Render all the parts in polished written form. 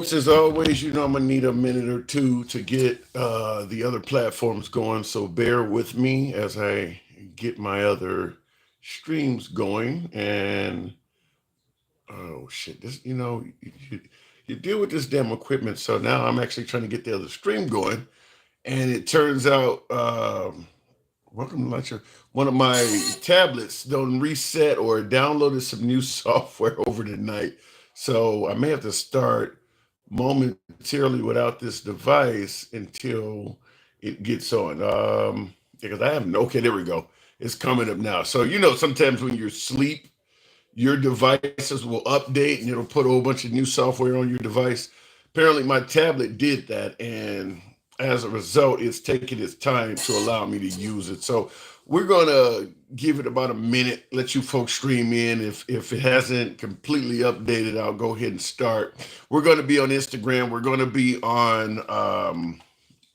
As always, I'm gonna need a minute or two to get the other platforms going. So bear with me as I get my other streams going. And oh shit, this you deal with this damn equipment. So now I'm actually trying to get the other stream going, and it turns out welcome to lecture. One of my tablets don't reset or downloaded some new software over the night. So I may have to start momentarily without this device until it gets on. Because I have no, okay, there we go. It's coming up now. So, sometimes when you're asleep, your devices will update and it'll put a whole bunch of new software on your device. Apparently, my tablet did that. And as a result, it's taking its time to allow me to use it. So, we're going to give it about a minute, let you folks stream in. If it hasn't completely updated, I'll go ahead and start. We're going to be on Instagram. We're going to be on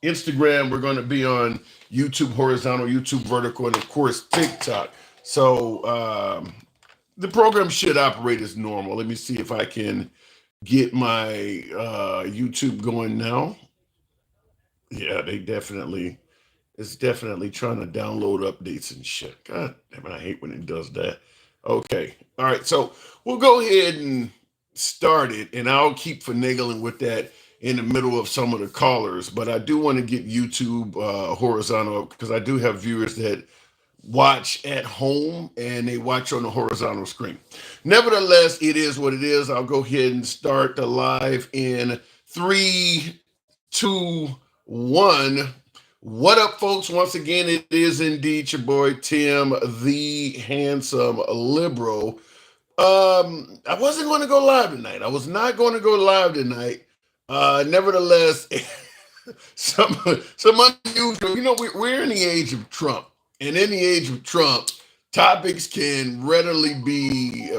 Instagram. We're going to be on YouTube horizontal, YouTube vertical, and of course TikTok. So the program should operate as normal. Let me see if I can get my YouTube going now. Yeah, it's definitely trying to download updates and shit. God damn it, I hate when it does that. Okay. All right. So we'll go ahead and start it, and I'll keep finagling with that in the middle of some of the callers. But I do want to get YouTube horizontal because I do have viewers that watch at home and they watch on the horizontal screen. Nevertheless, it is what it is. I'll go ahead and start the live in 3, 2, 1. What up, folks? Once again, it is indeed your boy Tim, the handsome liberal. I wasn't going to go live tonight. I was not going to go live tonight. Nevertheless, some unusual. We're in the age of Trump, and in the age of Trump, topics can readily be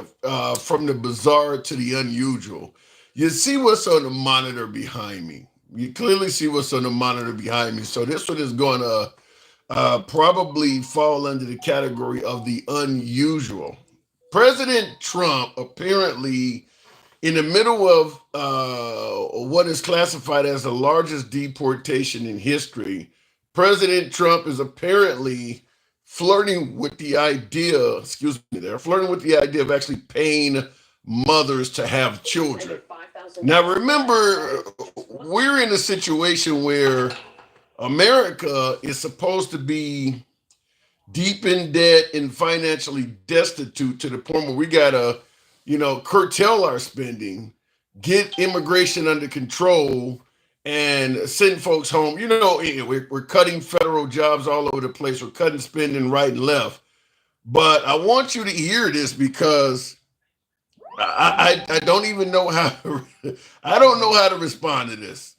from the bizarre to the unusual. You see what's on the monitor behind me. You clearly see what's on the monitor behind me. So this one is going to probably fall under the category of the unusual. President Trump apparently in the middle of what is classified as the largest deportation in history. President Trump is apparently flirting with the idea, they're flirting with the idea of actually paying mothers to have children. Now, remember, we're in a situation where America is supposed to be deep in debt and financially destitute to the point where we got to, curtail our spending, get immigration under control, and send folks home. We're cutting federal jobs all over the place. We're cutting spending right and left. But I want you to hear this because I don't even know how I don't know how to respond to this.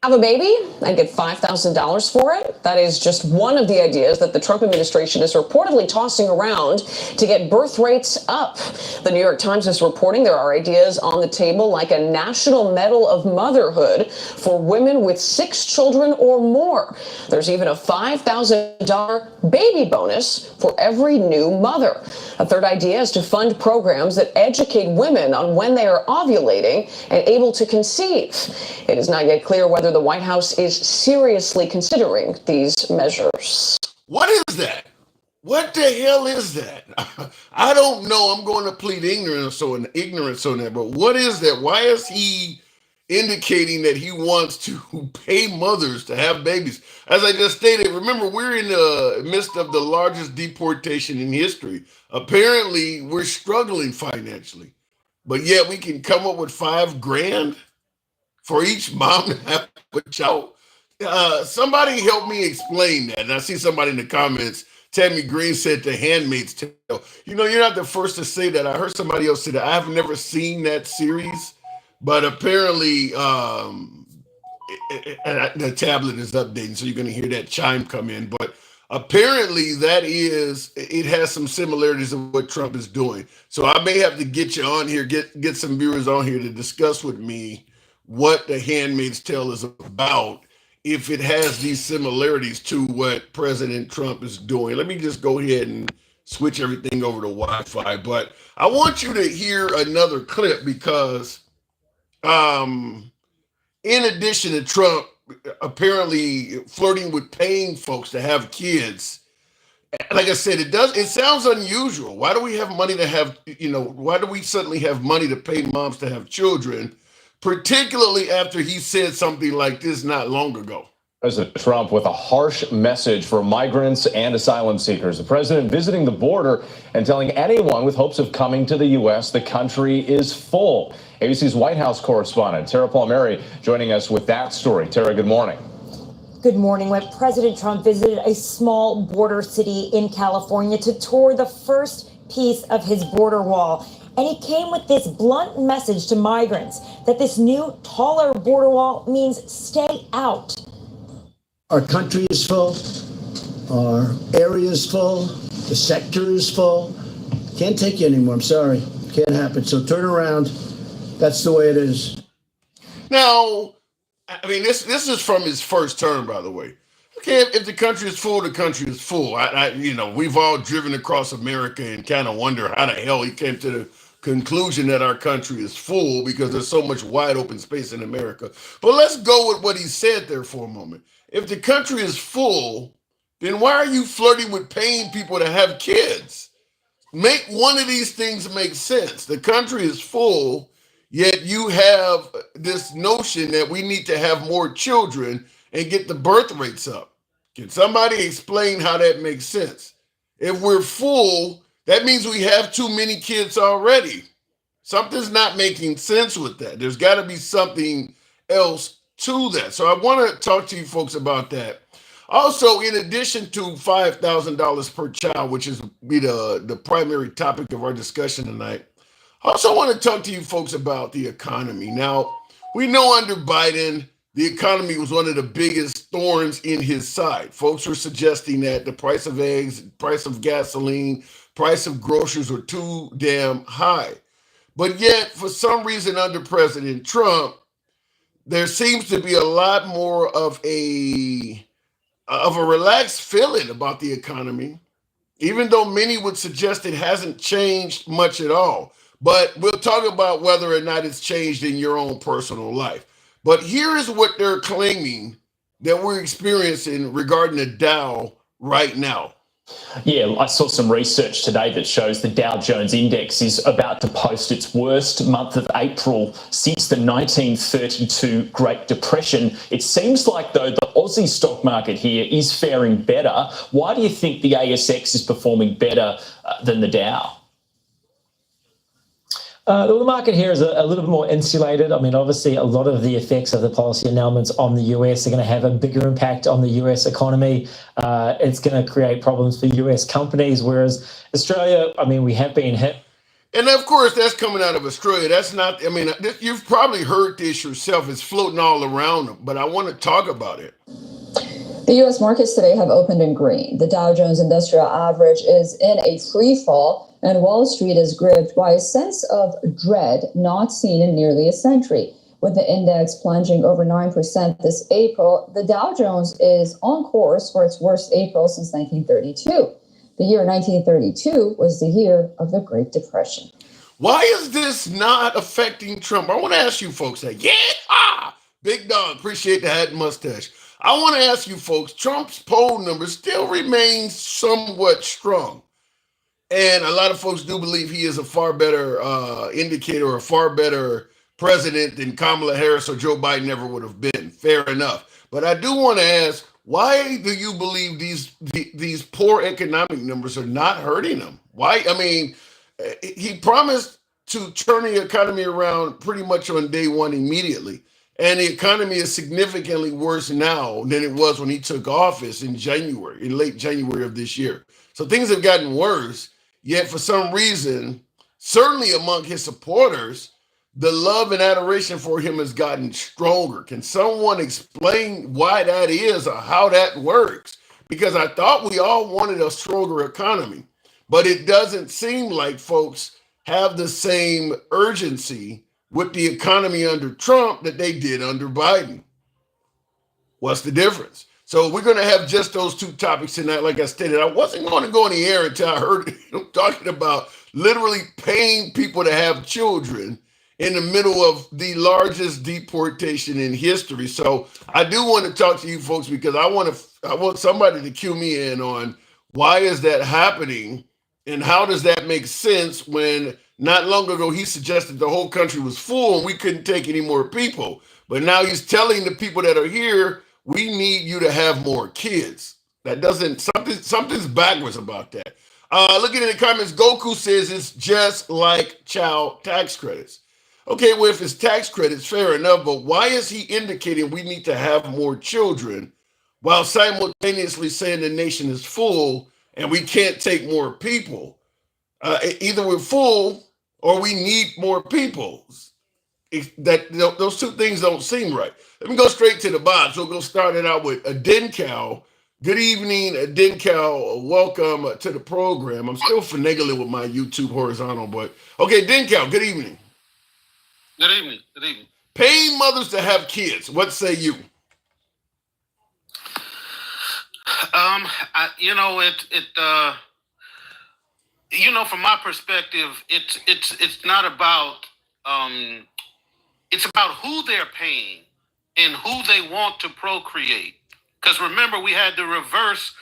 Have a baby and get $5,000 for it? That is just one of the ideas that the Trump administration is reportedly tossing around to get birth rates up. The New York Times is reporting there are ideas on the table like a national medal of motherhood for women with 6 children or more. There's even a $5,000 baby bonus for every new mother. A third idea is to fund programs that educate women on when they are ovulating and able to conceive. It is not yet clear whether the White House is seriously considering these measures. What is that? What the hell is that? I don't know. I'm going to plead ignorance on that. But what is that? Why is he indicating that he wants to pay mothers to have babies? As I just stated, remember, we're in the midst of the largest deportation in history. Apparently, we're struggling financially, but yet we can come up with $5,000 for each mom to have a child. Somebody help me explain that. And I see somebody in the comments, Tammy Green said The Handmaid's Tale. You're not the first to say that. I heard somebody else say that. I've never seen that series, but apparently the tablet is updating, so you're going to hear that chime come in. But apparently it has some similarities of what Trump is doing. So I may have to get you on here, get some viewers on here to discuss with me what The Handmaid's Tale is about, if it has these similarities to what President Trump is doing. Let me just go ahead and switch everything over to Wi-Fi. But I want you to hear another clip because Um, in addition to Trump apparently flirting with paying folks to have kids, like I said, it sounds unusual. Why do we have money to have, why do we suddenly have money to pay moms to have children, particularly after he said something like this not long ago? President Trump with a harsh message for migrants and asylum seekers. The president visiting the border and telling anyone with hopes of coming to the U.S. the country is full. ABC's White House correspondent Tara Palmieri joining us with that story. Tara, good morning. Good morning. When President Trump visited a small border city in California to tour the first piece of his border wall. And he came with this blunt message to migrants that this new, taller border wall means stay out. Our country is full, our area is full, the sector is full. Can't take you anymore, I'm sorry. Can't happen. So turn around. That's the way it is. Now, I mean, this is from his first term, by the way. Okay, if the country is full, the country is full. We've all driven across America and kind of wonder how the hell he came to the conclusion that our country is full because there's so much wide open space in America. But let's go with what he said there for a moment. If the country is full, then why are you flirting with paying people to have kids? Make one of these things make sense. The country is full, yet you have this notion that we need to have more children and get the birth rates up. Can somebody explain how that makes sense? If we're full, that means we have too many kids already. Something's not making sense with that. There's got to be something else to that. So I want to talk to you folks about that. Also, in addition to $5,000 per child, which is the primary topic of our discussion tonight, I also want to talk to you folks about the economy. Now, we know under Biden, the economy was one of the biggest thorns in his side. Folks were suggesting that the price of eggs, price of gasoline, price of groceries were too damn high. But yet, for some reason under President Trump, there seems to be a lot more of a relaxed feeling about the economy, even though many would suggest it hasn't changed much at all. But we'll talk about whether or not it's changed in your own personal life. But here is what they're claiming that we're experiencing regarding the Dow right now. Yeah, I saw some research today that shows the Dow Jones Index is about to post its worst month of April since the 1932 Great Depression. It seems like, though, the Aussie stock market here is faring better. Why do you think the ASX is performing better than the Dow? The market here is a little bit more insulated. I mean, obviously, a lot of the effects of the policy announcements on the US are going to have a bigger impact on the US economy. It's going to create problems for US companies, whereas Australia, I mean, we have been hit. And of course, that's coming out of Australia. That's not, I mean, you've probably heard this yourself. It's floating all around them, but I want to talk about it. The U.S. markets today have opened in green. The Dow Jones Industrial Average is in a free fall, and Wall Street is gripped by a sense of dread not seen in nearly a century. With the index plunging over 9% this April, the Dow Jones is on course for its worst April since 1932. The year 1932 was the year of the Great Depression. Why is this not affecting Trump? I want to ask you folks that. Yeah, big dog, appreciate the hat and mustache. I want to ask you folks, Trump's poll numbers still remain somewhat strong. And a lot of folks do believe he is a far better indicator, a far better president than Kamala Harris or Joe Biden ever would have been. Fair enough. But I do want to ask, why do you believe these poor economic numbers are not hurting him? Why? I mean, he promised to turn the economy around pretty much on day one immediately. And the economy is significantly worse now than it was when he took office in late January of this year. So things have gotten worse, yet for some reason, certainly among his supporters, the love and adoration for him has gotten stronger. Can someone explain why that is or how that works? Because I thought we all wanted a stronger economy, but it doesn't seem like folks have the same urgency with the economy under Trump that they did under Biden. What's the difference? So we're going to have just those two topics tonight. Like I stated, I wasn't going to go on the air until I heard him talking about literally paying people to have children in the middle of the largest deportation in history. So I do want to talk to you folks because I want somebody to cue me in on why is that happening and how does that make sense when not long ago he suggested the whole country was full and we couldn't take any more people. But now he's telling the people that are here, we need you to have more kids. That doesn't, something's backwards about that. Looking at the comments, Goku says it's just like child tax credits. Okay, well, if it's tax credits, fair enough, but why is he indicating we need to have more children while simultaneously saying the nation is full and we can't take more people? Either we're full or we need more people. Those two things don't seem right. Let me go straight to the box. We'll go start it out with Adencal. Good evening, Adencal. Welcome to the program. I'm still finagling with my YouTube horizontal, but okay, Adencal, good evening. Good evening. Good evening. Paying mothers to have kids. What say you? From my perspective, it's not about it's about who they're paying and who they want to procreate. Because remember, we had the reverse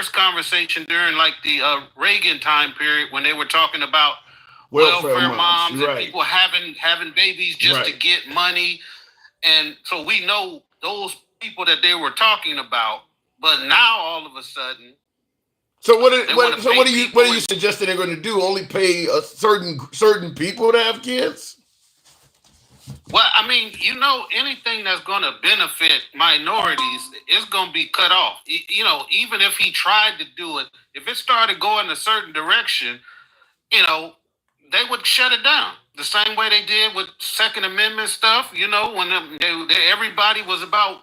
conversation during like the Reagan time period when they were talking about welfare moms and people having babies just to get money, and so we know those people that they were talking about. But now all of a sudden, so what are you suggesting they're going to do? Only pay a certain people to have kids? Well, I mean, anything that's going to benefit minorities is going to be cut off. Even if he tried to do it, if it started going a certain direction, they would shut it down. The same way they did with Second Amendment stuff, when everybody was about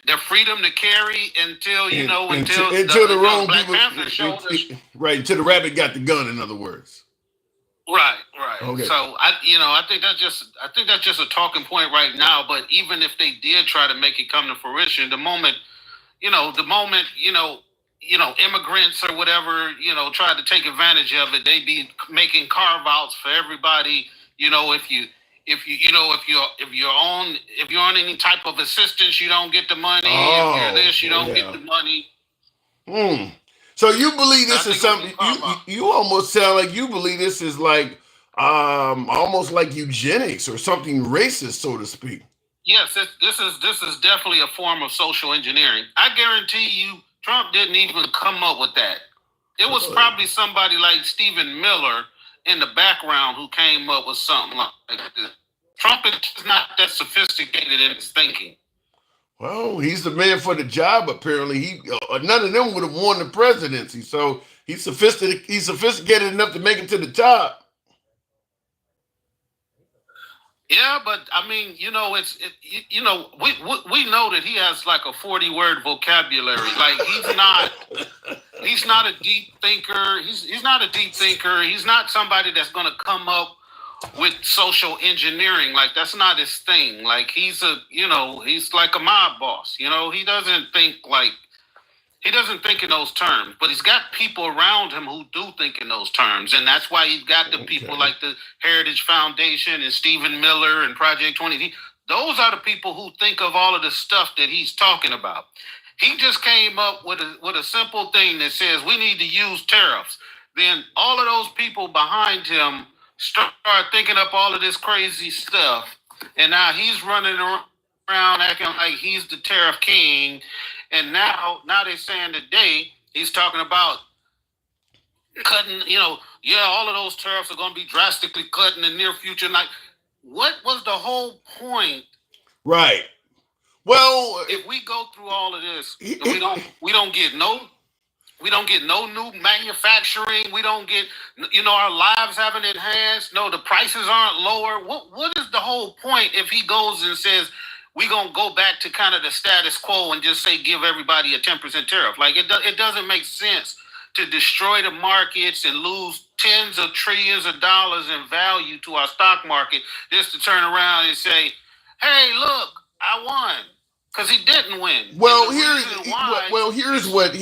their freedom to carry until the wrong Black people, Panther showed us. Right, until the rabbit got the gun, in other words. Right. Okay. So I think that's just a talking point right now. But even if they did try to make it come to fruition, the moment immigrants or whatever, try to take advantage of it, they be making carve outs for everybody. If you're on any type of assistance, you don't get the money. If you're this, you don't get the money. So you believe this is something? You almost sound like you believe this is like almost like eugenics or something racist, so to speak. Yes, this is definitely a form of social engineering. I guarantee you, Trump didn't even come up with that. It was probably somebody like Stephen Miller in the background who came up with something like this. Trump is not that sophisticated in his thinking. Well, he's the man for the job. Apparently, none of them would have won the presidency. So he's sophisticated enough to make it to the top. Yeah, but I mean, we know that he has like a 40-word vocabulary. Like he's not a deep thinker. He's not a deep thinker. He's not somebody that's going to come up with social engineering. Like that's not his thing. Like he's like a mob boss. He doesn't think in those terms, but he's got people around him who do think in those terms. And that's why he's got the people like the Heritage Foundation and Stephen Miller and Project 20. Those are the people who think of all of the stuff that he's talking about. He just came up with a simple thing that says we need to use tariffs. Then all of those people behind him start thinking up all of this crazy stuff. And now he's running around acting like he's the tariff king. And now they're saying today he's talking about cutting, all of those tariffs are going to be drastically cut in the near future. Like, what was the whole point? Right. Well, if we go through all of this, we don't get no new manufacturing. We don't get, our lives haven't enhanced. No, the prices aren't lower. What is the whole point if he goes and says, we're going to go back to kind of the status quo and just say give everybody a 10% tariff? Like, it doesn't make sense to destroy the markets and lose tens of trillions of dollars in value to our stock market just to turn around and say, hey, look, I won. Because he didn't win. Well, here's what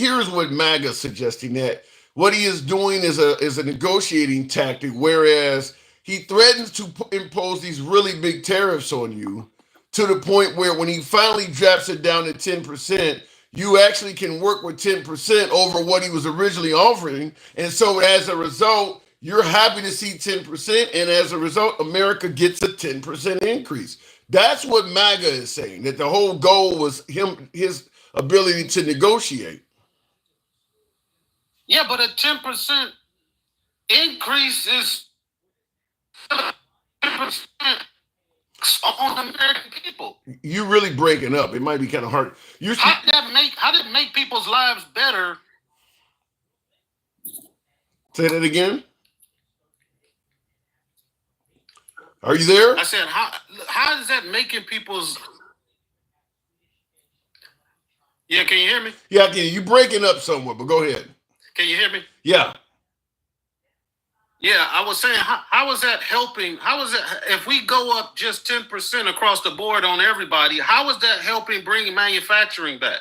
MAGA is suggesting, that What he is doing is a negotiating tactic, whereas he threatens to impose these really big tariffs on you to the point where when he finally drops it down to 10%, you actually can work with 10% over what he was originally offering. And so as a result, you're happy to see 10%. And as a result, America gets a 10% increase. That's what MAGA is saying, that the whole goal was his ability to negotiate. Yeah, but a 10% increase is 10% on American people. You really breaking up. It might be kind of hard. How did it make people's lives better? Say that again. Are you there? I said, how is that making people's... Yeah, can you hear me? Yeah, I can. You breaking up somewhat, but go ahead. Can you hear me? Yeah. Yeah, I was saying, how is that helping? How is it, if we go up just 10% across the board on everybody, how is that helping bring manufacturing back?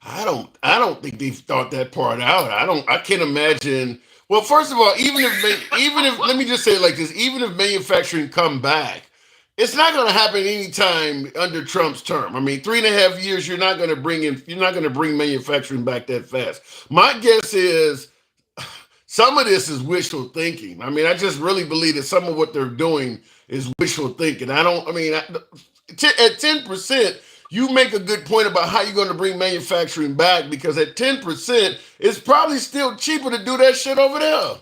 I don't think they've thought that part out. I can't imagine. Well, first of all, even if let me just say it like this, even if manufacturing come back, it's not going to happen anytime under Trump's term. I mean, 3.5 years, you're not going to bring manufacturing back that fast. My guess is some of this is wishful thinking. I mean, I just really believe that some of what they're doing is wishful thinking. At 10%, you make a good point about how you're going to bring manufacturing back, because at 10%, it's probably still cheaper to do that shit over there.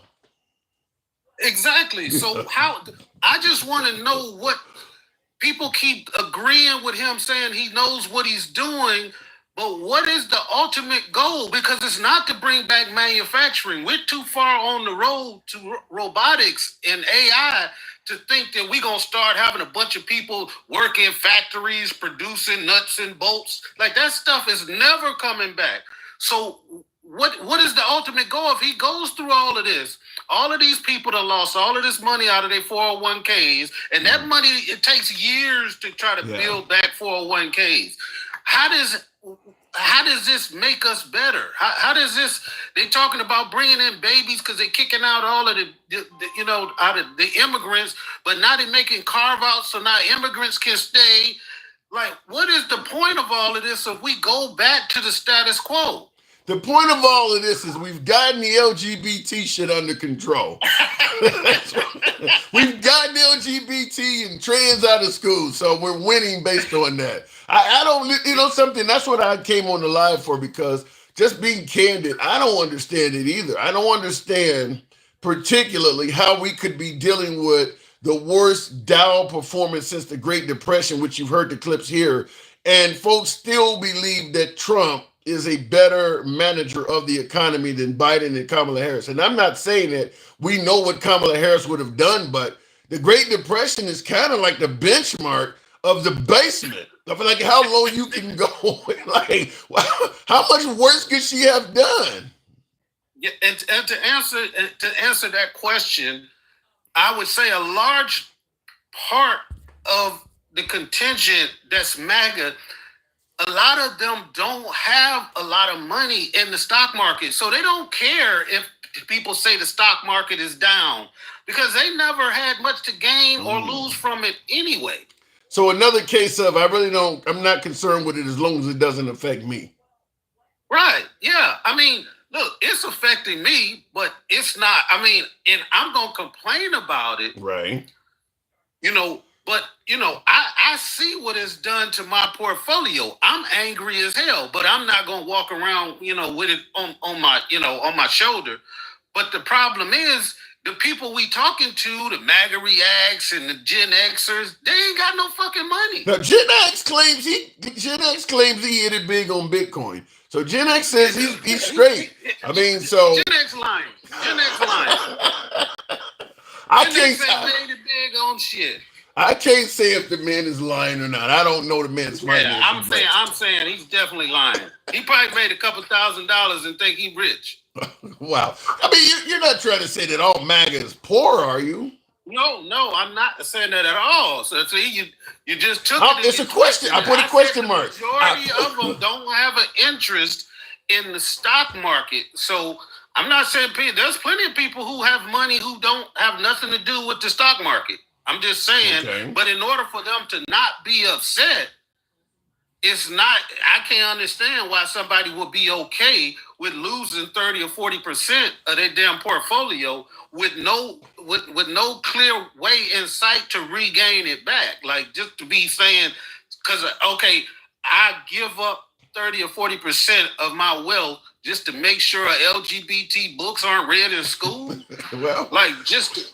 Exactly. So I just want to know what people keep agreeing with him, saying he knows what he's doing. But what is the ultimate goal? Because it's not to bring back manufacturing. We're too far on the road to robotics and AI to think that we're going to start having a bunch of people work in factories, producing nuts and bolts. Like, that stuff is never coming back. So what is the ultimate goal? If he goes through all of this, all of these people that lost all of this money out of their 401ks, and that money, it takes years to try to build back 401ks. How does this make us better? How does this? They're talking about bringing in babies because they're kicking out all of out of the immigrants, but now they're making carve-outs so now immigrants can stay. Like, what is the point of all of this if we go back to the status quo? The point of all of this is we've gotten the LGBT shit under control. We've gotten LGBT and trans out of school, so we're winning based on that. I don't, something, that's what I came on the live for, because just being candid, I don't understand it either. I don't understand particularly how we could be dealing with the worst Dow performance since the Great Depression, which you've heard the clips here, and folks still believe that Trump is a better manager of the economy than Biden and Kamala Harris. And I'm not saying that we know what Kamala Harris would have done, but the Great Depression is kind of like the benchmark of the basement. I feel like how low you can go. Like, how much worse could she have done? Yeah, and to answer that question, I would say a large part of the contingent that's MAGA, a lot of them don't have a lot of money in the stock market. So they don't care if people say the stock market is down, because they never had much to gain or lose from it anyway. So another case of I'm not concerned with it as long as it doesn't affect me. Right. Yeah. I mean, look, it's affecting me, but it's not. I mean, and I'm going to complain about it. Right. But, I see what it's done to my portfolio. I'm angry as hell, but I'm not going to walk around, with it on my shoulder. But the problem is, the people we talking to, the MAGA reacts and the Gen Xers, they ain't got no fucking money. Now, Gen X claims he hit it big on Bitcoin. So Gen X says he's straight. I mean, so Gen X lying. I Gen can't X ain't made it big on shit. I can't say if the man is lying or not. I don't know the man's finances. Yeah, I'm saying he's definitely lying. He probably made a couple $1,000s and think he's rich. Wow. I mean, you're not trying to say that all MAGA is poor, are you? No, I'm not saying that at all. So you just took it. It's a question. I put a question mark. The majority of them don't have an interest in the stock market. So I'm not saying there's plenty of people who have money who don't have nothing to do with the stock market. I'm just saying, but in order for them to not be upset, it's not, I can't understand why somebody would be okay with losing 30 or 40% of their damn portfolio with no clear way in sight to regain it back. Like, just to be saying, because, okay, I give up 30 or 40% of my wealth just to make sure LGBT books aren't read in school. Well, like, just...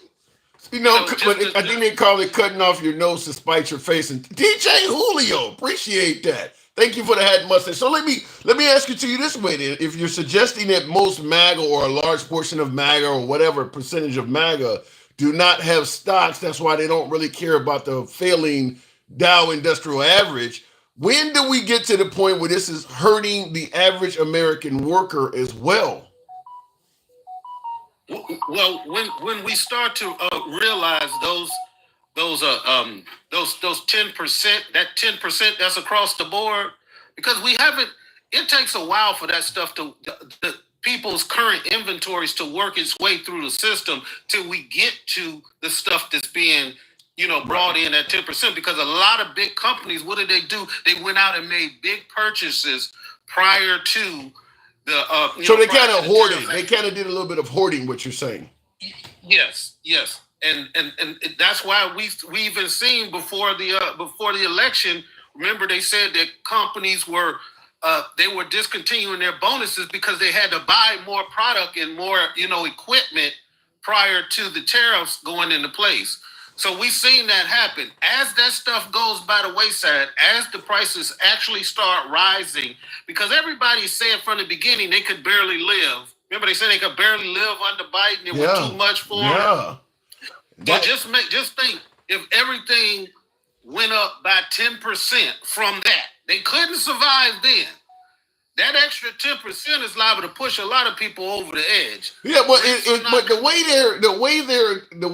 I think they call it cutting off your nose to spite your face. And DJ Julio, appreciate that. Thank you for the hat and mustache. So let me ask it to you this way then. If you're suggesting that most MAGA or a large portion of MAGA or whatever percentage of MAGA do not have stocks, that's why they don't really care about the failing Dow Industrial Average. When do we get to the point where this is hurting the average American worker as well? Well, when we start to realize those 10%, that 10% that's across the board, because we haven't. It takes a while for that stuff to the people's current inventories to work its way through the system till we get to the stuff that's being brought in at 10%. Because a lot of big companies, what did they do? They went out and made big purchases prior to. So they kind of hoarded. They kind of did a little bit of hoarding. What you're saying? Yes, and that's why we even seen before the election. Remember, they said that companies were discontinuing their bonuses because they had to buy more product and more equipment prior to the tariffs going into place. So we've seen that happen. As that stuff goes by the wayside, as the prices actually start rising, because everybody said from the beginning they could barely live. Remember, they said they could barely live under Biden. It was too much for them. But just think, if everything went up by 10% from that, they couldn't survive then. That extra 10% is liable to push a lot of people over the edge. Yeah, but the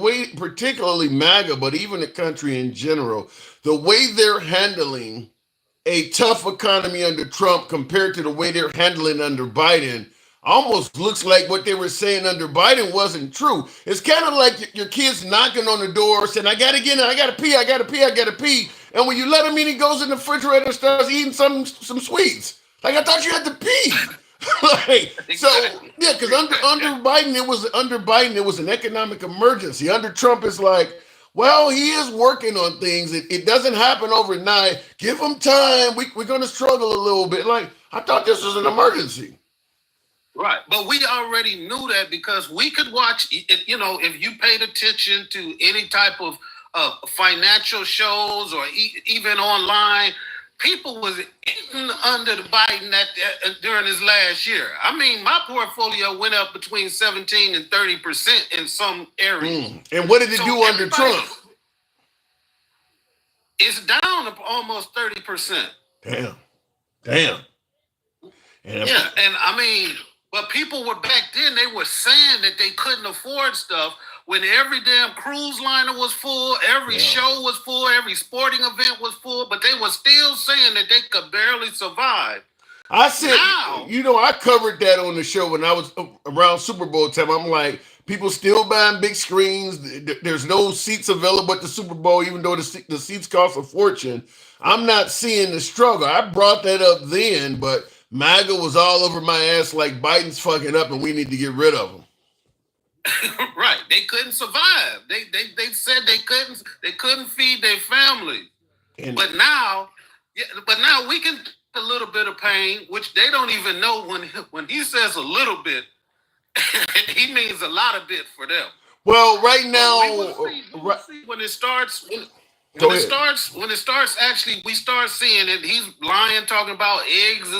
way particularly MAGA, but even the country in general, the way they're handling a tough economy under Trump compared to the way they're handling under Biden almost looks like what they were saying under Biden wasn't true. It's kind of like your kids knocking on the door saying, I gotta get in, I gotta pee. And when you let him in, he goes in the refrigerator and starts eating some sweets. Like, I thought you had to pee. So yeah, because under Biden it was an economic emergency. Under Trump, it's like, well, he is working on things. It doesn't happen overnight. Give him time. We're going to struggle a little bit. Like, I thought this was an emergency. Right, but we already knew that because we could watch. If you paid attention to any type of financial shows or even online. People was eating under the Biden during his last year. I mean, my portfolio went up between 17 and 30% in some areas. And what did it do under Trump? It's down to almost 30%. Damn. And I mean, but people were back then, they were saying that they couldn't afford stuff when every damn cruise liner was full, every show was full, every sporting event was full, but they were still saying that they could barely survive. I said, I covered that on the show when I was around Super Bowl time. I'm like, people still buying big screens. There's no seats available at the Super Bowl, even though the seats cost a fortune. I'm not seeing the struggle. I brought that up then, but MAGA was all over my ass like Biden's fucking up and we need to get rid of him. Right, they couldn't survive. They said they couldn't feed their family. But now we can take a little bit of pain, which they don't even know when he says a little bit, he means a lot of bit for them. Well, right now, we'll see when it starts. When it starts, actually, we start seeing it. He's lying, talking about eggs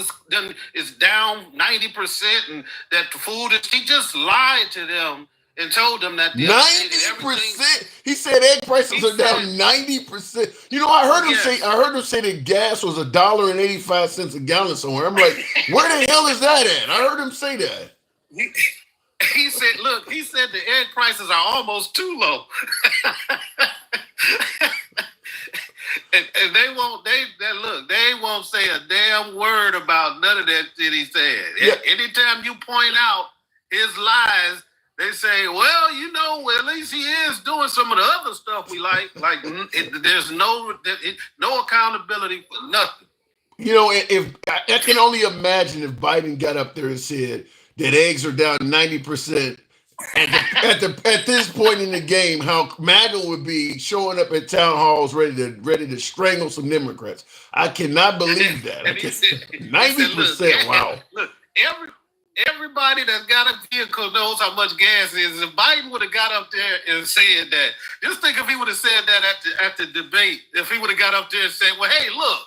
is down 90%, and that the food is. He just lied to them and told them that 90%. He said egg prices are down 90%. I heard him say that gas was $1.85 a gallon somewhere. I'm like, where the hell is that at? I heard him say that. He said the egg prices are almost too low. and they won't say a damn word about none of that shit he said. Yeah. Anytime you point out his lies, they say, well, at least he is doing some of the other stuff we like. Like, there's no accountability for nothing. If I can only imagine if Biden got up there and said that eggs are down 90% at this point in the game, how MAGA would be showing up at town halls ready to strangle some Democrats. I cannot believe that. 90%. Wow. Look, everybody that's got a vehicle knows how much gas is. If Biden would have got up there and said that, just think if he would have said that at the debate, if he would have got up there and said, well, hey, look,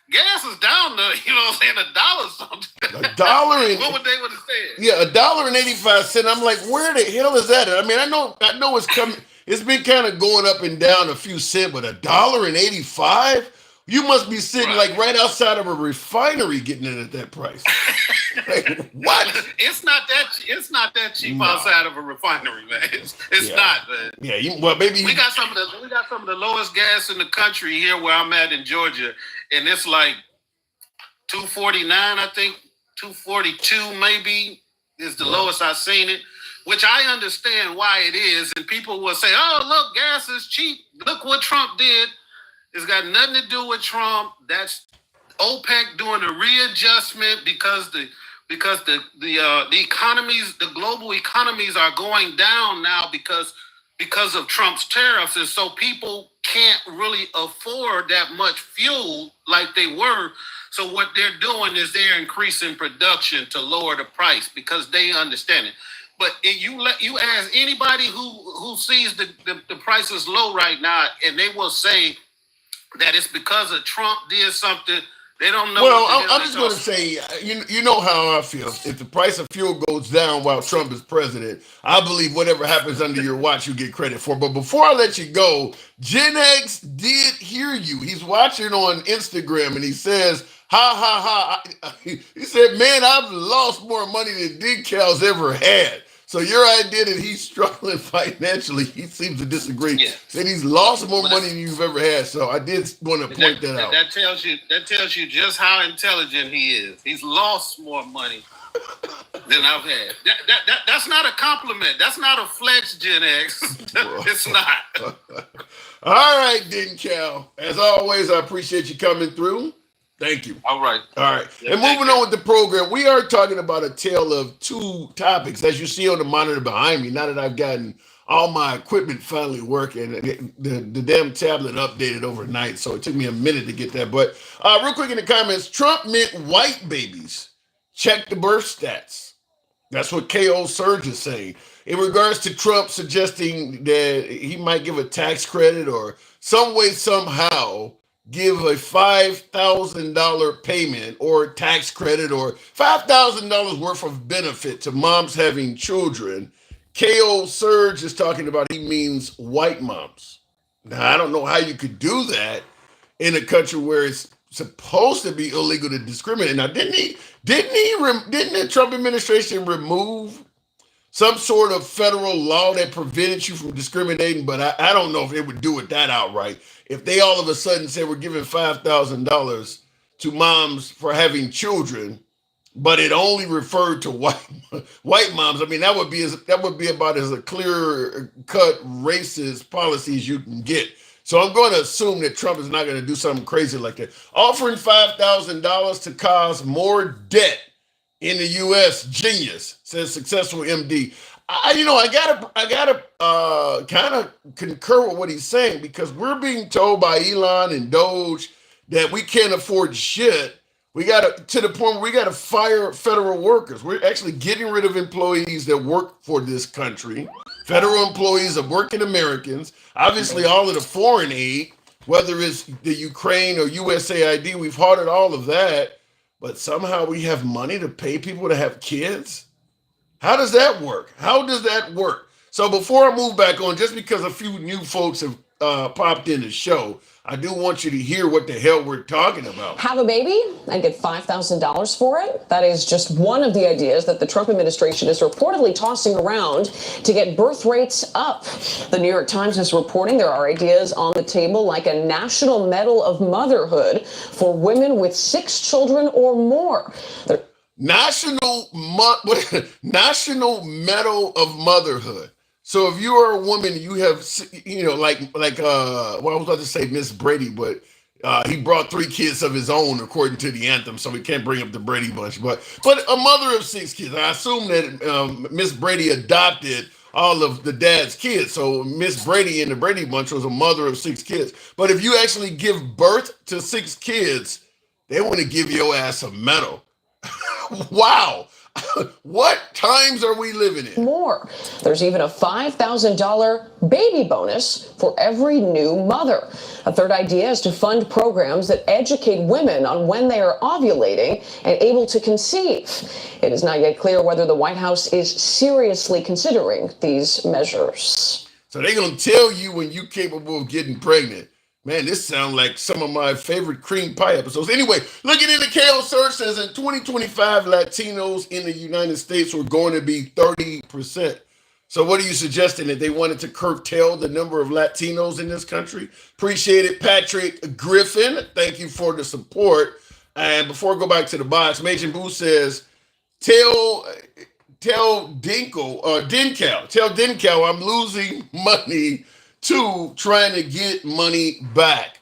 gas is down to, $1 something. $1. What would they would have said? Yeah, $1.85. I'm like, where the hell is that? I mean, I know it's coming. It's been kind of going up and down a few cents, but $1.85? You must be sitting right outside of a refinery getting it at that price. Like, what? It's not that cheap outside of a refinery, man. It's not, man. Yeah, we got some of the lowest gas in the country here where I'm at in Georgia, and it's like $2.49, I think, $2.42 maybe is the lowest I've seen it. Which I understand why it is, and people will say, "Oh, look, gas is cheap. Look what Trump did." It's got nothing to do with Trump. That's OPEC doing a readjustment because the economies, the global economies are going down now because of Trump's tariffs, and so people can't really afford that much fuel like they were. So what they're doing is they're increasing production to lower the price because they understand it. But you ask anybody who sees the prices low right now, and they will say that it's because of Trump did something. They don't know. Well, I'm just going to say, you know how I feel. If the price of fuel goes down while Trump is president, I believe whatever happens under your watch, you get credit for. But before I let you go, Gen X did hear you. He's watching on Instagram, and he says, ha, ha, ha. He said, man, I've lost more money than Decal's ever had. So your idea that he's struggling financially, he seems to disagree. Yeah. That he's lost more money than you've ever had. So I did want to point that out. That tells you just how intelligent he is. He's lost more money than I've had. That's not a compliment. That's not a flex, Gen X. It's not. All right, Decal. As always, I appreciate you coming through. Thank you. All right. And moving on with the program, we are talking about a tale of two topics. As you see on the monitor behind me, now that I've gotten all my equipment finally working, the damn tablet updated overnight, so it took me a minute to get that. But real quick in the comments, Trump meant white babies. Check the birth stats. That's what KO Surge is saying. In regards to Trump suggesting that he might give a tax credit or some way, somehow, give a $5,000 payment or tax credit or $5,000 worth of benefit to moms having children. KO Surge is talking about he means white moms. Now, I don't know how you could do that in a country where it's supposed to be illegal to discriminate. Now, didn't the Trump administration remove some sort of federal law that prevented you from discriminating? But I don't know if they would do it that outright. If they all of a sudden say we're giving $5,000 to moms for having children, but it only referred to white moms, I mean, that would be about as a clear-cut racist policy as you can get. So I'm going to assume that Trump is not going to do something crazy like that. Offering $5,000 to cause more debt in the U.S., genius, says successful MD. I gotta kind of concur with what he's saying, because we're being told by Elon and Doge that we can't afford shit. We to the point where we gotta fire federal workers. We're actually getting rid of employees that work for this country. Federal employees of working Americans. Obviously, all of the foreign aid, whether it's the Ukraine or USAID, we've halted all of that. But somehow we have money to pay people to have kids? How does that work? So before I move back on, just because a few new folks have popped in the show, I do want you to hear what the hell we're talking about. Have a baby and get $5,000 for it? That is just one of the ideas that the Trump administration is reportedly tossing around to get birth rates up. The New York Times is reporting there are ideas on the table like a national medal of motherhood for women with 6 children or more. National Medal of Motherhood. So if you are a woman, you have, like well, I was about to say Miss Brady, but he brought 3 kids of his own according to the anthem, so we can't bring up the Brady Bunch. But a mother of 6 kids. I assume that Miss Brady adopted all of the dad's kids. So Miss Brady in the Brady Bunch was a mother of 6 kids. But if you actually give birth to 6 kids, they want to give your ass a medal. Wow. What times are we living in? More. There's even a $5,000 baby bonus for every new mother. A third idea is to fund programs that educate women on when they are ovulating and able to conceive. It is not yet clear whether the White House is seriously considering these measures. So they're going to tell you when you're capable of getting pregnant. Man, this sounds like some of my favorite cream pie episodes. Anyway, looking into KO Search says in 2025, Latinos in the United States were going to be 30%. So what are you suggesting, that they wanted to curtail the number of Latinos in this country? Appreciate it, Patrick Griffin. Thank you for the support. And before I go back to the box, Major Boo says, tell Dinkel I'm losing money to trying to get money back.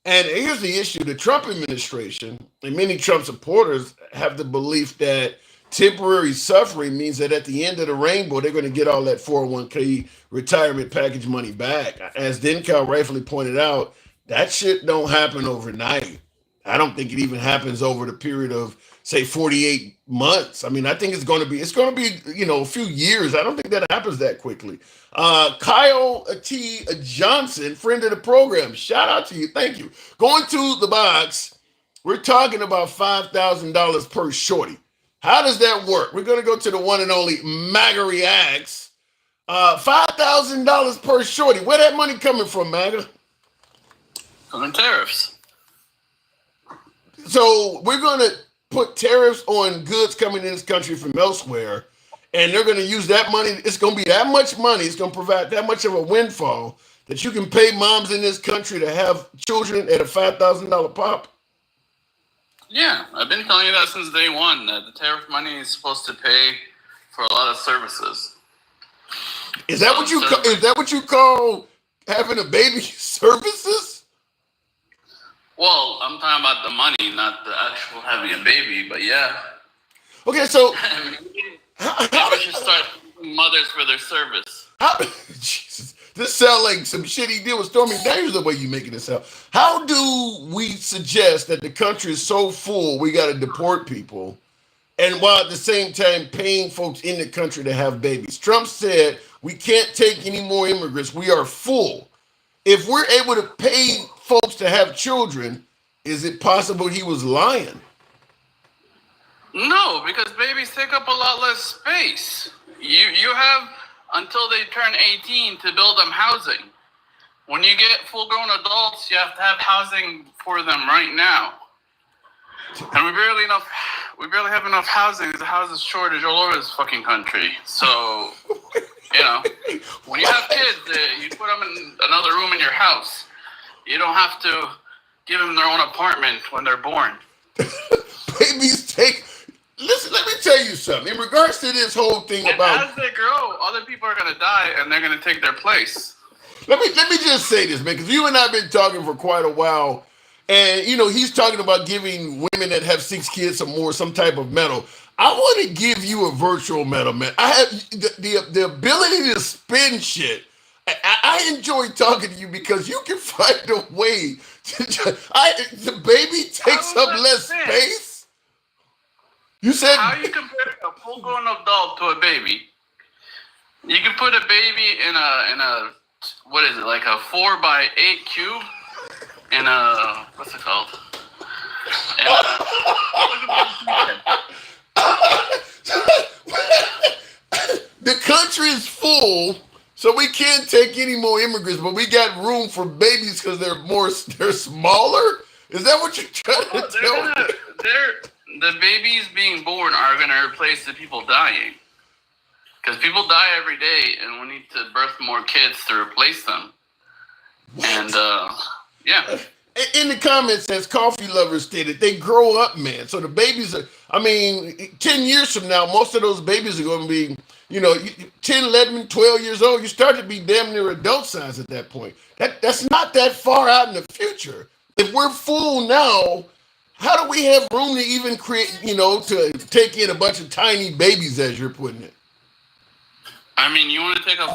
And here's the issue. The Trump administration and many Trump supporters have the belief that temporary suffering means that at the end of the rainbow, they're going to get all that 401k retirement package money back. As Dinkel rightfully pointed out, that shit don't happen overnight. I don't think it even happens over the period of, say, 48 months. I mean, I think it's going to be, a few years. I don't think that happens that quickly. Kyle T. Johnson, friend of the program, shout out to you. Thank you. Going to the box, we're talking about $5,000 per shorty. How does that work? We're going to go to the one and only MAGA Reacts. $5,000 per shorty. Where that money coming from, MAGA? From tariffs. So we're going to put tariffs on goods coming in this country from elsewhere, and they're going to use that money. It's going to be that much money. It's going to provide that much of a windfall that you can pay moms in this country to have children at a $5,000 pop. Yeah, I've been telling you that since day one, that the tariff money is supposed to pay for a lot of services. Is that what you call having a baby services? Well, I'm talking about the money, not the actual having a baby, but yeah. Okay, so we should start mothers for their service. Jesus, this sounds like some shit he did with Stormy Daniels, the way you making this sound. How do we suggest that the country is so full we got to deport people, and while at the same time paying folks in the country to have babies? Trump said we can't take any more immigrants. We are full. If we're able to pay folks to have children, is it possible he was lying? No, because babies take up a lot less space. You have until they turn 18 to build them housing. When you get full-grown adults, you have to have housing for them right now. And we barely have enough housing. There's a housing shortage all over this fucking country. So, when you have kids, you put them in another room in your house. You don't have to give them their own apartment when they're born. Babies take... Listen, let me tell you something. In regards to this whole thing about... as they grow, other people are going to die, and they're going to take their place. Let me just say this, man, because you and I have been talking for quite a while, and, he's talking about giving women that have 6 kids or more some type of medal. I want to give you a virtual medal, man. I have the ability to spin shit. I enjoy talking to you because you can find a way to... the baby takes up less space. You said... How are you comparing a full-grown adult to a baby? You can put a baby in a what is it, like a 4x8 cube in a, what's it called? The country is full, so we can't take any more immigrants, but we got room for babies because they're smaller? Is that what you're trying to tell me? The babies being born are going to replace the people dying. Because people die every day, and we need to birth more kids to replace them. What? And, yeah. in the comments, as coffee lovers stated, they grow up, man. So the babies are, I mean, 10 years from now, most of those babies are going to be, 10, 11, 12 years old. You start to be damn near adult size at that point. That's not that far out in the future. If we're full now, how do we have room to even create, to take in a bunch of tiny babies, as you're putting it? I mean, you want to take a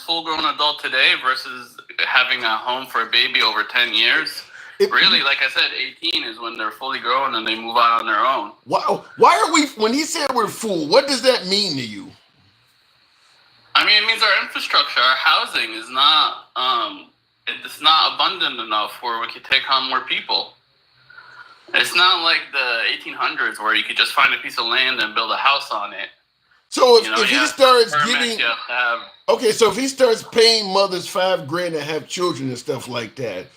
full-grown adult today versus having a home for a baby over 10 years? Really, like I said, 18 is when they're fully grown and they move out on their own. Why are we, when he said we're full, what does that mean to you? I mean, it means our infrastructure, our housing is not, it's not abundant enough where we could take on more people. It's not like the 1800s where you could just find a piece of land and build a house on it. So if he starts giving, so if he starts paying mothers $5,000 to have children and stuff like that,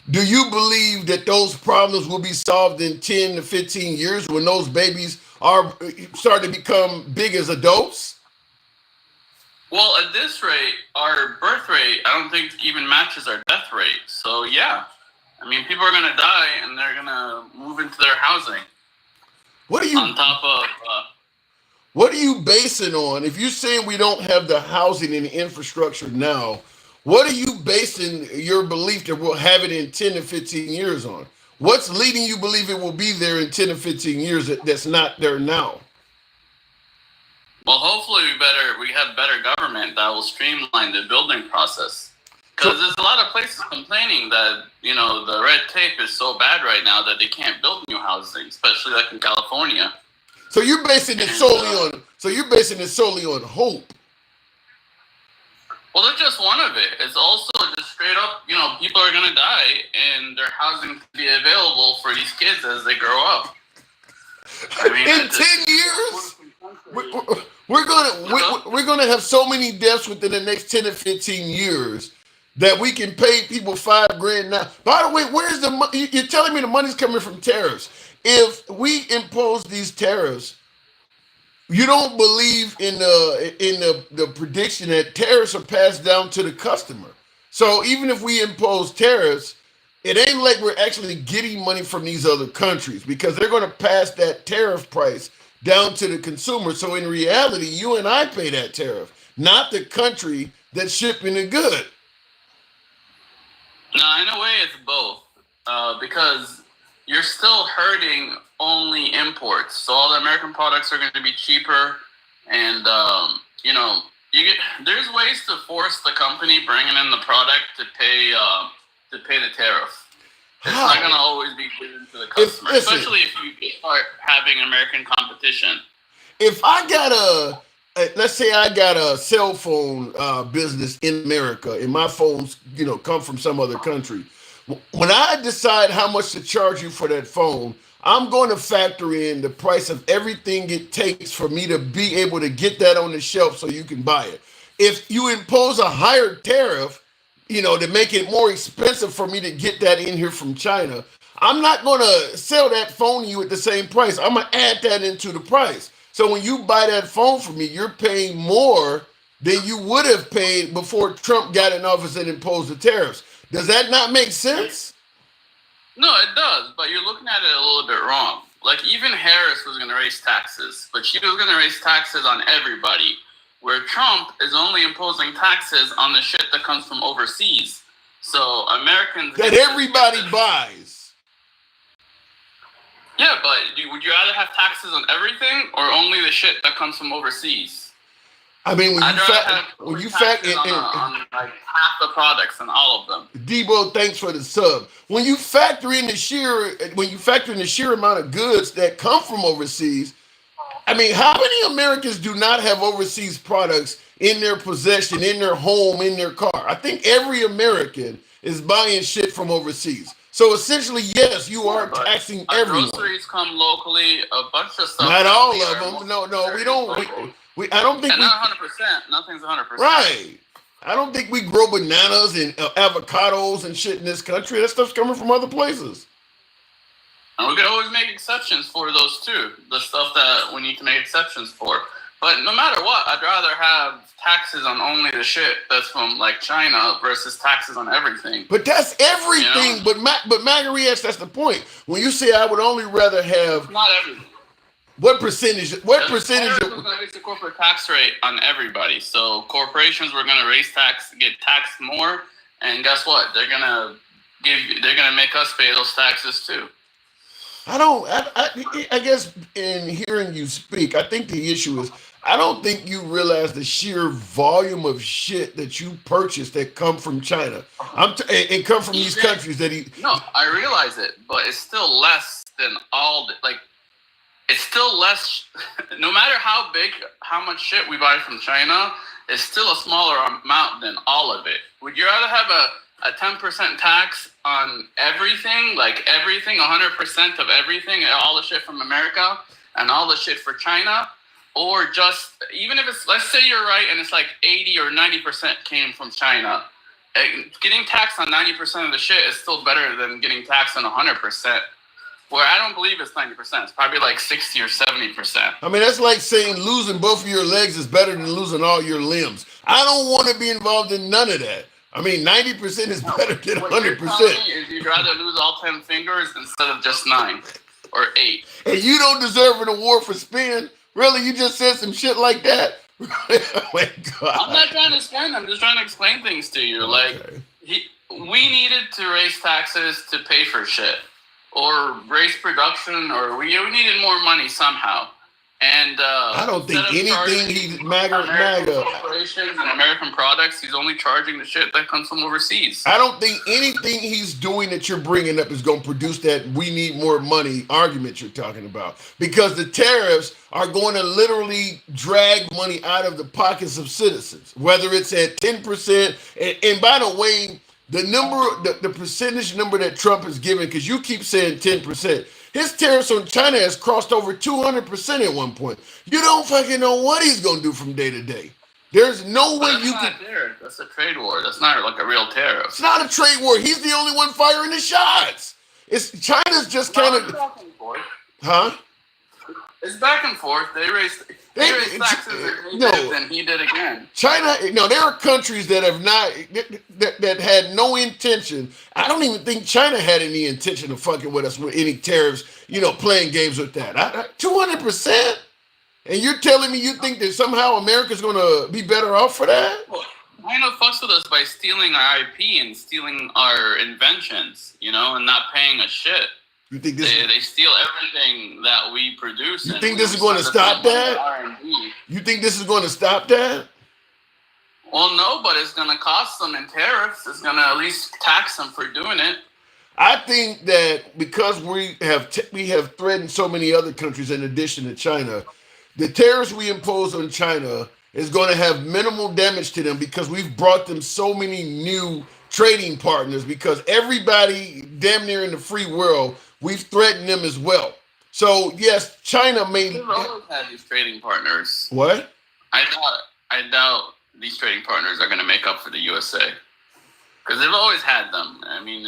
do you believe that those problems will be solved in 10 to 15 years when those babies are starting to become big as adults? Well, at this rate, our birth rate, I don't think even matches our death rate. So yeah, I mean, people are going to die and they're going to move into their housing. What are you on top of? What are you basing on? If you're saying we don't have the housing and the infrastructure now, what are you basing your belief that we'll have it in 10 to 15 years on? What's leading you believe it will be there in 10 to 15 years that's not there now? Well, hopefully we have better government that will streamline the building process. Because there's a lot of places complaining that, the red tape is so bad right now that they can't build new housing, especially like in California. So you're basing it solely on hope. Well, that's just one of it. It's also just straight up, people are going to die and their housing to be available for these kids as they grow up. I mean, in 10 years, we're gonna have so many deaths within the next 10 to 15 years that we can pay people $5,000 now. By the way, where's the money? You're telling me the money's coming from tariffs. If we impose these tariffs, you don't believe in the prediction that tariffs are passed down to the customer. So even if we impose tariffs, it ain't like we're actually getting money from these other countries because they're going to pass that tariff price down to the consumer. So in reality, you and I pay that tariff, not the country that's shipping the good. No, in a way it's both, because you're still hurting only imports. So all the American products are going to be cheaper, and there's ways to force the company bringing in the product to pay the tariff. It's not going to always be given to the customer, especially if you start having American competition. If I got let's say I got a cell phone business in America and my phones, come from some other country. When I decide how much to charge you for that phone, I'm going to factor in the price of everything it takes for me to be able to get that on the shelf so you can buy it. If you impose a higher tariff, to make it more expensive for me to get that in here from China, I'm not going to sell that phone to you at the same price. I'm going to add that into the price. So when you buy that phone from me, you're paying more than you would have paid before Trump got in office and imposed the tariffs. Does that not make sense? No, it does, but you're looking at it a little bit wrong. Like, even Harris was going to raise taxes, but she was going to raise taxes on everybody, where Trump is only imposing taxes on the shit that comes from overseas. So Americans... that everybody buys. Yeah, but would you rather have taxes on everything or only the shit that comes from overseas? I mean, when you factor in on like half the products and all of them. Debo, thanks for the sub. When you factor in the sheer amount of goods that come from overseas, I mean, how many Americans do not have overseas products in their possession, in their home, in their car? I think every American is buying shit from overseas. So essentially, yes, you are taxing everyone. Groceries come locally, a bunch of stuff. Not all of them. No, we don't. I don't think. And not 100%. Nothing's 100%. Right. I don't think we grow bananas and avocados and shit in this country. That stuff's coming from other places. And we could always make exceptions for those too. The stuff that we need to make exceptions for. But no matter what, I'd rather have taxes on only the shit that's from like China versus taxes on everything. But that's everything. You know? But MAGA reacts. That's the point. When you say I would only rather have Not everything. what percentage? What percentage? We're going to raise the corporate tax rate on everybody. So corporations were going to get taxed more, and guess what? They're going to make us pay those taxes too. I guess in hearing you speak, I think the issue is I don't think you realize the sheer volume of shit that you purchase that come from China. And come from these countries that No, I realize it, but it's still less than it's still less. No matter how much shit we buy from China, it's still a smaller amount than all of it. Would you rather have a 10% tax on everything, like everything, 100% of everything, all the shit from America and all the shit for China? Or just, even if it's, let's say you're right and it's like 80 or 90% came from China. Getting taxed on 90% of the shit is still better than getting taxed on 100%. Where I don't believe it's 90%. It's probably like 60 or 70%. I mean, that's like saying losing both of your legs is better than losing all your limbs. I don't want to be involved in none of that. I mean, 90% is better than 100%. What you're telling me is you'd rather lose all 10 fingers instead of just 9 or 8. And you don't deserve an award for spin? Really? You just said some shit like that? Oh my God. I'm not trying to spin. I'm just trying to explain things to you. Okay. We needed to raise taxes to pay for shit. Or raise production, or we needed more money somehow. And I don't think anything he's MAGA corporations and American products, he's only charging the shit that comes from overseas. I don't think anything he's doing that you're bringing up is going to produce that we need more money argument you're talking about. Because the tariffs are going to literally drag money out of the pockets of citizens, whether it's at 10%. And by the way, the percentage number that Trump is giving, because you keep saying 10%, his tariffs on China has crossed over 200% at one point. You don't fucking know what he's going to do from day to day. There's no way you can. That's a trade war. That's not like a real tariff. It's not a trade war. He's the only one firing the shots. China's just kind of. Huh? It's back and forth. They raised taxes and he did again. China, there are countries that have not, that had no intention. I don't even think China had any intention of fucking with us with any tariffs, playing games with that. 200%? And you're telling me you think that somehow America's going to be better off for that? Well, China fucks with us by stealing our IP and stealing our inventions, and not paying us shit. You think this? They steal everything that we produce. You think this is going to stop that? You think this is going to stop that? Well, no, but it's going to cost them in tariffs. It's going to at least tax them for doing it. I think that because we have threatened so many other countries in addition to China, the tariffs we impose on China is going to have minimal damage to them because we've brought them so many new trading partners, because everybody damn near in the free world, we've threatened them as well. So yes, China may. We've always had these trading partners. What? I doubt these trading partners are going to make up for the USA, because they've always had them. I mean,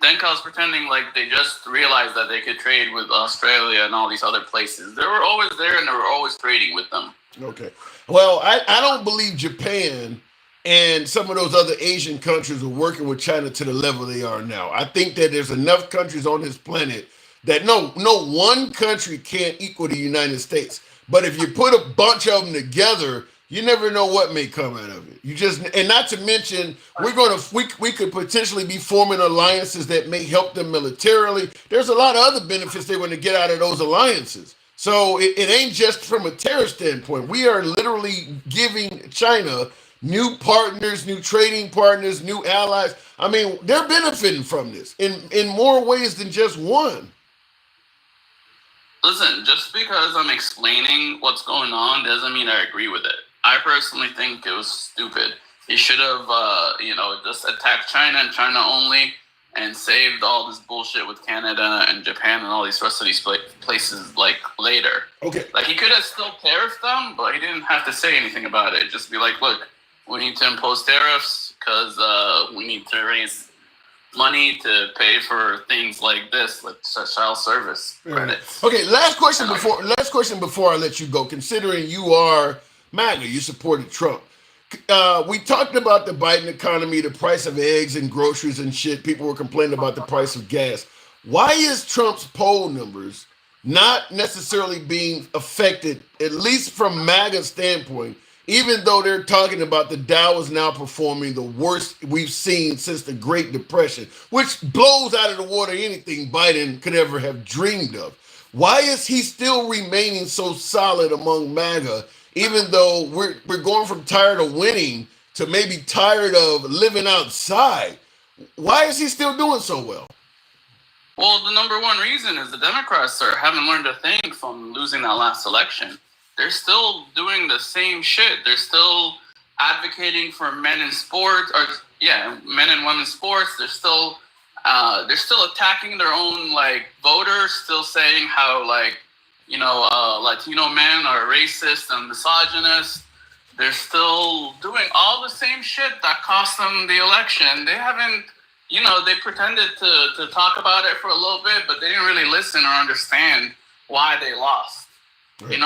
Denko's pretending like they just realized that they could trade with Australia and all these other places. They were always there, and they were always trading with them. Okay. Well, I don't believe Japan and some of those other Asian countries are working with China to the level they are now. I think that there's enough countries on this planet that no one country can't equal the United States. But if you put a bunch of them together, you never know what may come out of it. And not to mention, we could potentially be forming alliances that may help them militarily. There's a lot of other benefits they're going to get out of those alliances. So it ain't just from a terrorist standpoint. We are literally giving China new partners, new trading partners, new allies. I mean, they're benefiting from this in more ways than just one. Listen, just because I'm explaining what's going on doesn't mean I agree with it. I personally think it was stupid. He should have, just attacked China and China only, and saved all this bullshit with Canada and Japan and all these rest of these places later. Okay. He could have still tariffed them, but he didn't have to say anything about it. Just be like, look, we need to impose tariffs because we need to raise money to pay for things like this, like child service credits. Okay, last question before I let you go. Considering you are MAGA, you supported Trump. We talked about the Biden economy, the price of eggs and groceries and shit. People were complaining about the price of gas. Why is Trump's poll numbers not necessarily being affected, at least from MAGA standpoint, even though they're talking about the Dow is now performing the worst we've seen since the Great Depression, which blows out of the water anything Biden could ever have dreamed of? Why is he still remaining so solid among MAGA, even though we're going from tired of winning to maybe tired of living outside? Why is he still doing so well? Well, the number one reason is the Democrats haven't learned a thing from losing that last election. They're still doing the same shit. They're still advocating for men in sports, men and women's sports. They're still attacking their own voters. Still saying how Latino men are racist and misogynist. They're still doing all the same shit that cost them the election. They haven't. They pretended to talk about it for a little bit, but they didn't really listen or understand why they lost. Right.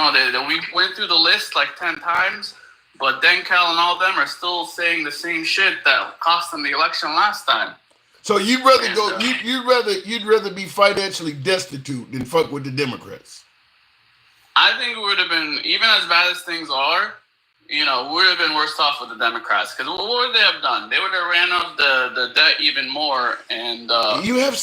We went through the list 10 times, but Denkel and all them are still saying the same shit that cost them the election last time. So you'd rather you'd rather be financially destitute than fuck with the Democrats? I think it would have been, even as bad as things are, we would have been worse off with the Democrats. Because what would they have done? They would have ran up the debt even more. And you had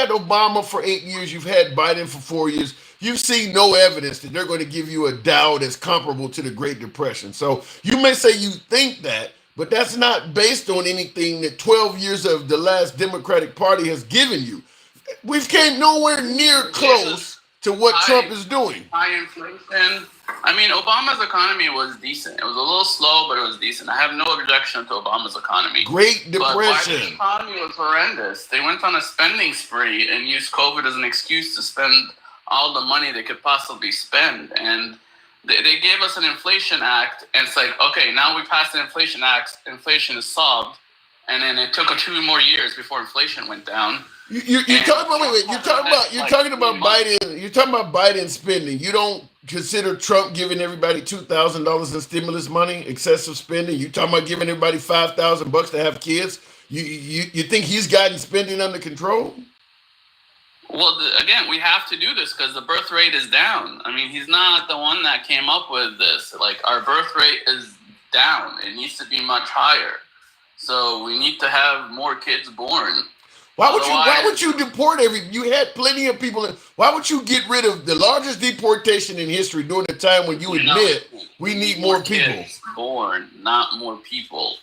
Obama for 8 years. You've had Biden for 4 years. You've seen no evidence that they're going to give you a Dow that's comparable to the Great Depression. So you may say you think that, but that's not based on anything that 12 years of the last Democratic Party has given you. We've came nowhere near close to what Trump is doing. High inflation. I mean, Obama's economy was decent. It was a little slow, but it was decent. I have no objection to Obama's economy. Great Depression. But Biden's economy was horrendous. They went on a spending spree and used COVID as an excuse to spend all the money they could possibly spend. And they gave us an inflation act, and it's like, okay, now we passed the inflation act, inflation is solved. And then it took 2 more years before inflation went down. You're talking about Biden spending. You don't consider Trump giving everybody $2,000 in stimulus money, excessive spending. You talking about giving everybody $5,000 to have kids. You think he's gotten spending under control? Well, again, we have to do this because the birth rate is down. I mean, he's not the one that came up with this. Our birth rate is down. It needs to be much higher. So we need to have more kids born. Why would you deport you had plenty of people. Why would you get rid of the largest deportation in history during the time when you admit we need more people born, not more people.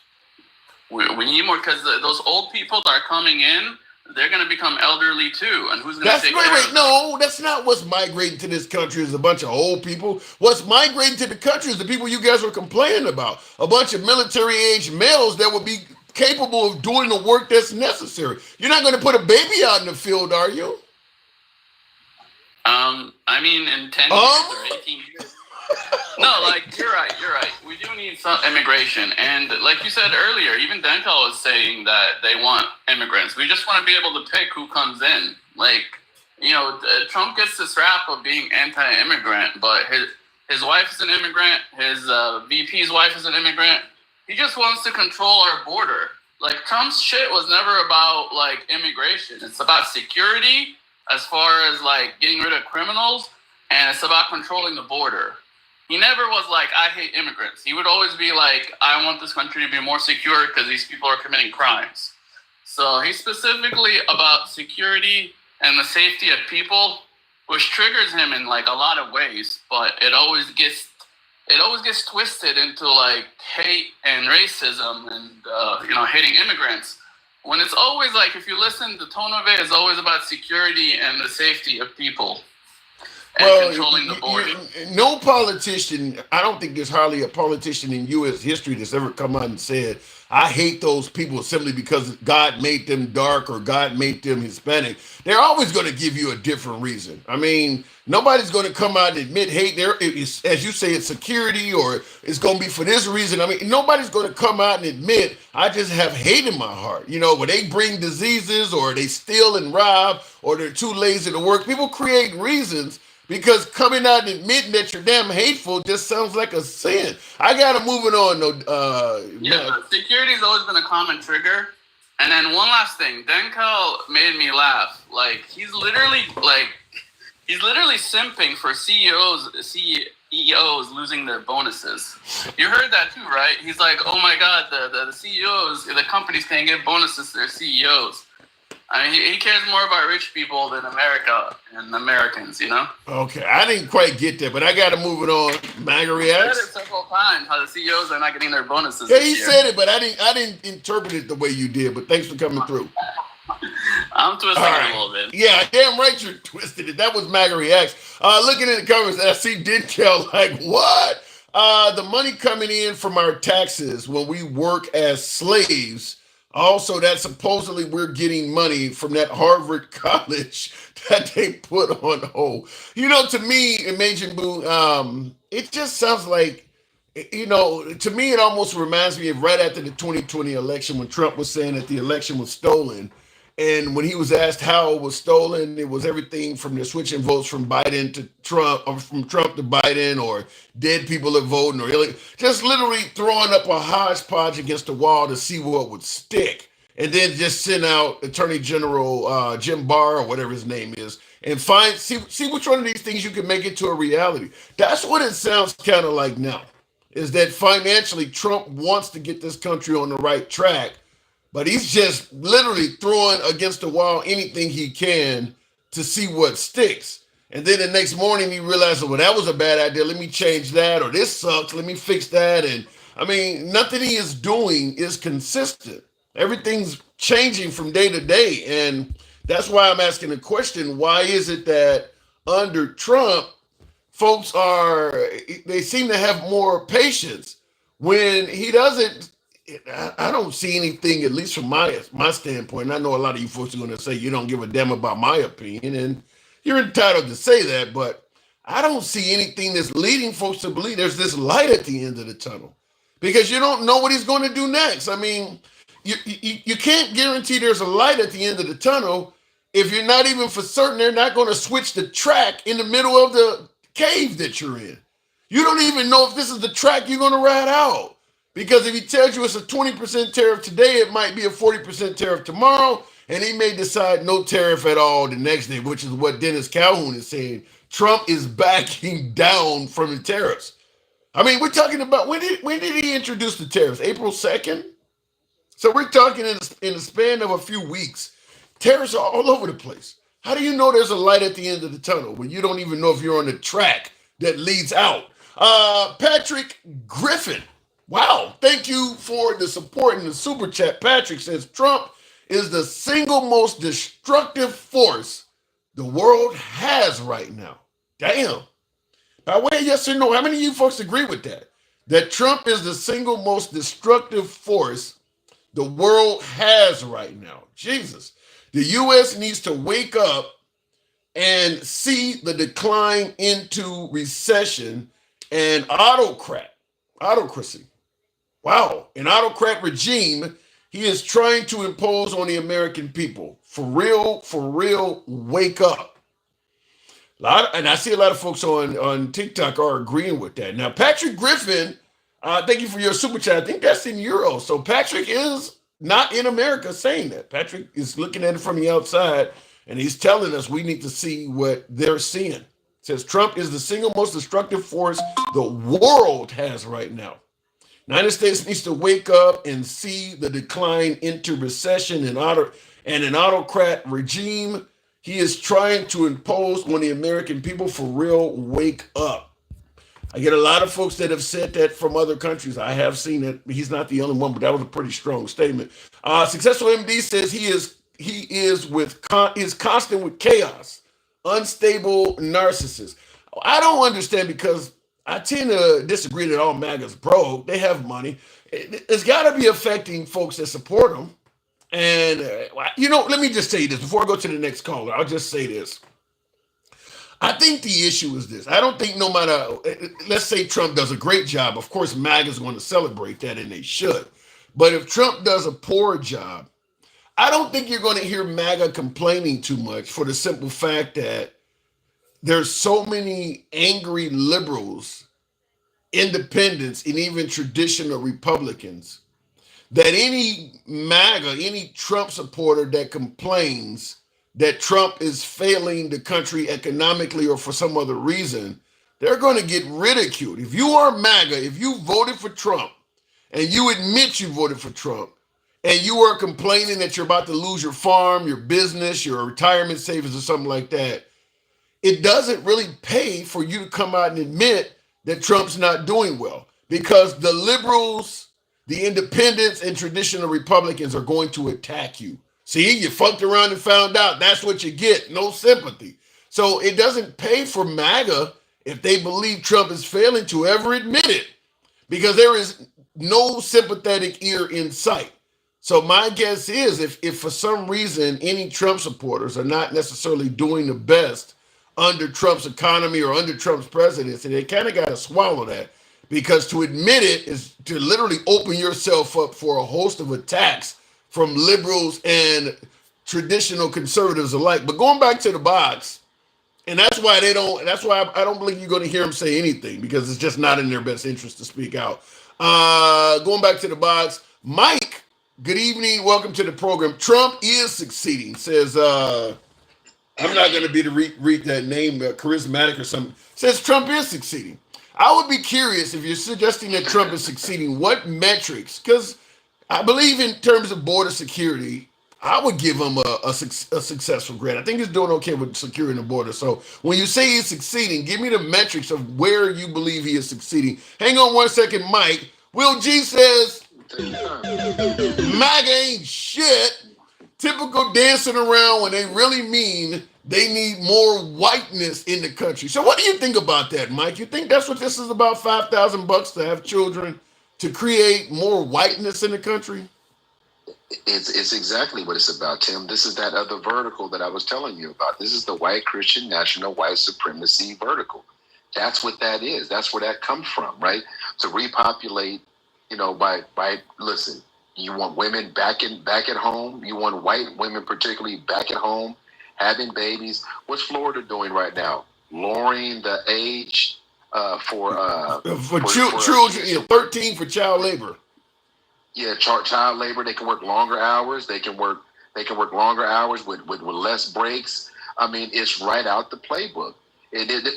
We need more because those old people that are coming in, they're going to become elderly too. And who's going to take care of them? No, that's not what's migrating to this country is a bunch of old people. What's migrating to the country is the people you guys were complaining about. A bunch of military-age males that would be capable of doing the work that's necessary. You're not going to put a baby out in the field, are you? I mean, in 10 years or 18 years. No, you're right. We do need some immigration. And like you said earlier, even Dental was saying that they want immigrants. We just want to be able to pick who comes in. Trump gets this rap of being anti-immigrant, but his wife is an immigrant. His VP's wife is an immigrant. He just wants to control our border. Trump's shit was never about immigration. It's about security as far as getting rid of criminals, and it's about controlling the border. He never was I hate immigrants. He would always be I want this country to be more secure because these people are committing crimes. So he's specifically about security and the safety of people, which triggers him in a lot of ways, but it always gets twisted into hate and racism and hating immigrants. When it's always if you listen, the tone of it is always about security and the safety of people and controlling the border. No politician, I don't think there's hardly a politician in U.S. history that's ever come out and said, I hate those people simply because God made them dark or God made them Hispanic. They're always going to give you a different reason. I mean, nobody's going to come out and admit hate. There is, as you say, it's security or it's going to be for this reason. I mean, nobody's going to come out and admit, I just have hate in my heart. You know, when they bring diseases or they steal and rob or they're too lazy to work, people create reasons because coming out and admitting that you're damn hateful just sounds like a sin. I got to move it on, though. Yeah, security's always been a common trigger. And then one last thing, Denkel made me laugh. Like, he's literally simping for CEOs losing their bonuses. You heard that too, right? He's like, oh my God, the CEOs, the companies can't give bonuses to their CEOs. I mean, he cares more about rich people than America and Americans, you know? Okay, I didn't quite get that, but I got to move it on. MAGA reacts. He said it several times, how the CEOs are not getting their bonuses Yeah, this he year. said it, but I didn't interpret it the way you did, but thanks for coming through. I'm twisting it a little bit. Yeah, damn right you twisted it. That was MAGA reacts. Looking at the comments, I see Denkel like, what? The money coming in from our taxes when we work as slaves. Also, that supposedly we're getting money from that Harvard college that they put on hold. You know, to me, Imagine Boo, it just sounds like, you know, to me, it almost reminds me of right after the 2020 election when Trump was saying that the election was stolen. And when he was asked how it was stolen, it was everything from the switching votes from Biden to Trump, or from Trump to Biden, or dead people are voting, or just literally throwing up a hodgepodge against the wall to see what would stick. And then just send out Attorney General Jim Barr, or whatever his name is, and see which one of these things you can make into a reality. That's what it sounds kind of like now, is that financially Trump wants to get this country on the right track, but he's just literally throwing against the wall anything he can to see what sticks. And then the next morning he realizes, well, that was a bad idea. Let me change that. Or this sucks. Let me fix that. And I mean, nothing he is doing is consistent. Everything's changing from day to day. And that's why I'm asking the question, why is it that under Trump, folks they seem to have more patience when he doesn't? I don't see anything, at least from my standpoint. I know a lot of you folks are going to say you don't give a damn about my opinion, and you're entitled to say that, but I don't see anything that's leading folks to believe there's this light at the end of the tunnel, because you don't know what he's going to do next. I mean, you can't guarantee there's a light at the end of the tunnel if you're not even for certain they're not going to switch the track in the middle of the cave that you're in. You don't even know if this is the track you're going to ride out. Because if he tells you it's a 20% tariff today, it might be a 40% tariff tomorrow, and he may decide no tariff at all the next day, which is what Dennis Calhoun is saying. Trump is backing down from the tariffs. I mean, we're talking about, when did he introduce the tariffs? April 2nd? So we're talking in the span of a few weeks. Tariffs are all over the place. How do you know there's a light at the end of the tunnel when you don't even know if you're on the track that leads out? Patrick Griffin. Wow, thank you for the support in the super chat. Patrick says Trump is the single most destructive force the world has right now. Damn. By way of yes or no, how many of you folks agree with that? That Trump is the single most destructive force the world has right now. Jesus. The U.S. needs to wake up and see the decline into recession and autocracy. Wow, an autocrat regime he is trying to impose on the American people. For real, wake up. And I see a lot of folks on TikTok are agreeing with that. Now, Patrick Griffin, thank you for your super chat. I think that's in euros. So Patrick is not in America saying that. Patrick is looking at it from the outside, and he's telling us we need to see what they're seeing. Says Trump is the single most destructive force the world has right now. United States needs to wake up and see the decline into recession and an autocrat regime he is trying to impose on the American people. For real, wake up. I get a lot of folks that have said that from other countries. I have seen it. He's not the only one, but that was a pretty strong statement. Successful MD says he is constant with chaos, unstable narcissist. I don't understand, because I tend to disagree that all MAGAs broke. They have money. it's got to be affecting folks that support him. And, let me just say this before I go to the next caller. I'll just say this. I think the issue is this. I don't think no matter, let's say Trump does a great job. Of course, MAGA is going to celebrate that, and they should. But if Trump does a poor job, I don't think you're going to hear MAGA complaining too much for the simple fact that there's so many angry liberals, independents, and even traditional Republicans that any MAGA, any Trump supporter that complains that Trump is failing the country economically or for some other reason, they're going to get ridiculed. If you are MAGA, if you voted for Trump and you admit you voted for Trump and you are complaining that you're about to lose your farm, your business, your retirement savings or something like that, it doesn't really pay for you to come out and admit that Trump's not doing well, because the liberals, the independents, and traditional Republicans are going to attack you. See, you fucked around and found out. That's what you get. No sympathy. So it doesn't pay for MAGA if they believe Trump is failing to ever admit it, because there is no sympathetic ear in sight. So my guess is if for some reason any Trump supporters are not necessarily doing the best under Trump's economy or under Trump's presidency, they kind of got to swallow that, because to admit it is to literally open yourself up for a host of attacks from liberals and traditional conservatives alike. But going back to the box, and that's why I don't believe you're going to hear them say anything, because it's just not in their best interest to speak out. Going back to the box, Mike, good evening. Welcome to the program. Trump is succeeding, says, I'm not going to be to read that name, charismatic or something. Says Trump is succeeding. I would be curious, if you're suggesting that Trump is succeeding, what metrics? Because I believe in terms of border security, I would give him a successful grade. I think he's doing okay with securing the border. So when you say he's succeeding, give me the metrics of where you believe he is succeeding. Hang on one second, Mike. Will G says, MAGA ain't shit. Typical dancing around when they really mean they need more whiteness in the country. So what do you think about that, Mike? You think that's what this is about, $5,000 to have children, to create more whiteness in the country? It's exactly what it's about, Tim. This is that other vertical that I was telling you about. This is the white Christian national white supremacy vertical. That's what that is. That's where that comes from, right? To repopulate, by listen, you want women back at home. You want white women particularly back at home, having babies. What's Florida doing right now? Lowering the age for children, 13 for child labor. Yeah, child labor. They can work longer hours. They can work longer hours with less breaks. I mean, it's right out the playbook.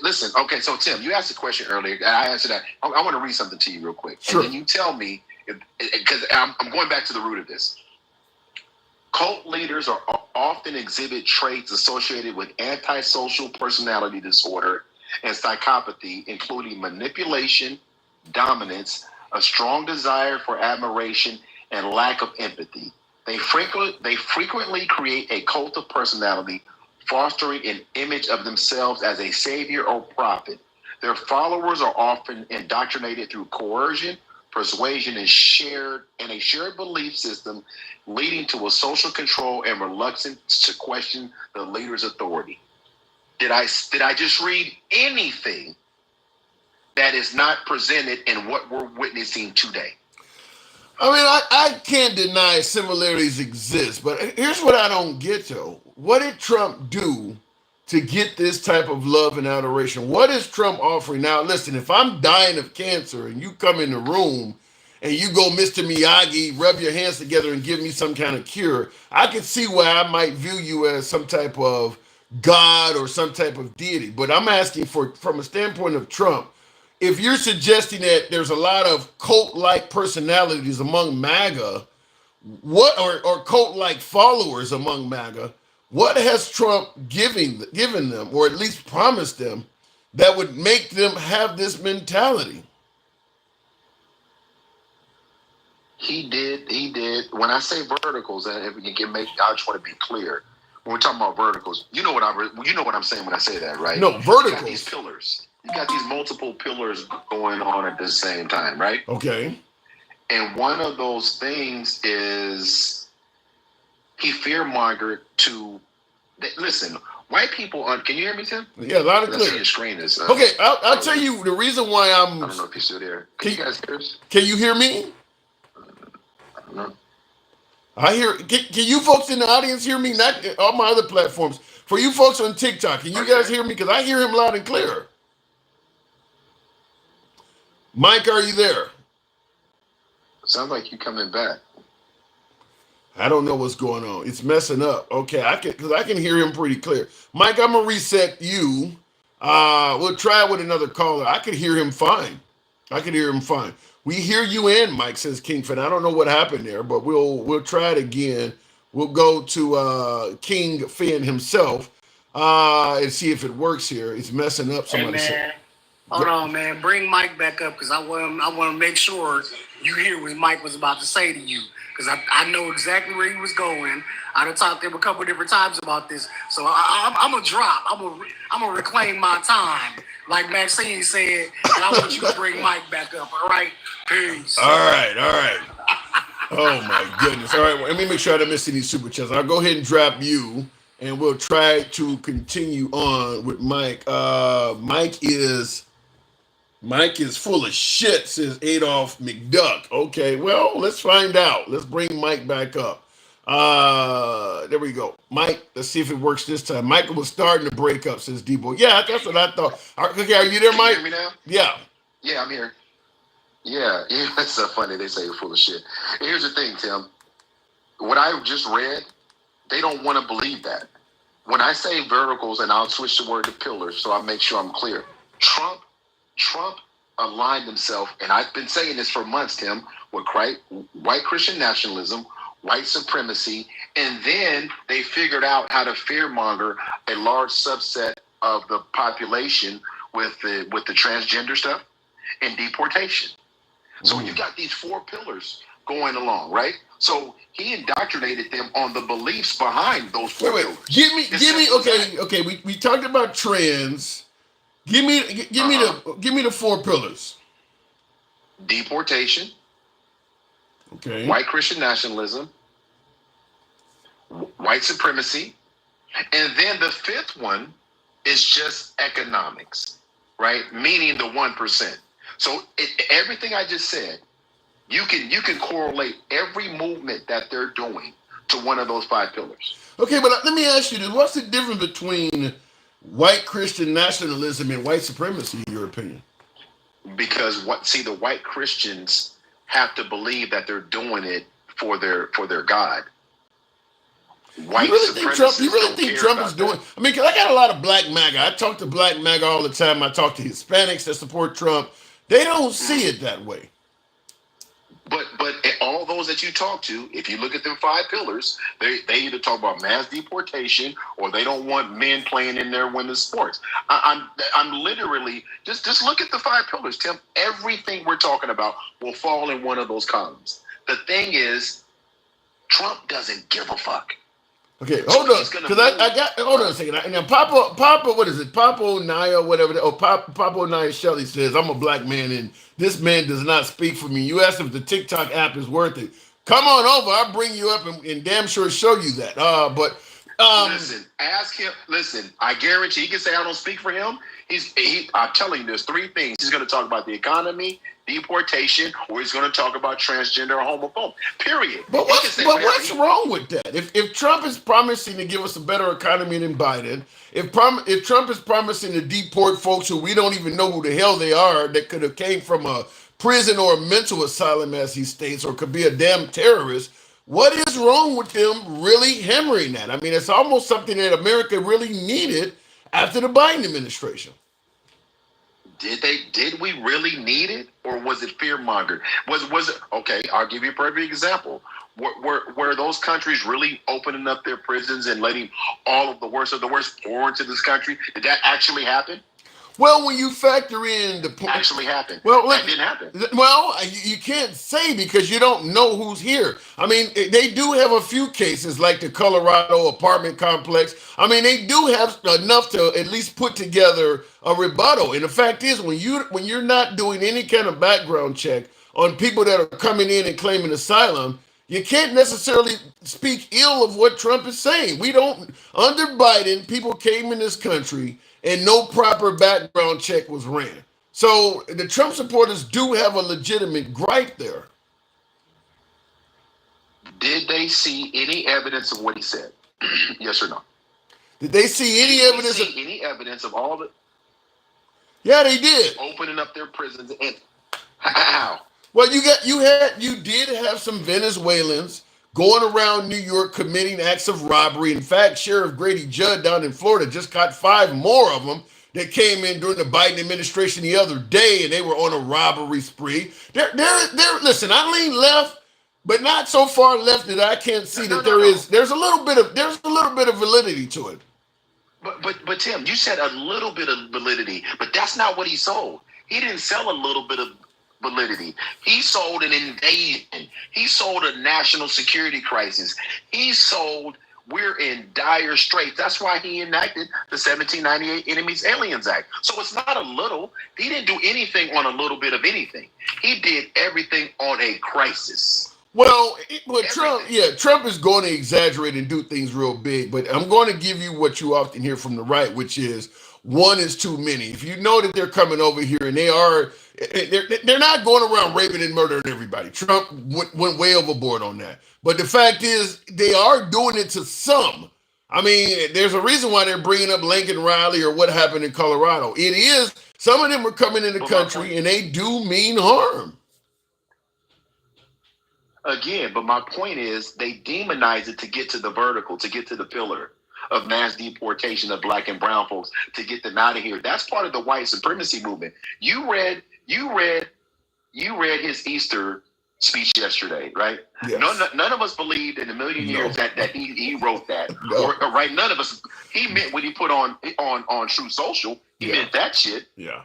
Listen, okay. So Tim, you asked a question earlier. I answered that. I want to read something to you real quick, Sure. And then you tell me, because I'm going back to the root of this. Cult leaders often exhibit traits associated with antisocial personality disorder and psychopathy, including manipulation, dominance, a strong desire for admiration, and lack of empathy. They frequently create a cult of personality, fostering an image of themselves as a savior or prophet. Their followers are often indoctrinated through coercion, persuasion, and a shared belief system, leading to a social control and reluctance to question the leader's authority. Did I just read anything that is not presented in what we're witnessing today? I mean, I can't deny similarities exist, but here's what I don't get, though. What did Trump do to get this type of love and adoration? What is Trump offering? Now, listen, if I'm dying of cancer and you come in the room and you go, Mr. Miyagi, rub your hands together and give me some kind of cure, I can see why I might view you as some type of God or some type of deity. But I'm asking from a standpoint of Trump, if you're suggesting that there's a lot of cult-like personalities among MAGA, or cult-like followers among MAGA, what has Trump given them, or at least promised them, that would make them have this mentality? He did. When I say verticals, and if you can make, I just want to be clear. When we're talking about verticals, you know what I'm saying when I say that, right? No, verticals. You got these pillars. You got these multiple pillars going on at the same time, right? Okay. And one of those things is he fear-mongered to, listen, white people, can you hear me, Tim? Yeah, loud and I see clear. your screen is. Okay, I'll tell you the reason why I don't know if you're still there. Can you guys hear us? Can you hear me? I don't know. I hear. Can you folks in the audience hear me? Not all my other platforms. For you folks on TikTok, can you guys hear me? Because I hear him loud and clear. Mike, are you there? Sounds like you coming back. I don't know what's going on. It's messing up. Okay, I can hear him pretty clear. Mike, I'm gonna reset you. We'll try it with another caller. I could hear him fine. We hear you in, Mike, says King Finn. I don't know what happened there, but we'll try it again. We'll go to King Finn himself and see if it works here. It's messing up. Somebody said. Hold on, man. Bring Mike back up because I want to make sure you hear what Mike was about to say to you because I know exactly where he was going. I done talked to him a couple different times about this, so I'm gonna drop. I'm gonna reclaim my time, like Maxine said, and I want you to bring Mike back up. All right, peace. All right. Oh my goodness. All right, well, let me make sure I don't miss any super chats. I'll go ahead and drop you, and we'll try to continue on with Mike. Mike is full of shit, says Adolf McDuck. Okay, well, let's find out. Let's bring Mike back up. There we go. Mike, let's see if it works this time. Michael was starting to break up, says D-Boy. Yeah, that's what I thought. Okay, are you there, Mike? Can you hear me now? Yeah. Yeah, I'm here. Yeah, that's so funny. They say you're full of shit. And here's the thing, Tim. What I just read, they don't want to believe that. When I say verticals, and I'll switch the word to pillars so I make sure I'm clear. Trump aligned himself, and I've been saying this for months, Tim, with white Christian nationalism, white supremacy, and then they figured out how to fearmonger a large subset of the population with the transgender stuff and deportation. So you got these four pillars going along, right? So he indoctrinated them on the beliefs behind those four pillars. Give me. Okay. We talked about trans. Give me the four pillars. Deportation. Okay. White Christian nationalism. White supremacy. And then the fifth one is just economics, right? Meaning the 1%. So everything I just said, you can correlate every movement that they're doing to one of those five pillars. Okay, but let me ask you this. What's the difference between white Christian nationalism and white supremacy, in your opinion? Because the white Christians have to believe that they're doing it for their God. White you really think Trump is doing? I mean, because I got a lot of black MAGA. I talk to black MAGA all the time. I talk to Hispanics that support Trump. They don't see it that way. But all those that you talk to, if you look at them five pillars, they either talk about mass deportation or they don't want men playing in their women's sports. I'm literally just look at the five pillars, Tim. Everything we're talking about will fall in one of those columns. The thing is, Trump doesn't give a fuck. Okay, hold on, because hold on a second. Now, Papa, what is it? Papa Naya, whatever. Papa Naya Shelley says, I'm a black man and this man does not speak for me. You asked if the TikTok app is worth it. Come on over. I'll bring you up and damn sure show you that. Listen, ask him. Listen, I guarantee he can say I don't speak for him. I'm telling you, there's three things. He's going to talk about the economy, deportation, or he's going to talk about transgender or homophobe. Period. But what's wrong with that? If Trump is promising to give us a better economy than Biden, if Trump is promising to deport folks who we don't even know who the hell they are, that could have came from a prison or a mental asylum, as he states, or could be a damn terrorist, what is wrong with them really hammering that? I mean, it's almost something that America really needed after the Biden administration. Did we really need it, or was it fear-mongered? Was it okay? I'll give you a perfect example. Were those countries really opening up their prisons and letting all of the worst pour into this country? Did that actually happen? Well, when you factor in the actually happened. Well, that didn't happen. Well, you can't say because you don't know who's here. I mean, they do have a few cases like the Colorado apartment complex. I mean, they do have enough to at least put together a rebuttal. And the fact is, when you're not doing any kind of background check on people that are coming in and claiming asylum, you can't necessarily speak ill of what Trump is saying. We don't, under Biden, people came in this country and no proper background check was ran. So the Trump supporters do have a legitimate gripe there. Did they see any evidence of what he said? Yes or no? Did they see any evidence? Any evidence of all the? Yeah, they did. Opening up their prisons and how? Well, you did have some Venezuelans going around New York committing acts of robbery. In fact, Sheriff Grady Judd down in Florida just caught 5 more of them that came in during the Biden administration the other day, and they were on a robbery spree. Listen, I lean left, but not so far left that I can't see there's a little bit of validity to it. But Tim, you said a little bit of validity, but that's not what he sold. He didn't sell a little bit of validity. He sold an invasion. He sold a national security crisis. He sold we're in dire straits. That's why he enacted the 1798 Enemies Aliens Act. So it's not a little. He didn't do anything on a little bit of anything. He did everything on a crisis. Well, Trump is going to exaggerate and do things real big, but I'm going to give you what you often hear from the right, which is one is too many. If you know that they're coming over here and they're not going around raping and murdering everybody. Trump went way overboard on that. But the fact is, they are doing it to some. I mean, there's a reason why they're bringing up Lincoln Riley or what happened in Colorado. It is, some of them are coming in the country and they do mean harm. Again, but my point is they demonize it to get to the vertical, to get to the pillar of mass deportation of black and brown folks, to get them out of here. That's part of the white supremacy movement. You read his Easter speech yesterday, right? Yes. None of us believed in a million years that he wrote that. No. Or right? None of us. He meant what he put on True Social. He meant that shit. Yeah.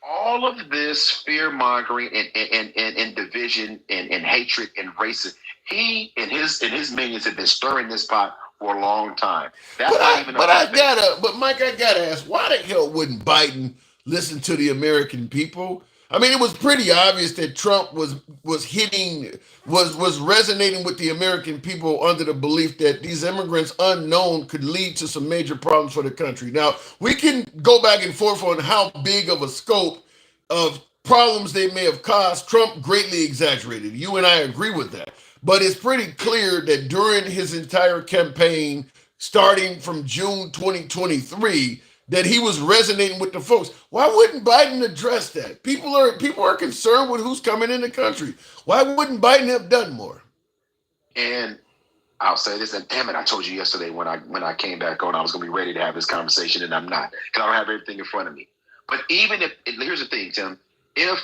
All of this fear mongering and division and hatred and racism, he and his minions have been stirring this pot for a long time. That's Mike, I gotta ask, why the hell wouldn't Biden listen to the American people? I mean, it was pretty obvious that Trump was resonating with the American people under the belief that these immigrants unknown could lead to some major problems for the country. Now, we can go back and forth on how big of a scope of problems they may have caused. Trump greatly exaggerated. You and I agree with that. But it's pretty clear that during his entire campaign, starting from June 2023, that he was resonating with the folks. Why wouldn't Biden address that? People are concerned with who's coming in the country. Why wouldn't Biden have done more? And I'll say this, and damn it, I told you yesterday when I came back on, I was going to be ready to have this conversation, and I'm not, because I don't have everything in front of me. But even if, here's the thing, Tim, if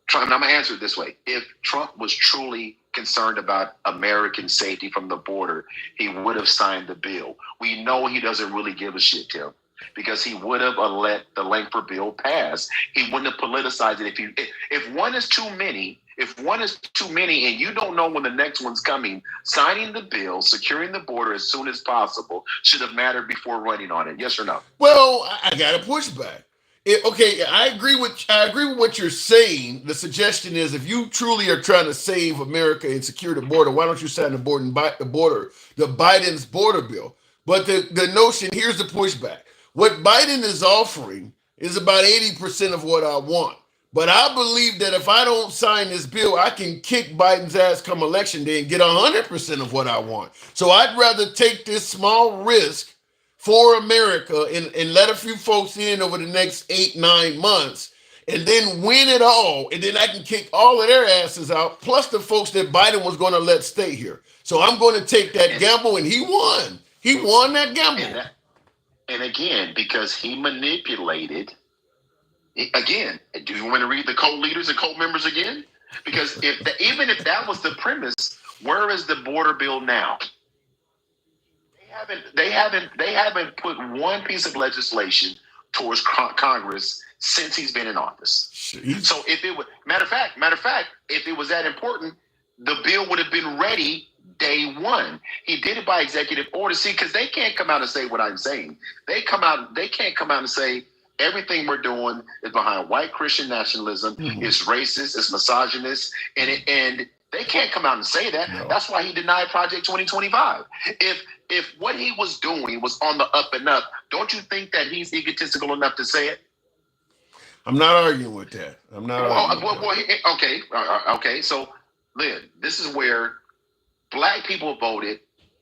Trump, and I'm going to answer it this way, if Trump was truly concerned about American safety from the border, he would have signed the bill. We know he doesn't really give a shit, Tim, because he would have let the Langford bill pass. He wouldn't have politicized it. If one is too many, and you don't know when the next one's coming, signing the bill, securing the border as soon as possible should have mattered before running on it. Yes or no? Well, I got to push back. I agree with what you're saying. The suggestion is, if you truly are trying to save America and secure the border, why don't you sign the Biden's border bill? But the notion, here's the pushback. What Biden is offering is about 80% of what I want. But I believe that if I don't sign this bill, I can kick Biden's ass come election day and get 100% of what I want. So I'd rather take this small risk for America and let a few folks in over the next 8-9 months and then win it all. And then I can kick all of their asses out, plus the folks that Biden was going to let stay here. So I'm going to take that gamble, and he won. He won that gamble. And again, because he manipulated, again, do you want to read the cult leaders and cult members again? Because even if that was the premise, where is the border bill now? They haven't put one piece of legislation towards Congress since he's been in office. Jeez. So if it was matter of fact, if it was that important, the bill would have been ready day one. He did it by executive order. See, because they can't come out and say what I'm saying. They can't come out and say Everything we're doing is behind white Christian nationalism. It's racist. It's misogynist, and they can't come out and say that. No. That's why he denied Project 2025. If what he was doing was on the up and up, don't you think that he's egotistical enough to say it? I'm not arguing with that. I'm not arguing with that. Okay. So, Lynn, this is where black people voted,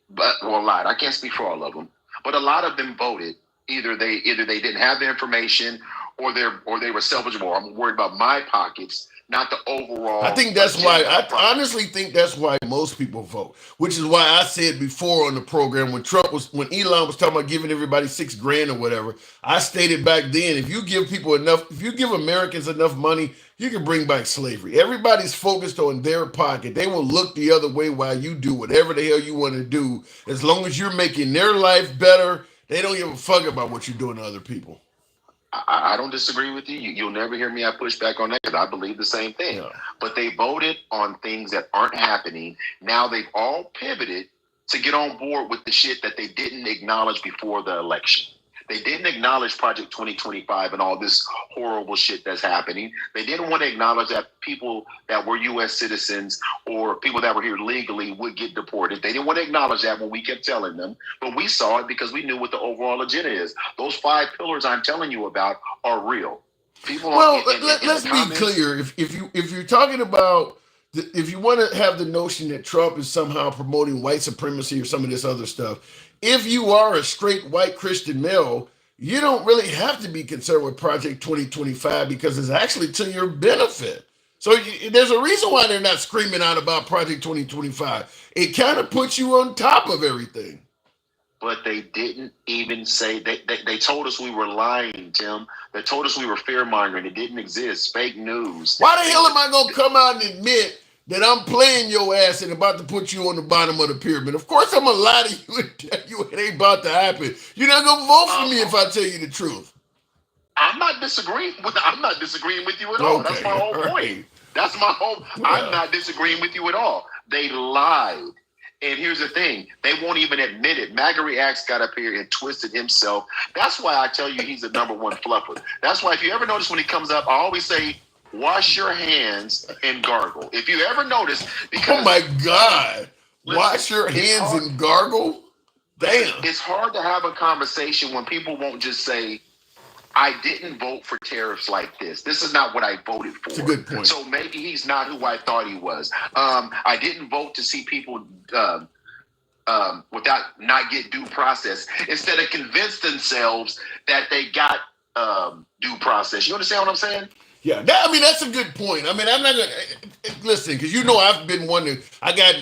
but a lot. I can't speak for all of them, but a lot of them voted. Either they didn't have the information, or they were selfish. More. I'm worried about my pockets, not the overall. I think that's why. I honestly think that's why most people vote. Which is why I said before on the program when Elon was talking about giving everybody $6,000 or whatever. I stated back then, if you give Americans enough money, you can bring back slavery. Everybody's focused on their pocket. They will look the other way while you do whatever the hell you want to do, as long as you're making their life better. They don't give a fuck about what you're doing to other people. I don't disagree with you. You'll never hear me. I push back on that because I believe the same thing. Yeah. But they voted on things that aren't happening. Now they've all pivoted to get on board with the shit that they didn't acknowledge before the election. They didn't acknowledge Project 2025 and all this horrible shit that's happening. They didn't want to acknowledge that people that were U.S. citizens or people that were here legally would get deported. They didn't want to acknowledge that when we kept telling them. But we saw it because we knew what the overall agenda is. Those 5 pillars I'm telling you about are real. Let's be clear. If you're talking about, if you want to have the notion that Trump is somehow promoting white supremacy or some of this other stuff, if you are a straight white Christian male, you don't really have to be concerned with Project 2025 because it's actually to your benefit. So there's a reason why they're not screaming out about Project 2025. It kind of puts you on top of everything. But they didn't even say, they told us we were lying, Tim. They told us we were fear-mongering. It didn't exist. Fake news. Why the hell am I going to come out and admit that I'm playing your ass and about to put you on the bottom of the pyramid? Of course I'm going to lie to you and tell you it ain't about to happen. You're not going to vote for me if I tell you the truth. I'm not disagreeing with you at all. Okay. That's my whole point. Right. That's my whole. Yeah. I'm not disagreeing with you at all. They lied. And here's the thing. They won't even admit it. MAGA Reacts got up here and twisted himself. That's why I tell you he's the number one fluffer. That's why if you ever notice when he comes up, I always say, wash your hands and gargle. If you ever notice, because oh my God, wash your hands and gargle? Damn. It's hard to have a conversation when people won't just say, I didn't vote for tariffs like this. This is not what I voted for. That's a good point. So maybe he's not who I thought he was. I didn't vote to see people without not get due process instead of convince themselves that they got due process. You understand what I'm saying? Yeah, that's a good point. I mean, I'm not going to listen because I've been one to. I got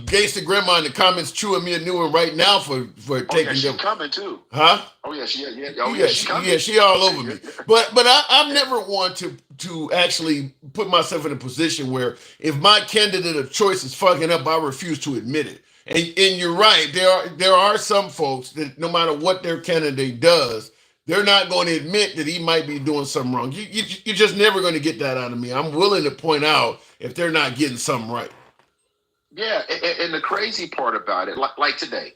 Gangsta Grandma in the comments chewing me a new one right now for taking. Yeah, she's coming too. Huh? Oh yeah, she she all over me. But I'm never one to actually put myself in a position where if my candidate of choice is fucking up, I refuse to admit it. And you're right. There are some folks that no matter what their candidate does, they're not going to admit that he might be doing something wrong. You're just never going to get that out of me. I'm willing to point out if they're not getting something right. Yeah, and the crazy part about it, like today,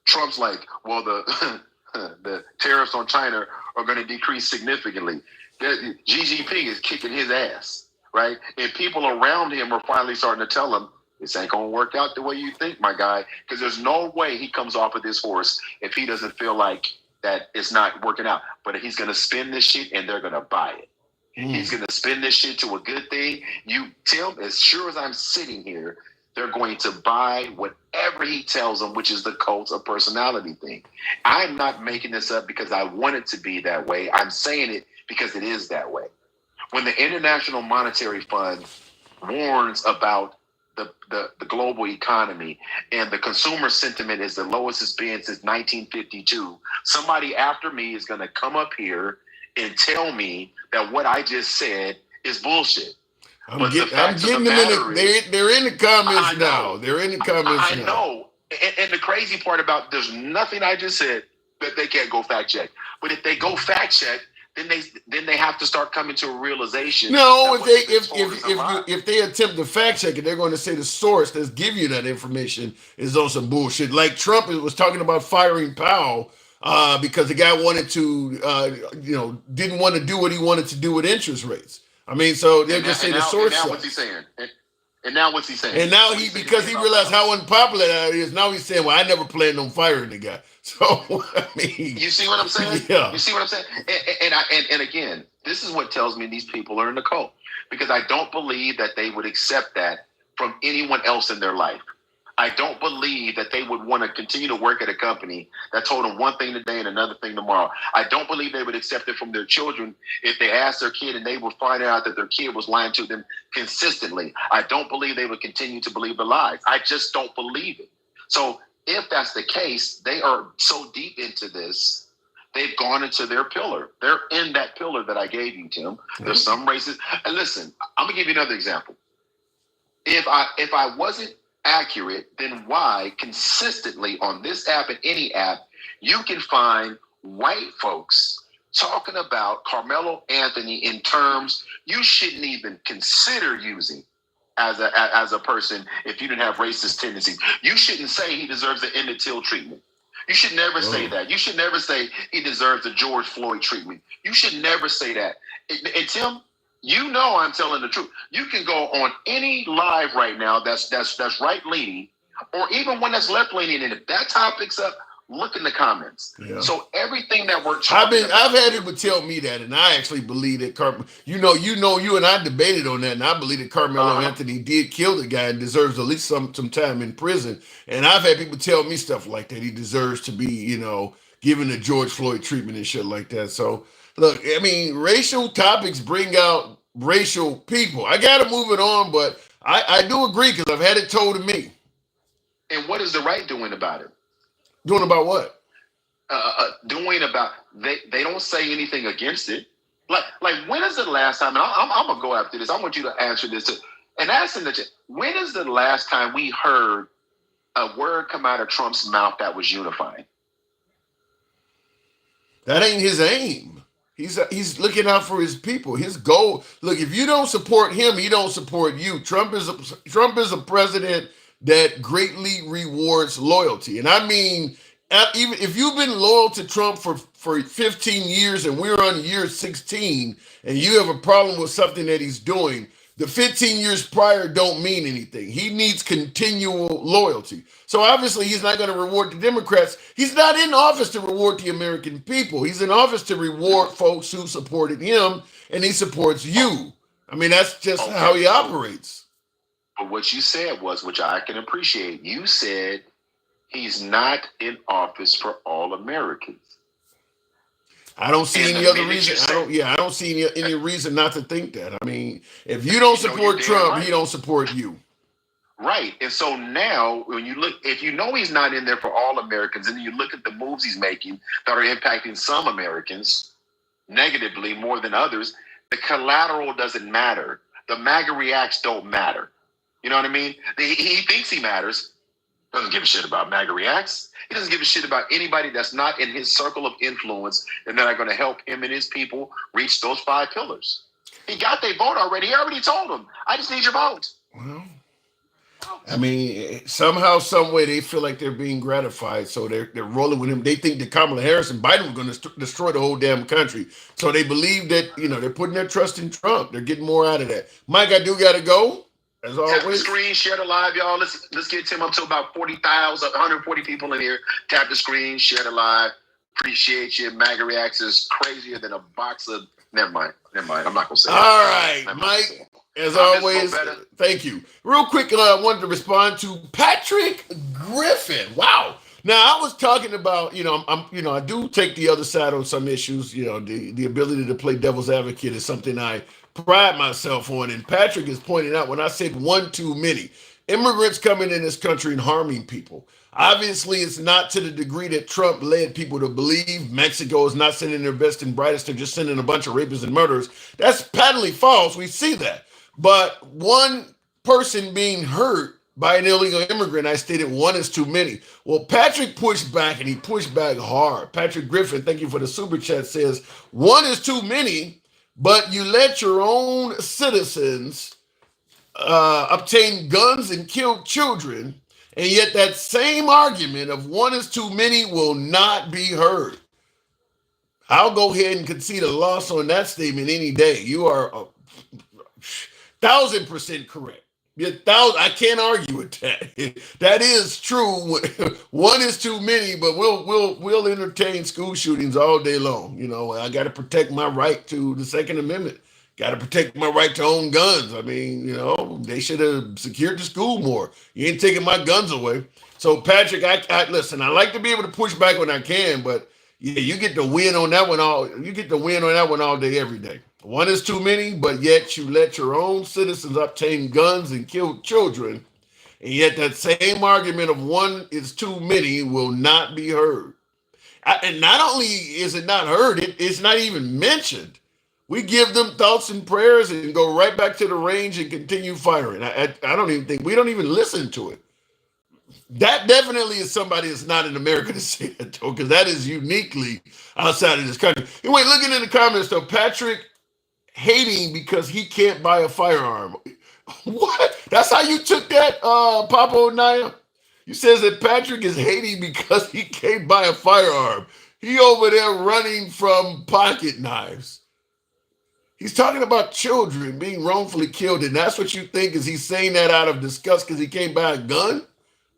Trump's like, well, the tariffs on China are going to decrease significantly. Xi Jinping is kicking his ass, right? And people around him are finally starting to tell him, this ain't going to work out the way you think, my guy, because there's no way he comes off of this horse if he doesn't feel like that it's not working out. But he's going to spin this shit and they're going to buy it. He's going to spin this shit to a good thing. Tim, as sure as I'm sitting here, they're going to buy whatever he tells them, which is the cult of personality thing. I'm not making this up because I want it to be that way. I'm saying it because it is that way. When the International Monetary Fund warns about the global economy and the consumer sentiment is the lowest it's been since 1952, somebody after me is going to come up here and tell me that what I just said is bullshit. I'm getting them they're in the comments now. They're in the comments now. I know. And the crazy part about there's nothing I just said that they can't go fact check. But if they go fact check, then they have to start coming to a realization. No, if they attempt to fact check it, they're going to say the source that's giving you that information is on some bullshit. Like Trump was talking about firing Powell because the guy wanted to, didn't want to do what he wanted to do with interest rates. I mean, so they'll just say the source. And now what's he saying? And now what's he saying? And now because he realized how unpopular that is, now he's saying, well, I never planned on firing the guy. So, I mean. You see what I'm saying? Yeah. You see what I'm saying? And again, this is what tells me these people are in the cult. Because I don't believe that they would accept that from anyone else in their life. I don't believe that they would want to continue to work at a company that told them one thing today and another thing tomorrow. I don't believe they would accept it from their children if they asked their kid and they would find out that their kid was lying to them consistently. I don't believe they would continue to believe the lies. I just don't believe it. So if that's the case, they are so deep into this, they've gone into their pillar. They're in that pillar that I gave you, Tim. There's some races. And listen, I'm going to give you another example. If I wasn't accurate, then why consistently on this app and any app, you can find white folks talking about Carmelo Anthony in terms you shouldn't even consider using as a person if you didn't have racist tendencies. You shouldn't say he deserves the Emmett Till treatment. You should never say that. You should never say he deserves the George Floyd treatment. You should never say that. And Tim, you know I'm telling the truth. You can go on any live right now that's right leaning, or even one that's left leaning, and if that topic's up, look in the comments. Yeah. So everything that we're talking about, I've had people tell me that, and I actually believe that you and I debated on that, and I believe that Carmelo Anthony did kill the guy and deserves at least some time in prison. And I've had people tell me stuff like that. He deserves to be, given the George Floyd treatment and shit like that. So look, I mean, racial topics bring out racial people. I got to move it on, but I do agree because I've had it told to me. And what is the right doing about it? Doing about what? Doing about they don't say anything against it. Like when is the last time? And I'm gonna go after this. I want you to answer this and ask them that. When is the last time we heard a word come out of Trump's mouth that was unifying? That ain't his aim. He's looking out for his people. His goal. Look, if you don't support him, he don't support you. Trump is a president that greatly rewards loyalty. And I mean, even if you've been loyal to Trump for 15 years and we're on year 16 and you have a problem with something that he's doing, the 15 years prior don't mean anything. He needs continual loyalty. So obviously he's not going to reward the Democrats. He's not in office to reward the American people. He's in office to reward folks who supported him, and he supports you. I mean, that's just how he operates. But what you said was, which I can appreciate, you said he's not in office for all Americans. I don't see any other reason. I don't see any reason not to think that. I mean, if you don't support Trump, he don't support you. Right. And so now when you look, if you know he's not in there for all Americans, and then you look at the moves he's making that are impacting some Americans negatively more than others, the collateral doesn't matter. The MAGA reacts don't matter. You know what I mean? He thinks he matters. Doesn't give a shit about MAGA reacts. He doesn't give a shit about anybody that's not in his circle of influence and that are going to help him and his people reach those 5 pillars. He got their vote already. He already told them, I just need your vote. Well, I mean, somehow, some way, they feel like they're being gratified, so they're rolling with him. They think that Kamala Harris and Biden were going to destroy the whole damn country. So they believe that, they're putting their trust in Trump. They're getting more out of that. Mike, I do got to go. As always. Tap the screen, share the live, y'all. Let's get Tim up to about 40,000, 140 people in here. Tap the screen, share the live. Appreciate you. MAGA Reacts is crazier than a box of. Never mind. I'm not gonna say. All right, Mike. As always, thank you. Real quick, I wanted to respond to Patrick Griffin. Wow. Now I was talking about, I do take the other side on some issues. The ability to play devil's advocate is something I pride myself on. And Patrick is pointing out when I said one too many immigrants coming in this country and harming people. Obviously, it's not to the degree that Trump led people to believe. Mexico is not sending their best and brightest. They're just sending a bunch of rapists and murderers. That's patently false. We see that. But one person being hurt by an illegal immigrant, I stated one is too many. Well, Patrick pushed back, and he pushed back hard. Patrick Griffin, thank you for the super chat, says one is too many, but you let your own citizens obtain guns and kill children, And yet that same argument of one is too many will not be heard. I'll go ahead and concede a loss on that statement any day. You are 1,000% correct. I can't argue with that. That is true. One is too many, but we'll entertain school shootings all day long. You know, I got to protect my right to the Second Amendment. Got to protect my right to own guns. I mean, you know, they should have secured the school more. You ain't taking my guns away. So, Patrick, I listen. I like to be able to push back when I can, but yeah, you get to win on that one all. You get to win on that one all day, every day. One is too many, but yet you let your own citizens obtain guns and kill children, and yet that same argument of one is too many will not be heard. And not only is it not heard, it's not even mentioned. We give them thoughts and prayers and go right back to the range and continue firing. I don't even think, we don't even listen to it. That definitely is somebody that's not in America to say that, though, because that is uniquely outside of this country. Anyway, looking in the comments, though, Patrick hating because he can't buy a firearm. What? That's how you took that, Papa Naya? You says that Patrick is hating because he can't buy a firearm. He over there running from pocket knives. He's talking about children being wrongfully killed, and that's what you think is he's saying that out of disgust because he can't buy a gun?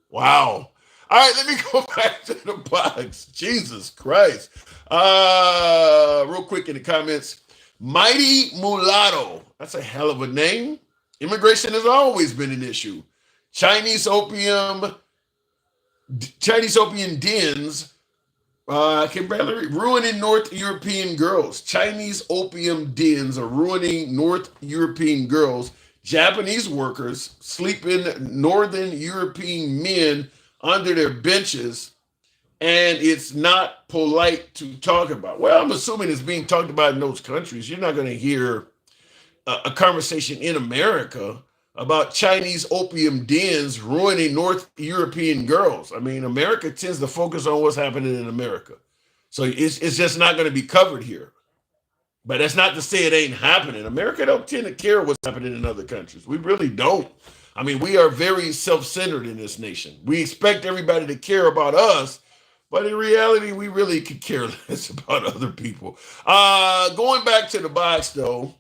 Wow. All right, let me go back to the box. Jesus Christ. Real quick in the comments. Mighty Mulatto. That's a hell of a name. Immigration has always been an issue. Chinese opium dens can barely ruining North European girls. Chinese opium dens are ruining North European girls. Japanese workers sleeping Northern European men under their benches, and it's not polite to talk about. Well, I'm assuming it's being talked about in those countries. You're not going to hear a conversation in America about Chinese opium dens ruining North European girls. I mean, America tends to focus on what's happening in America. So it's just not going to be covered here. But that's not to say it ain't happening. America don't tend to care what's happening in other countries. We really don't. I mean, we are very self-centered in this nation. We expect everybody to care about us, but in reality, we really could care less about other people. Going back to the box, though,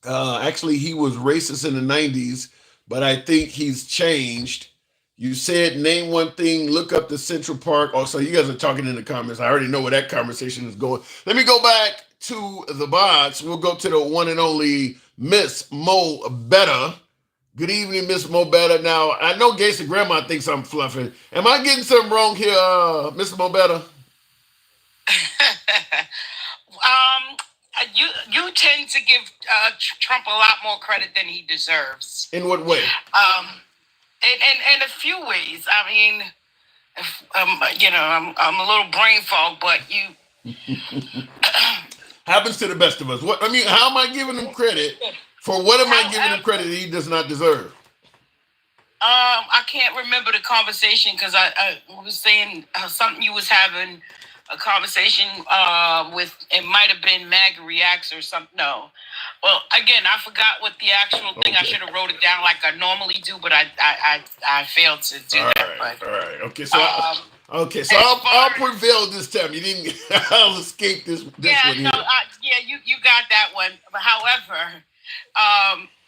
actually, he was racist in the 90s, but I think he's changed. You said, name one thing, look up the Central Park. Oh, so you guys are talking in the comments. I already know where that conversation is going. Let me go back to the box. We'll go to the one and only Miss Mo Betta. Good evening, Miss Mo Betta. Now, I know Gangsta Grandma thinks I'm fluffing. Am I getting something wrong here, Mr. Mo Betta? You tend to give Trump a lot more credit than he deserves. In what way? In a few ways. I mean, I'm a little brain fog, but you happens to the best of us. What I mean, how am I giving him credit for what am I giving him credit that he does not deserve? I can't remember the conversation because I was saying something you was having a conversation with, it might have been MAGA Reacts or something. No. Well, again, I forgot what the actual thing. I should have wrote it down like I normally do, but I failed to do that. All right. Okay, so I'll prevail this time. You didn't. I'll escape this one. You got that one. But however,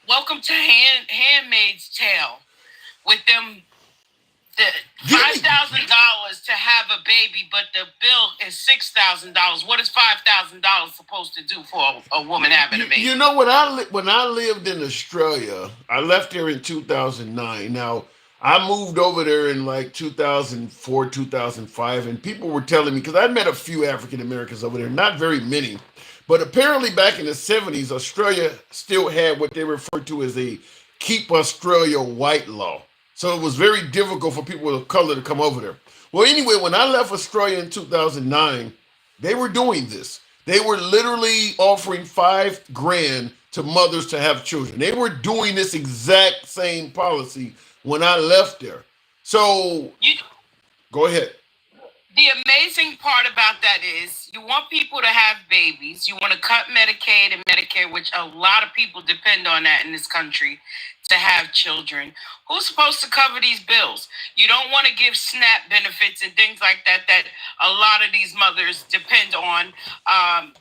welcome to Handmaid's Tale with them. $5,000 to have a baby, but the bill is $6,000. What is $5,000 supposed to do for a woman having a baby? You know, when I lived in Australia, I left there in 2009. Now, I moved over there in like 2004, 2005, and people were telling me, because I met a few African Americans over there, not very many, but apparently back in the 70s, Australia still had what they refer to as a Keep Australia White law. So it was very difficult for people of color to come over there. Well, anyway, when I left Australia in 2009, they were doing this. They were literally offering $5,000 to mothers to have children. They were doing this exact same policy when I left there. So, go ahead. The amazing part about that is you want people to have babies. You want to cut Medicaid and Medicare, which a lot of people depend on that in this country to have children. Who's supposed to cover these bills? You don't want to give SNAP benefits and things like that that a lot of these mothers depend on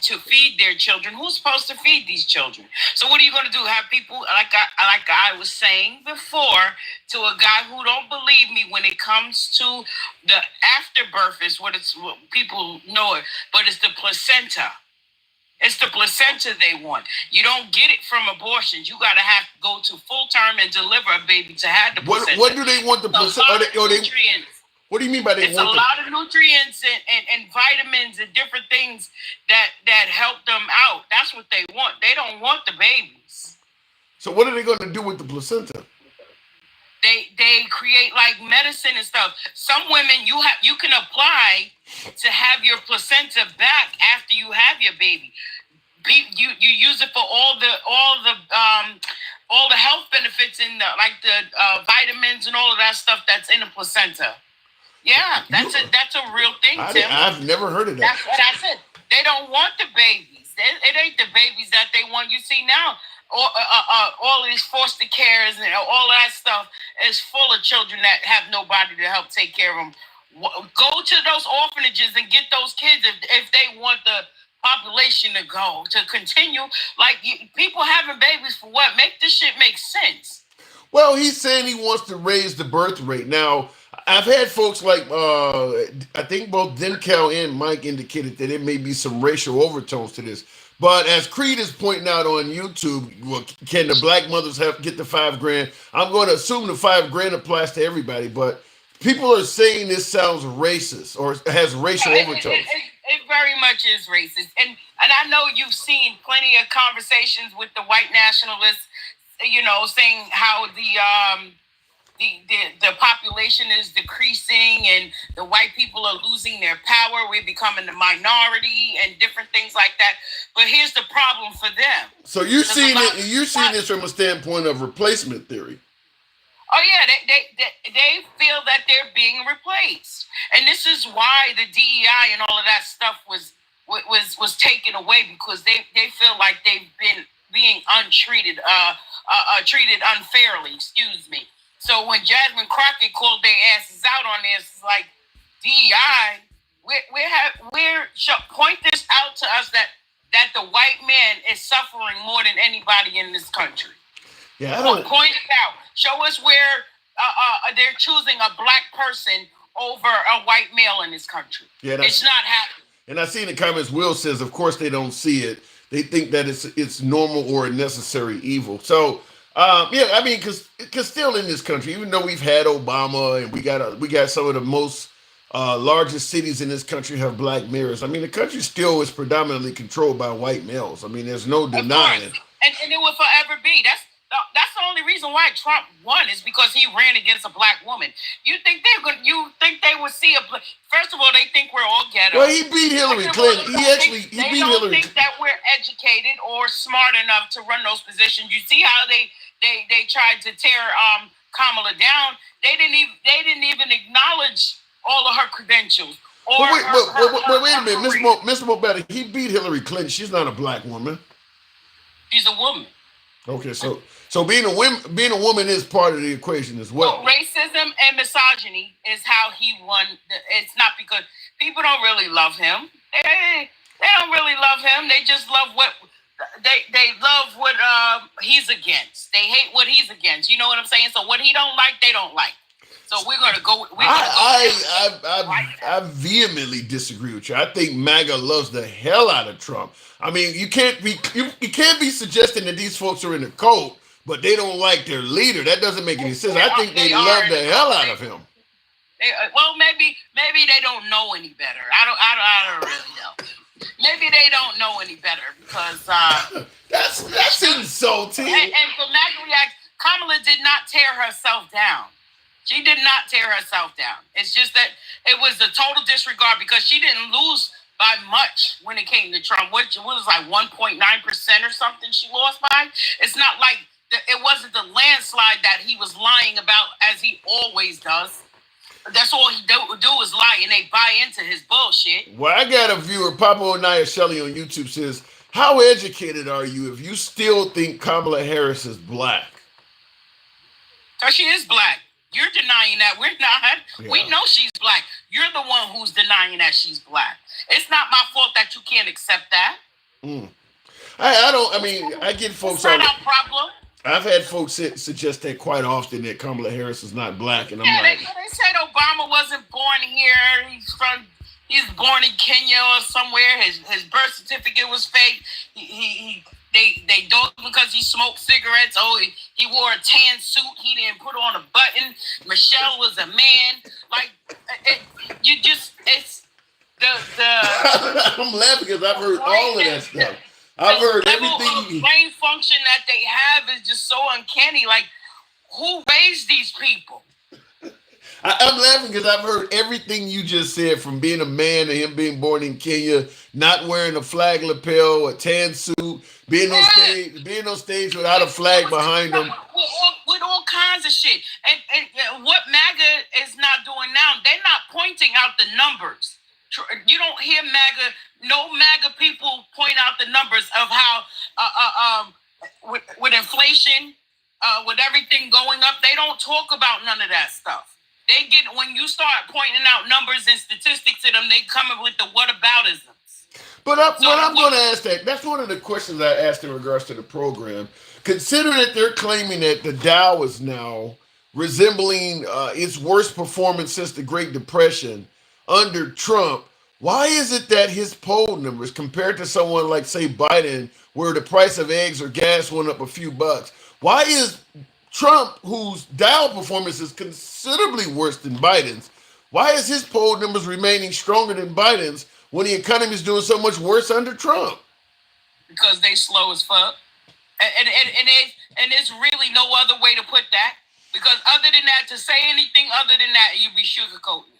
to feed their children. Who's supposed to feed these children? So what are you going to do? Have people, like I was saying before, to a guy who don't believe me when it comes to the afterbirth is what people know it, but it's the placenta. It's the placenta they want. You don't get it from abortions. You got to have to go to full term and deliver a baby to have the placenta. What do they want the placenta? Nutrients. What do you mean by they it's want? It's a lot of nutrients and vitamins and different things that help them out. That's what they want. They don't want the babies. So what are they going to do with the placenta? They create like medicine and stuff. Some women you can apply to have your placenta back after you have your baby. You use it for all the health benefits in the vitamins and all of that stuff that's in the placenta. Yeah, that's a real thing, Tim. I've never heard of that. That's it. They don't want the babies. It ain't the babies that they want. You see now, all these foster cares and all that stuff is full of children that have nobody to help take care of them. Go to those orphanages and get those kids if they want the population to continue. Like people having babies for what? Make this shit make sense. Well, he's saying he wants to raise the birth rate. Now, I've had folks like, I think both Denkel and Mike indicated that there may be some racial overtones to this. But as Creed is pointing out on YouTube, well, can the black mothers get the $5,000? I'm going to assume the $5,000 applies to everybody, but people are saying this sounds racist or has racial overtones. It very much is racist. And I know you've seen plenty of conversations with the white nationalists, saying how the population is decreasing and the white people are losing their power. We're becoming the minority and different things like that. But here's the problem for them. So you're seeing this from a standpoint of replacement theory. Oh yeah, they feel that they're being replaced, and this is why the DEI and all of that stuff was taken away, because they feel like they've been being treated unfairly. Excuse me. So when Jasmine Crockett called their asses out on this, it's like DEI. Point this out to us that the white man is suffering more than anybody in this country. Yeah, I don't point it out. Show us where they're choosing a black person over a white male in this country. Yeah, it's not happening. And I see in the comments, Will says, of course they don't see it. They think that it's normal or a necessary evil. So yeah, I mean, because still in this country, even though we've had Obama and we got some of the most largest cities in this country have black mayors. I mean, the country still is predominantly controlled by white males. I mean, there's no denying it. And it will forever be. That's the only reason why Trump won, is because he ran against a black woman. You think they would see first of all, they think we're all ghetto. Well, he beat Hillary Clinton. He beat Hillary. They don't think that we're educated or smart enough to run those positions. You see how they tried to tear Kamala down. They didn't even acknowledge all of her credentials. Wait a minute, Mr. Mobetta, he beat Hillary Clinton. She's not a black woman. She's a woman. Okay, so being a woman is part of the equation as well. So racism and misogyny is how he won. It's not because people don't really love him. They don't really love him. They just love what they love what he's against. They hate what he's against. You know what I'm saying? So what he don't like, they don't like. So we're gonna go. I vehemently disagree with you. I think MAGA loves the hell out of Trump. I mean, you can't be suggesting that these folks are in the cult, but they don't like their leader. That doesn't make any sense. I think they love the hell out of him. Well, maybe they don't know any better. I don't really know. Maybe they don't know any better because that's insulting. And for MAGA react, Kamala did not tear herself down. She did not tear herself down. It's just that it was a total disregard because she didn't lose by much when it came to Trump. What was like 1.9% or something she lost by? It's not like it wasn't the landslide that he was lying about as he always does. That's all he do is lie, and they buy into his bullshit. Well, I got a viewer, Papa Onaya Shelley on YouTube says, how educated are you if you still think Kamala Harris is black? Because she is black. You're denying that. We're not. Yeah. We know she's black. You're the one who's denying that she's black. It's not my fault that you can't accept that. I get folks. It's not our problem. I've had folks suggest that quite often that Kamala Harris is not black, and I'm like, they said Obama wasn't born here. He's born in Kenya or somewhere. His birth certificate was fake. They don't because he smoked cigarettes. Oh, he wore a tan suit. He didn't put on a button. Michelle was a man. Like it's the. I'm laughing because I've heard all of that stuff. I've heard everything. The brain function that they have is just so uncanny. Like, who raised these people? I'm laughing because I've heard everything you just said, from being a man to him being born in Kenya, not wearing a flag lapel, a tan suit, being on stage without a flag behind him. With all kinds of shit. And what MAGA is not doing now, they're not pointing out the numbers. You don't hear no MAGA people point out the numbers of how with inflation, with everything going up, they don't talk about none of that stuff. When you start pointing out numbers and statistics to them, they come up with the whataboutisms. But I'm going to ask that. That's one of the questions I asked in regards to the program. Consider that they're claiming that the Dow is now resembling its worst performance since the Great Depression under Trump. Why is it that his poll numbers, compared to someone like, say, Biden, where the price of eggs or gas went up a few bucks, why is Trump, whose Dow performance is considerably worse than Biden's, why is his poll numbers remaining stronger than Biden's when the economy is doing so much worse under Trump? Because they slow as fuck. And there's really no other way to put that. Because other than that, to say anything other than that, you'd be sugarcoating.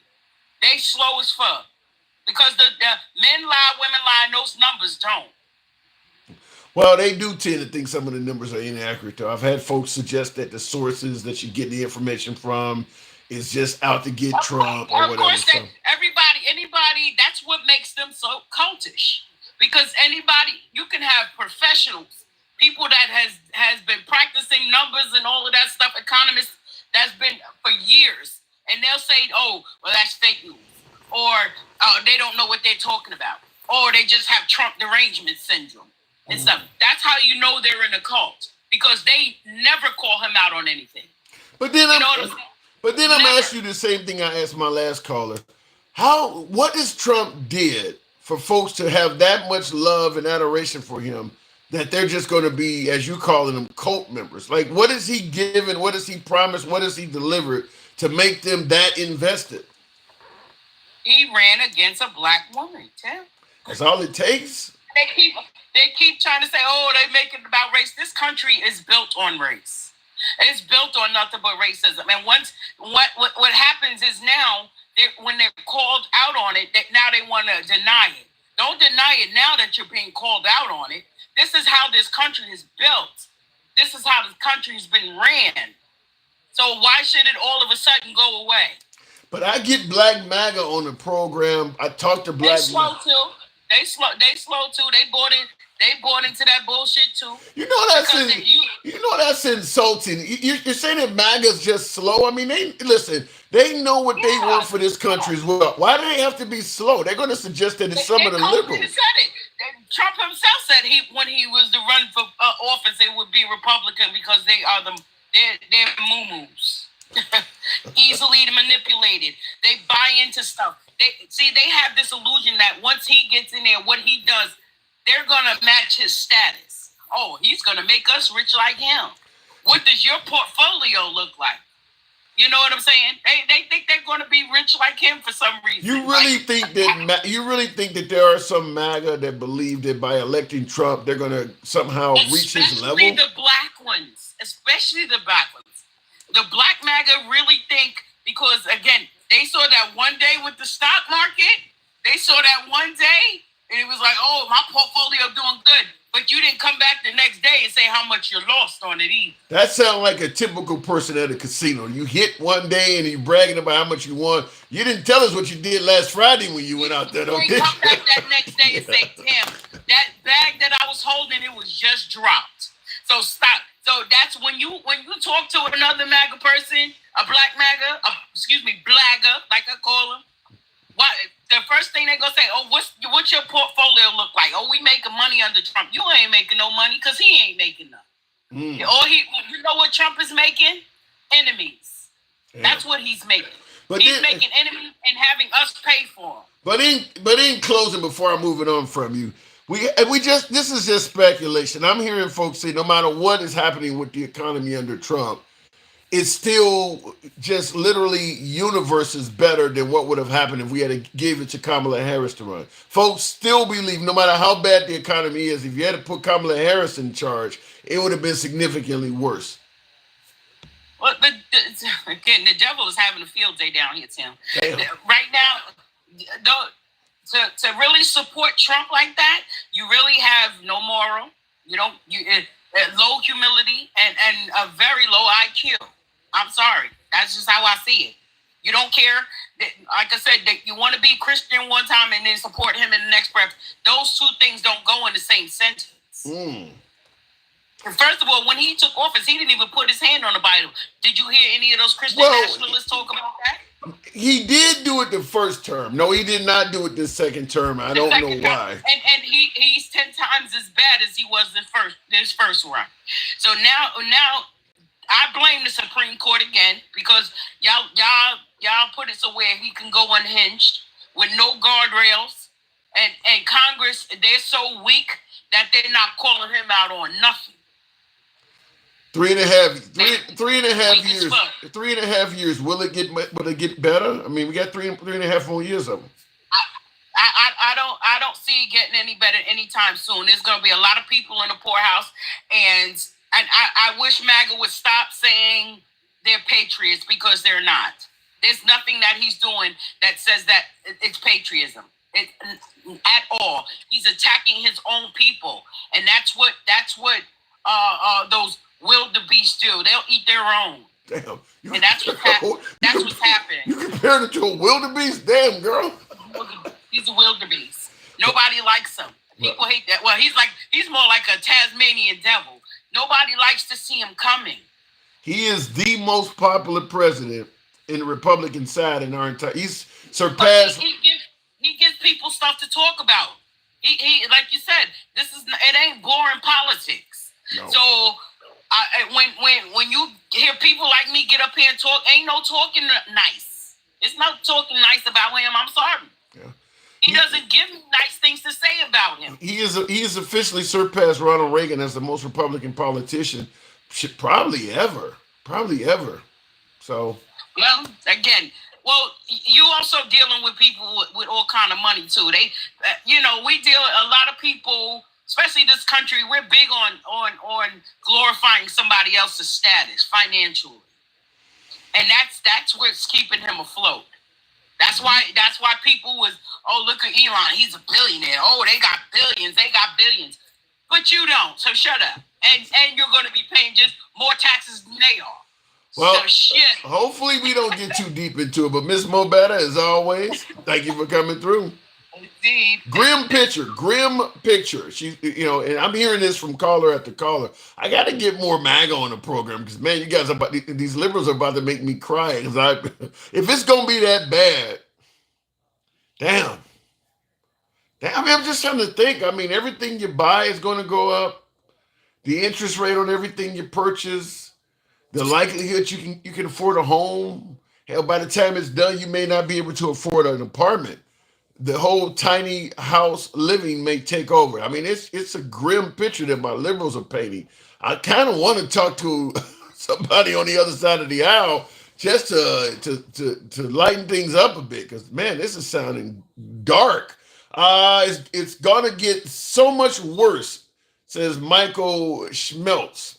They slow as fuck. Because the men lie, women lie, and those numbers don't. Well, they do tend to think some of the numbers are inaccurate, though. I've had folks suggest that the sources that you get the information from is just out to get Trump or whatever. Of course, anybody, that's what makes them so cultish. Because you can have professionals, people that has been practicing numbers and all of that stuff, economists that's been for years, and they'll say, oh, well, that's fake news. Or they don't know what they're talking about. Or they just have Trump derangement syndrome and stuff. That's how you know they're in a cult. Because they never call him out on anything. But then I'm asking you the same thing I asked my last caller. What has Trump did for folks to have that much love and adoration for him that they're just going to be, as you calling them, cult members? Like, what has he given? What has he promised? What has he delivered to make them that invested? He ran against a black woman, Tim. That's all it takes? They keep trying to say, oh, they make it about race. This country is built on race. It's built on nothing but racism. And what happens is now, when they're called out on it, now they want to deny it. Don't deny it now that you're being called out on it. This is how this country is built. This is how this country has been ran. So why should it all of a sudden go away? But I get Black MAGA on the program. I talk to Black. They slow too. They slow too. They bought into that bullshit too. You know that's insulting. You're saying that MAGA's just slow. I mean, they know what they want for this country as well. Why do they have to be slow? They're going to suggest that it's some of the liberals. Said it. Trump himself said when he was to run for office, it would be Republican because they're moo-moos. Easily manipulated. They buy into stuff. They have this illusion that once he gets in there, what he does, they're gonna match his status. Oh, he's gonna make us rich like him. What does your portfolio look like? You know what I'm saying? They think they're gonna be rich like him for some reason. You really think that there are some MAGA that believe that by electing Trump, they're gonna somehow reach his level? Especially the black ones. The black MAGA really think, because again, they saw that one day with the stock market. They saw that one day, and it was like, oh, my portfolio doing good. But you didn't come back the next day and say how much you lost on it either. That sounds like a typical person at a casino. You hit one day and you're bragging about how much you won. You didn't tell us what you did last Friday when you went out there, though. You come back that next day and say, "Damn, that bag that I was holding, it was just dropped." So stop. So that's when you talk to another MAGA person, a black MAGA, blagger, like I call him. What the first thing they gonna say? Oh, what's your portfolio look like? Oh, we making money under Trump. You ain't making no money because he ain't making none. You know what Trump is making? Enemies. Yeah. That's what he's making. But he's making enemies and having us pay for them. But in closing, before I'm moving on from you, this is just speculation. I'm hearing folks say no matter what is happening with the economy under Trump, it's still just literally universe is better than what would have happened if we had gave it to Kamala Harris to run. Folks still believe no matter how bad the economy is, if you had to put Kamala Harris in charge, it would have been significantly worse. Well, again, the devil is having a field day down here, Tim. Damn. Right now, to really support Trump like that, you really have no moral. Low humility and a very low IQ. I'm sorry. That's just how I see it. You don't care. Like I said, that you want to be Christian one time and then support him in the next breath. Those two things don't go in the same sentence. First of all, when he took office, he didn't even put his hand on the Bible. Did you hear any of those Christian nationalists talk about that? He did do it the first term. No, he did not do it the second term. I don't know why. And he's 10 times as bad as he was his first run. So now I blame the Supreme Court again because y'all put it so where he can go unhinged with no guardrails, and Congress, they're so weak that they're not calling him out on nothing. 3.5 years. 3.5 years. Will it get better? I mean, we got 3.5 more years of them. I don't see it getting any better anytime soon. There's going to be a lot of people in the poorhouse, and I wish MAGA would stop saying they're patriots because they're not. There's nothing that he's doing that says that it's patriotism. At all. He's attacking his own people, and that's what those wildebeest do. They'll eat their own. Damn. And that's what's happening. You compared it to a wildebeest? Damn, girl. He's a wildebeest. Nobody likes him. People hate that. Well, he's more like a Tasmanian devil. Nobody likes to see him coming. He is the most popular president in the Republican side in our entire. He's surpassed. He gives people stuff to talk about. He like you said, it ain't boring politics. No. So when you hear people like me get up here and talk, ain't no talking nice. It's not talking nice about him. I'm sorry. Yeah. He doesn't give me nice things to say about him. He is officially surpassed Ronald Reagan as the most Republican politician, probably ever. So. Well, again. Well, you also dealing with people with all kind of money too. They, we deal a lot of people, especially this country. We're big on glorifying somebody else's status financially, and that's what's keeping him afloat. That's why people was, oh, look at Elon, he's a billionaire. Oh, they got billions, but you don't. So shut up, and you're going to be paying just more taxes than they are. Well, hopefully we don't get too deep into it, but Miss Mobetta, as always, thank you for coming through. Indeed. Grim picture. She, and I'm hearing this from caller after caller. I got to get more MAGA on the program because, man, you guys these liberals are about to make me cry. Because if it's gonna be that bad, damn. I mean, I'm just trying to think. I mean, everything you buy is going to go up. The interest rate on everything you purchase. The likelihood you can afford a home. Hell, by the time it's done, you may not be able to afford an apartment. The whole tiny house living may take over. I mean, it's a grim picture that my liberals are painting. I kind of want to talk to somebody on the other side of the aisle just to lighten things up a bit. Because, man, this is sounding dark. It's gonna get so much worse, says Michael Schmeltz.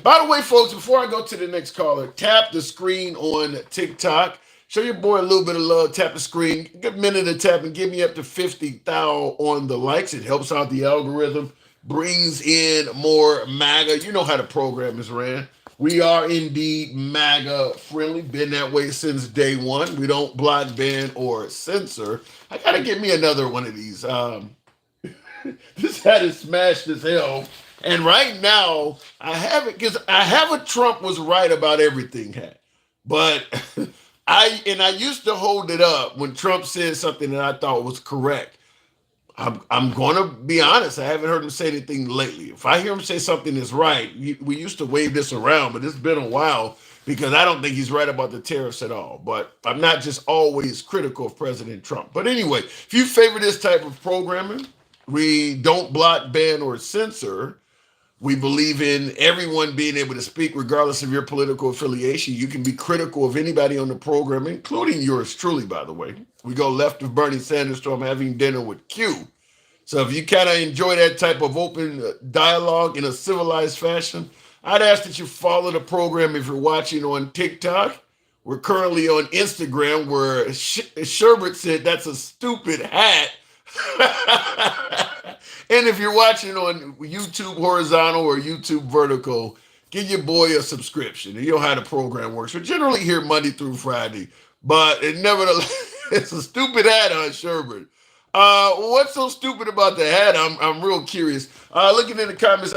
By the way, folks, before I go to the next caller, tap the screen on TikTok. Show your boy a little bit of love. Tap the screen. Give a minute of tap and give me up to 50,000 on the likes. It helps out the algorithm brings in more MAGA. You know how the program is ran. We are indeed MAGA friendly, been that way since day one. We don't block, ban, or censor. I gotta get me another one of these. This hat is smashed as hell. And right now, I have it because I have a Trump was right about everything hat. But I used to hold it up when Trump said something that I thought was correct. I'm going to be honest. I haven't heard him say anything lately. If I hear him say something that's right, we used to wave this around, but it's been a while because I don't think he's right about the tariffs at all. But I'm not just always critical of President Trump. But anyway, if you favor this type of programming, we don't block, ban, or censor. We believe in everyone being able to speak regardless of your political affiliation. You can be critical of anybody on the program, including yours truly, by the way. We go left of Bernie Sanders to I'm having dinner with Q. So if you kind of enjoy that type of open dialogue in a civilized fashion, I'd ask that you follow the program if you're watching on TikTok. We're currently on Instagram where Sherbert said that's a stupid hat. And if you're watching on YouTube horizontal or YouTube vertical, give your boy a subscription. You know how the program works. We're generally here Monday through Friday, but nevertheless, it's a stupid hat on Sherbert. What's so stupid about the hat? I'm real curious. Looking in the comments,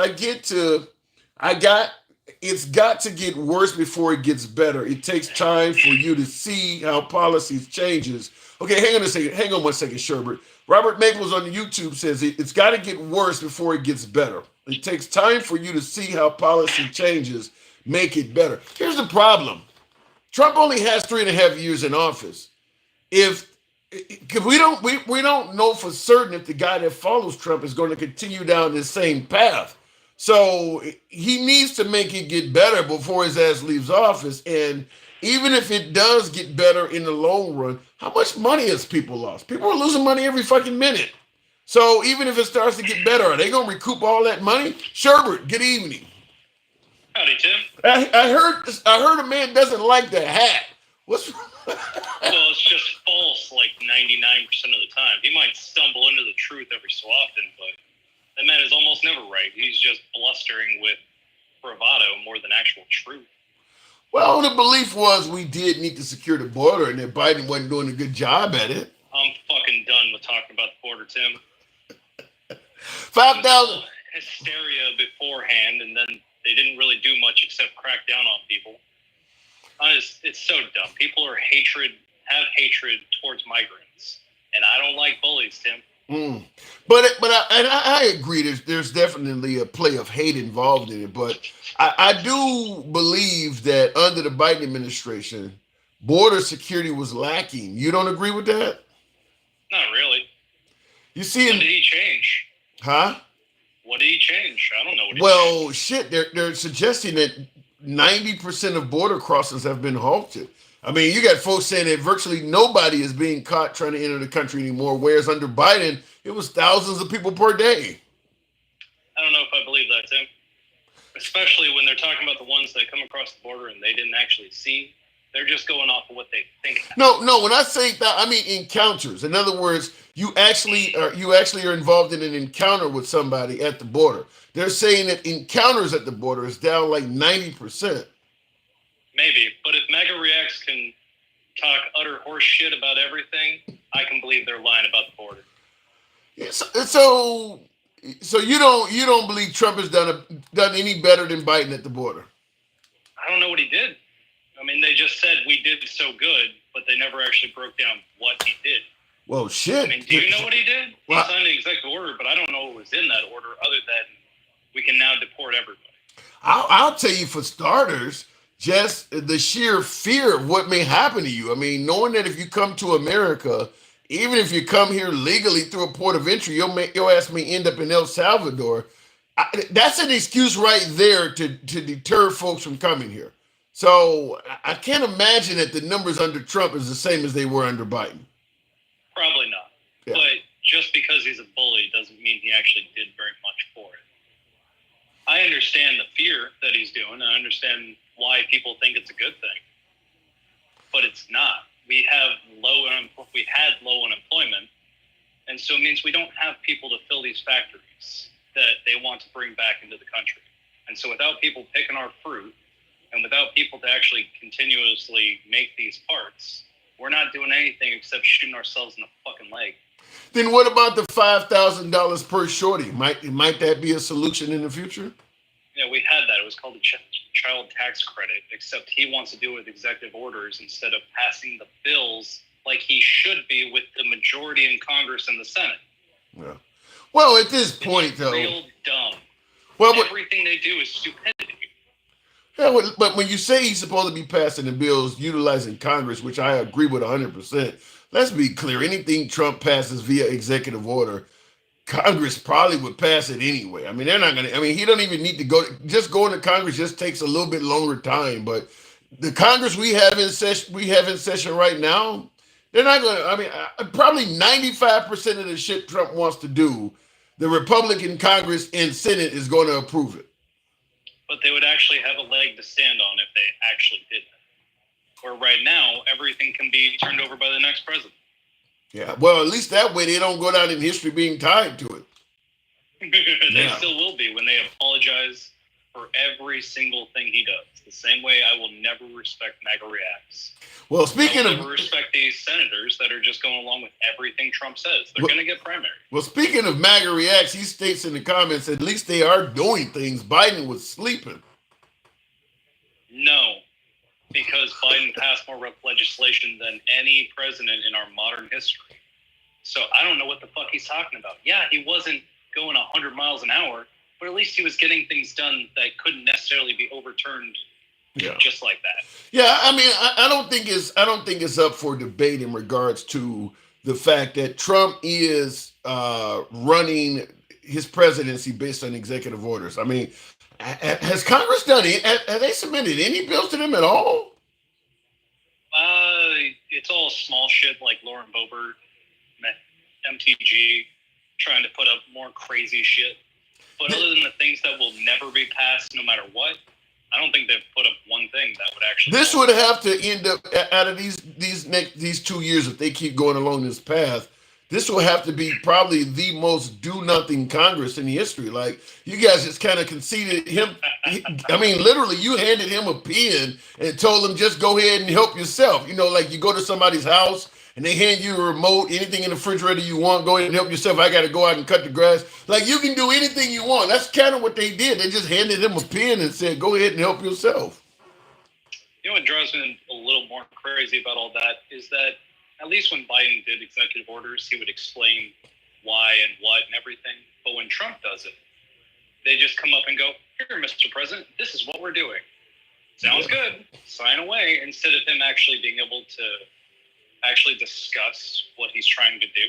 it's got to get worse before it gets better. It takes time for you to see how policies changes. Okay, hang on one second, Sherbert. Robert Maples on YouTube says it's got to get worse before it gets better. It takes time for you to see how policy changes make it better. Here's the problem. Trump only has 3.5 years in office. Because we don't know for certain if the guy that follows Trump is going to continue down this same path. So he needs to make it get better before his ass leaves office. And even if it does get better in the long run, how much money has people lost? People are losing money every fucking minute. So even if it starts to get better, are they going to recoup all that money? Sherbert, good evening. Howdy, Tim. I heard a man doesn't like the hat. What's Well, it's just false like 99% of the time. He might stumble into the truth every so often, but that man is almost never right. He's just blustering with bravado more than actual truth. Well, the belief was we did need to secure the border and that Biden wasn't doing a good job at it. I'm fucking done with talking about the border, Tim. 5,000. Hysteria beforehand, and then they didn't really do much except crack down on people. It's so dumb. People have hatred towards migrants, and I don't like bullies, Tim. But I agree. There's definitely a play of hate involved in it. But I do believe that under the Biden administration, border security was lacking. You don't agree with that? Not really. You see, what did he change? Huh? What did he change? I don't know what he changed. Shit. They're suggesting that 90% of border crossings have been halted. I mean, you got folks saying that virtually nobody is being caught trying to enter the country anymore, whereas under Biden, it was thousands of people per day. I don't know if I believe that, Tim. Especially when they're talking about the ones that come across the border and they didn't actually see. They're just going off of what they think. No. When I say that, I mean encounters. In other words, you actually are involved in an encounter with somebody at the border. They're saying that encounters at the border is down like 90%. Maybe, but if MAGA Reacts can talk utter horse shit about everything, I can believe they're lying about the border. So you don't believe Trump has done any better than Biden at the border? I don't know what he did. I mean, they just said we did so good, but they never actually broke down what he did. Well, shit. I mean, do you know what he did? He signed an executive order, but I don't know what was in that order other than we can now deport everybody. I'll tell you, for starters, just the sheer fear of what may happen to you. I mean, knowing that if you come to America, even if you come here legally through a port of entry, your ass may end up in El Salvador. That's an excuse right there to deter folks from coming here. So I can't imagine that the numbers under Trump is the same as they were under Biden. Probably not. Yeah. But just because he's a bully doesn't mean he actually did very much for it. I understand the fear that he's doing. I understand why people think it's a good thing. But it's not. We had low unemployment, and so it means we don't have people to fill these factories. that they want to bring back into the country. And so without people picking our fruit and without people to actually continuously make these parts, we're not doing anything except shooting ourselves in the fucking leg. Then what about the $5,000 per shorty? Might that be a solution in the future? Yeah, we had that. It was called the child tax credit, except he wants to do it with executive orders instead of passing the bills like he should be with the majority in Congress and the Senate. Yeah. Well, at this point, though, real dumb. Well, everything they do is stupidity. Yeah, but when you say he's supposed to be passing the bills utilizing Congress, which I agree with 100%, let's be clear. Anything Trump passes via executive order, Congress probably would pass it anyway. I mean, they're not going to, I mean, he don't even need to go, just going to Congress just takes a little bit longer time. But the Congress we have in session right now, they're not going to, I mean, probably 95% of the shit Trump wants to do, the Republican Congress and Senate is going to approve it. But they would actually have a leg to stand on if they actually did that. Where right now, everything can be turned over by the next president. Yeah, well, at least that way they don't go down in history being tied to it. They still will be when they apologize for every single thing he does. The same way I will never respect MAGA reacts. Well, speaking I will never respect these senators that are just going along with everything Trump says. They're going to get primary. Well, speaking of MAGA reacts, he states in the comments, at least they are doing things. Biden was sleeping. No, because Biden passed more legislation than any president in our modern history. So I don't know what the fuck he's talking about. Yeah, he wasn't going 100 miles an hour, but at least he was getting things done that couldn't necessarily be overturned just like that. Yeah, I mean, I don't think it's up for debate in regards to the fact that Trump is running his presidency based on executive orders. I mean, has Congress done it? Have they submitted any bills to them at all? It's all small shit like Lauren Boebert, MTG, trying to put up more crazy shit. But other than the things that will never be passed no matter what, I don't think they've put up one thing that would actually. This would have to end up out of these 2 years if they keep going along this path. This will have to be probably the most do-nothing Congress in history. Like, you guys just kind of conceded him. I mean, literally, you handed him a pen and told him just go ahead and help yourself. You know, like you go to somebody's house and they hand you a remote, anything in the refrigerator you want, go ahead and help yourself. I got to go out and cut the grass. Like, you can do anything you want. That's kind of what they did. They just handed him a pen and said, go ahead and help yourself. You know what drives me a little more crazy about all that is that at least when Biden did executive orders, he would explain why and what and everything. But when Trump does it, they just come up and go, here, Mr. President, this is what we're doing. Sounds good. Sign away, instead of him actually being able to actually discuss what he's trying to do.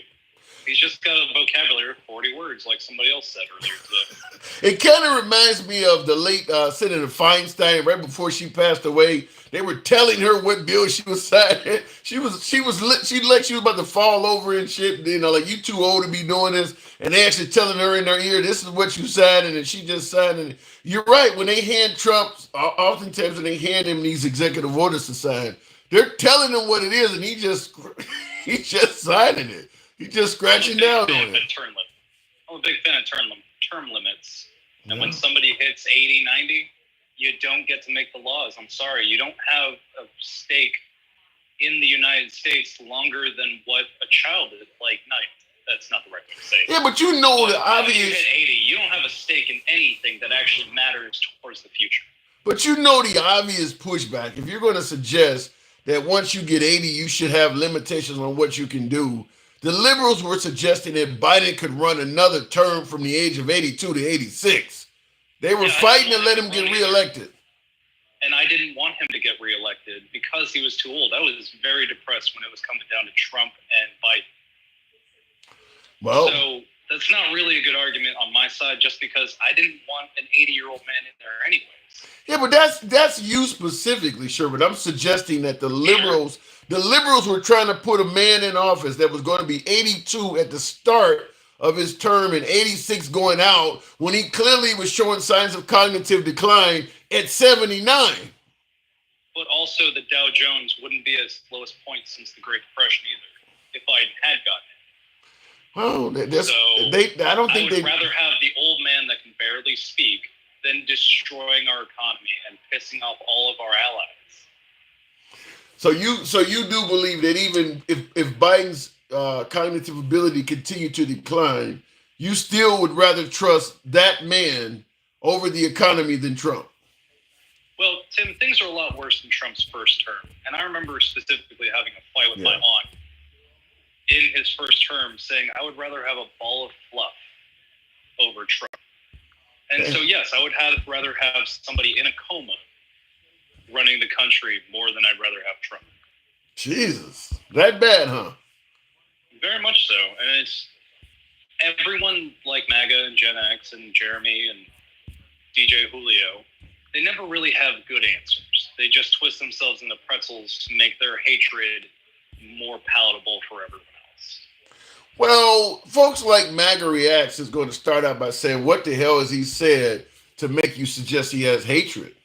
He's just got a vocabulary of 40 words, like somebody else said earlier today. It kind of reminds me of the late Senator Feinstein. Right before she passed away, they were telling her what bill she was signing. She like she was about to fall over and shit. You know, like, you too old to be doing this. And they actually telling her in her ear, this is what you signed, and she just signed it. You're right. When they hand Trump, oftentimes when they hand him these executive orders to sign, they're telling him what it is, and he's just signing it. He's just scratching down on it. I'm a big fan of term limits. And when somebody hits 80, 90, you don't get to make the laws. I'm sorry. You don't have a stake in the United States longer than what a child is. Like, no, that's not the right way to say it. Yeah, but you know the obvious. When you hit 80, you don't have a stake in anything that actually matters towards the future. But you know the obvious pushback. If you're going to suggest that once you get 80, you should have limitations on what you can do, the liberals were suggesting that Biden could run another term from the age of 82 to 86. They were fighting to let him get reelected. And I didn't want him to get reelected because he was too old. I was very depressed when it was coming down to Trump and Biden. Well, so that's not really a good argument on my side, just because I didn't want an 80-year-old man in there anyways. Yeah, but that's you specifically, Sherwood. I'm suggesting that the liberals were trying to put a man in office that was going to be 82 at the start of his term and 86 going out, when he clearly was showing signs of cognitive decline at 79. But also the Dow Jones wouldn't be its lowest point since the Great Depression either, if Biden had gotten it. Well, I would rather have the old man destroying our economy and pissing off all of our allies. So you do believe that even if Biden's cognitive ability continue to decline, you still would rather trust that man over the economy than Trump? Well, Tim, things are a lot worse than Trump's first term. And I remember specifically having a fight with my aunt in his first term saying I would rather have a ball of fluff over Trump. And so, yes, I would rather have somebody in a coma running the country more than I'd rather have Trump. Jesus, that bad, huh? Very much so. And it's everyone like MAGA and Gen X and Jeremy and DJ Julio, they never really have good answers. They just twist themselves into pretzels to make their hatred more palatable for everyone else. Well, folks like MAGA Reacts is going to start out by saying, what the hell has he said to make you suggest he has hatred?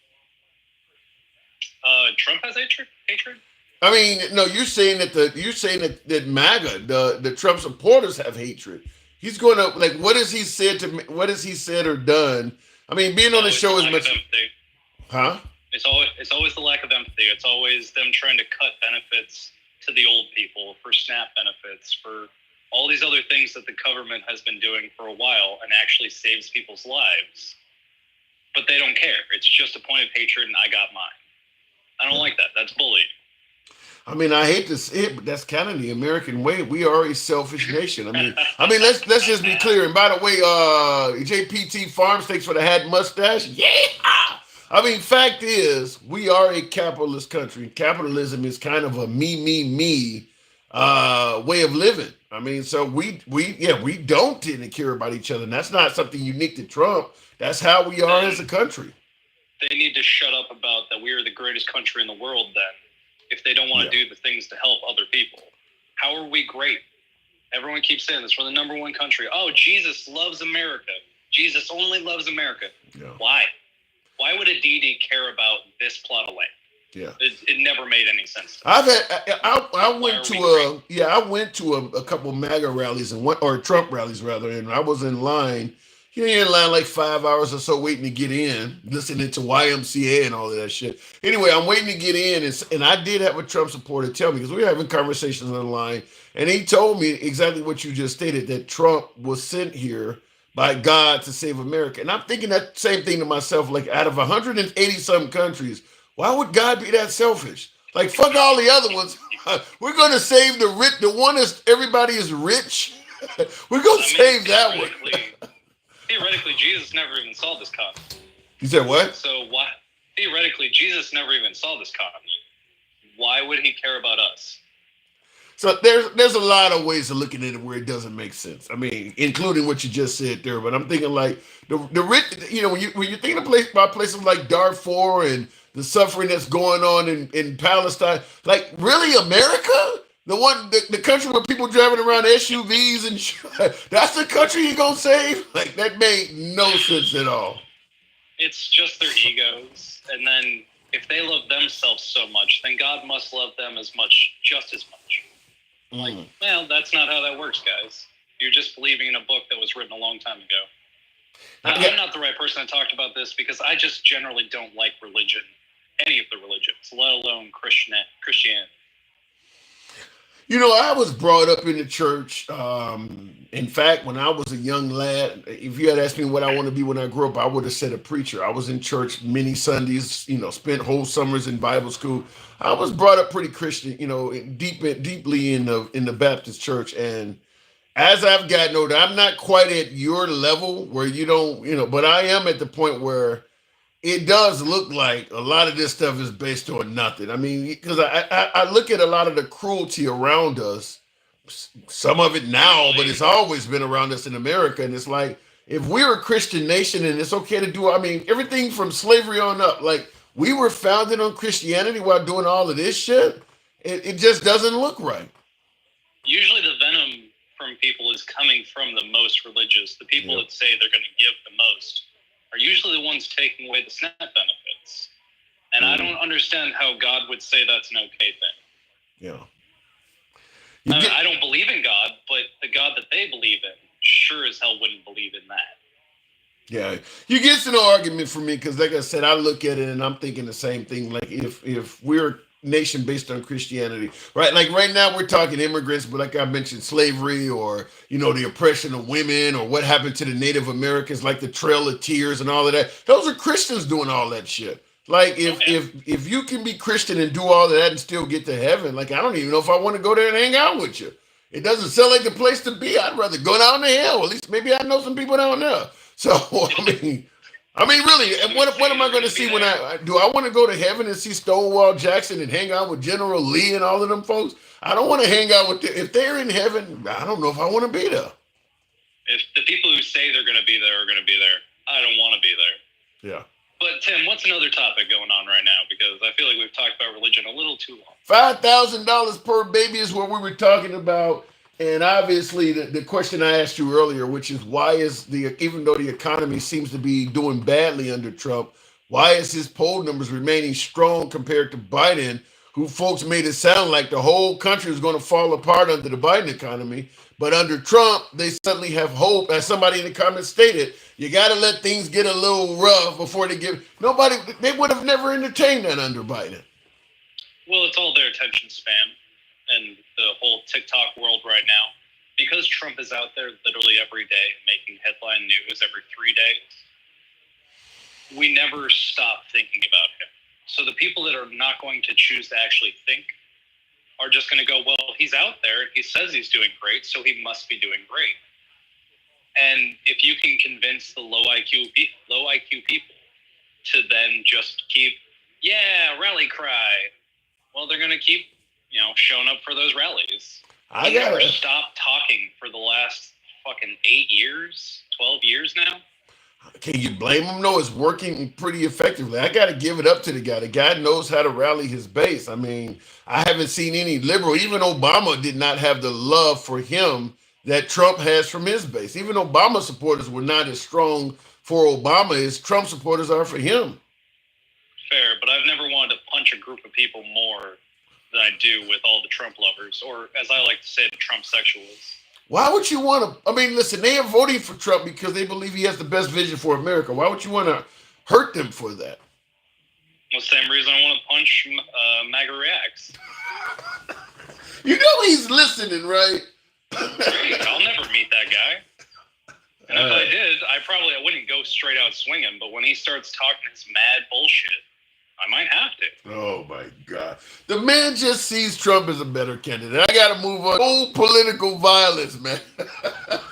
Trump has hatred? I mean, no, you're saying that MAGA, the Trump supporters have hatred. He's going to, like, what has he said or done? I mean, being on the show is much. Huh? It's always the lack of empathy. It's always them trying to cut benefits to the old people for SNAP benefits, for all these other things that the government has been doing for a while and actually saves people's lives. But they don't care. It's just a point of hatred, and I got mine. I don't like that. That's bullying. I mean, I hate to say it, but that's kind of the American way. We are a selfish nation. I mean, let's just be clear. And by the way, JPT Farms, thanks for the hat and mustache. Yeah. I mean, fact is, we are a capitalist country. Capitalism is kind of a me way of living. I mean, so we don't tend to care about each other. And that's not something unique to Trump. That's how we are as a country. They need to shut up about that we are the greatest country in the world then, if they don't want to do the things to help other people. How are we great? Everyone keeps saying this. We're the number one country. Oh, Jesus loves America. Jesus only loves America. Yeah. Why? Why would Aditi care about this plot of land? Yeah. It never made any sense. I went to a couple MAGA rallies or Trump rallies rather, and I was in line. You're in line like 5 hours or so waiting to get in, listening to YMCA and all of that shit. Anyway, I'm waiting to get in, and I did have a Trump supporter tell me, because we were having conversations online, and he told me exactly what you just stated, that Trump was sent here by God to save America. And I'm thinking that same thing to myself, like out of 180-some countries, why would God be that selfish? Like, fuck all the other ones. We're going to save the rich, the one is everybody is rich. We're going to save that one. Theoretically, Jesus never even saw this continent. You said what? So why? Theoretically, Jesus never even saw this continent. Why would he care about us? So there's a lot of ways of looking at it where it doesn't make sense. I mean, including what you just said there. But I'm thinking like the rich. You know, when you're thinking about places like Darfur and the suffering that's going on in Palestine, like really America. The country where people driving around SUVs and that's the country you're gonna save? Like, that made no sense at all. It's just their egos, and then if they love themselves so much, then God must love them just as much. Like, well, that's not how that works, guys. You're just believing in a book that was written a long time ago. I'm not the right person to talk about this because I just generally don't like religion, any of the religions, let alone Christianity. You know, I was brought up in the church. In fact, when I was a young lad, if you had asked me what I want to be when I grew up, I would have said a preacher. I was in church many Sundays, you know, spent whole summers in Bible school. I was brought up pretty Christian, you know, deeply in the Baptist church. And as I've gotten older, I'm not quite at your level where you don't, you know, but I am at the point where it does look like a lot of this stuff is based on nothing. I mean, because I look at a lot of the cruelty around us, some of it now, but it's always been around us in America. And it's like, if we're a Christian nation and it's okay to do, I mean, everything from slavery on up, like we were founded on Christianity while doing all of this shit, it just doesn't look right. Usually the venom from people is coming from the most religious, the people that say they're going to give the most. Are usually the ones taking away the SNAP benefits. And I don't understand how God would say that's an okay thing. Yeah. I don't believe in God, but the God that they believe in sure as hell wouldn't believe in that. Yeah, you get to no argument from me because, like I said, I look at it and I'm thinking the same thing. Like if we're a nation based on Christianity, right? Like right now we're talking immigrants, but like I mentioned, slavery or the oppression of women or what happened to the Native Americans, like the Trail of Tears and all of that. Those are Christians doing all that shit. Like if you can be Christian and do all of that and still get to heaven, like I don't even know if I want to go there and hang out with you. It doesn't sound like the place to be. I'd rather go down to hell. At least maybe I know some people down there. So really, and what am I going to see when I want to go to heaven and see Stonewall Jackson and hang out with General Lee and all of them folks? I don't want to hang out with them. If they're in heaven, I don't know if I want to be there. If the people who say they're going to be there are going to be there, I don't want to be there. Yeah. But Tim, what's another topic going on right now? Because I feel like we've talked about religion a little too long. $5,000 per baby is what we were talking about. And obviously, the question I asked you earlier, which is why is even though the economy seems to be doing badly under Trump, why is his poll numbers remaining strong compared to Biden, who folks made it sound like the whole country is going to fall apart under the Biden economy? But under Trump, they suddenly have hope. As somebody in the comments stated, you got to let things get a little rough before they would have never entertained that under Biden. Well, it's all their attention span and the whole TikTok world right now. Because Trump is out there literally every day making headline news every 3 days, we never stop thinking about him. So the people that are not going to choose to actually think are just going to go, well, he's out there and he says he's doing great, so he must be doing great. And if you can convince the low IQ people to then just keep, rally cry, well, they're going to keep, showing up for those rallies. I never stopped talking for the last fucking 8 years, 12 years now. Can you blame him? No, it's working pretty effectively. I got to give it up to the guy. The guy knows how to rally his base. I mean, I haven't seen any liberal. Even Obama did not have the love for him that Trump has from his base. Even Obama supporters were not as strong for Obama as Trump supporters are for him. Fair, but I've never wanted to punch a group of people more than I do with all the Trump lovers, or as I like to say, the Trump sexuals. Why would you want to? I mean, listen, they are voting for Trump because they believe he has the best vision for America. Why would you want to hurt them for that? Well, same reason I want to punch MAGA reacts. You know he's listening, right? I'll never meet that guy. And if I did, I wouldn't go straight out swinging. But when he starts talking his mad bullshit, I might have to. Oh, my God. The man just sees Trump as a better candidate. I got to move on. Oh, political violence, man. No,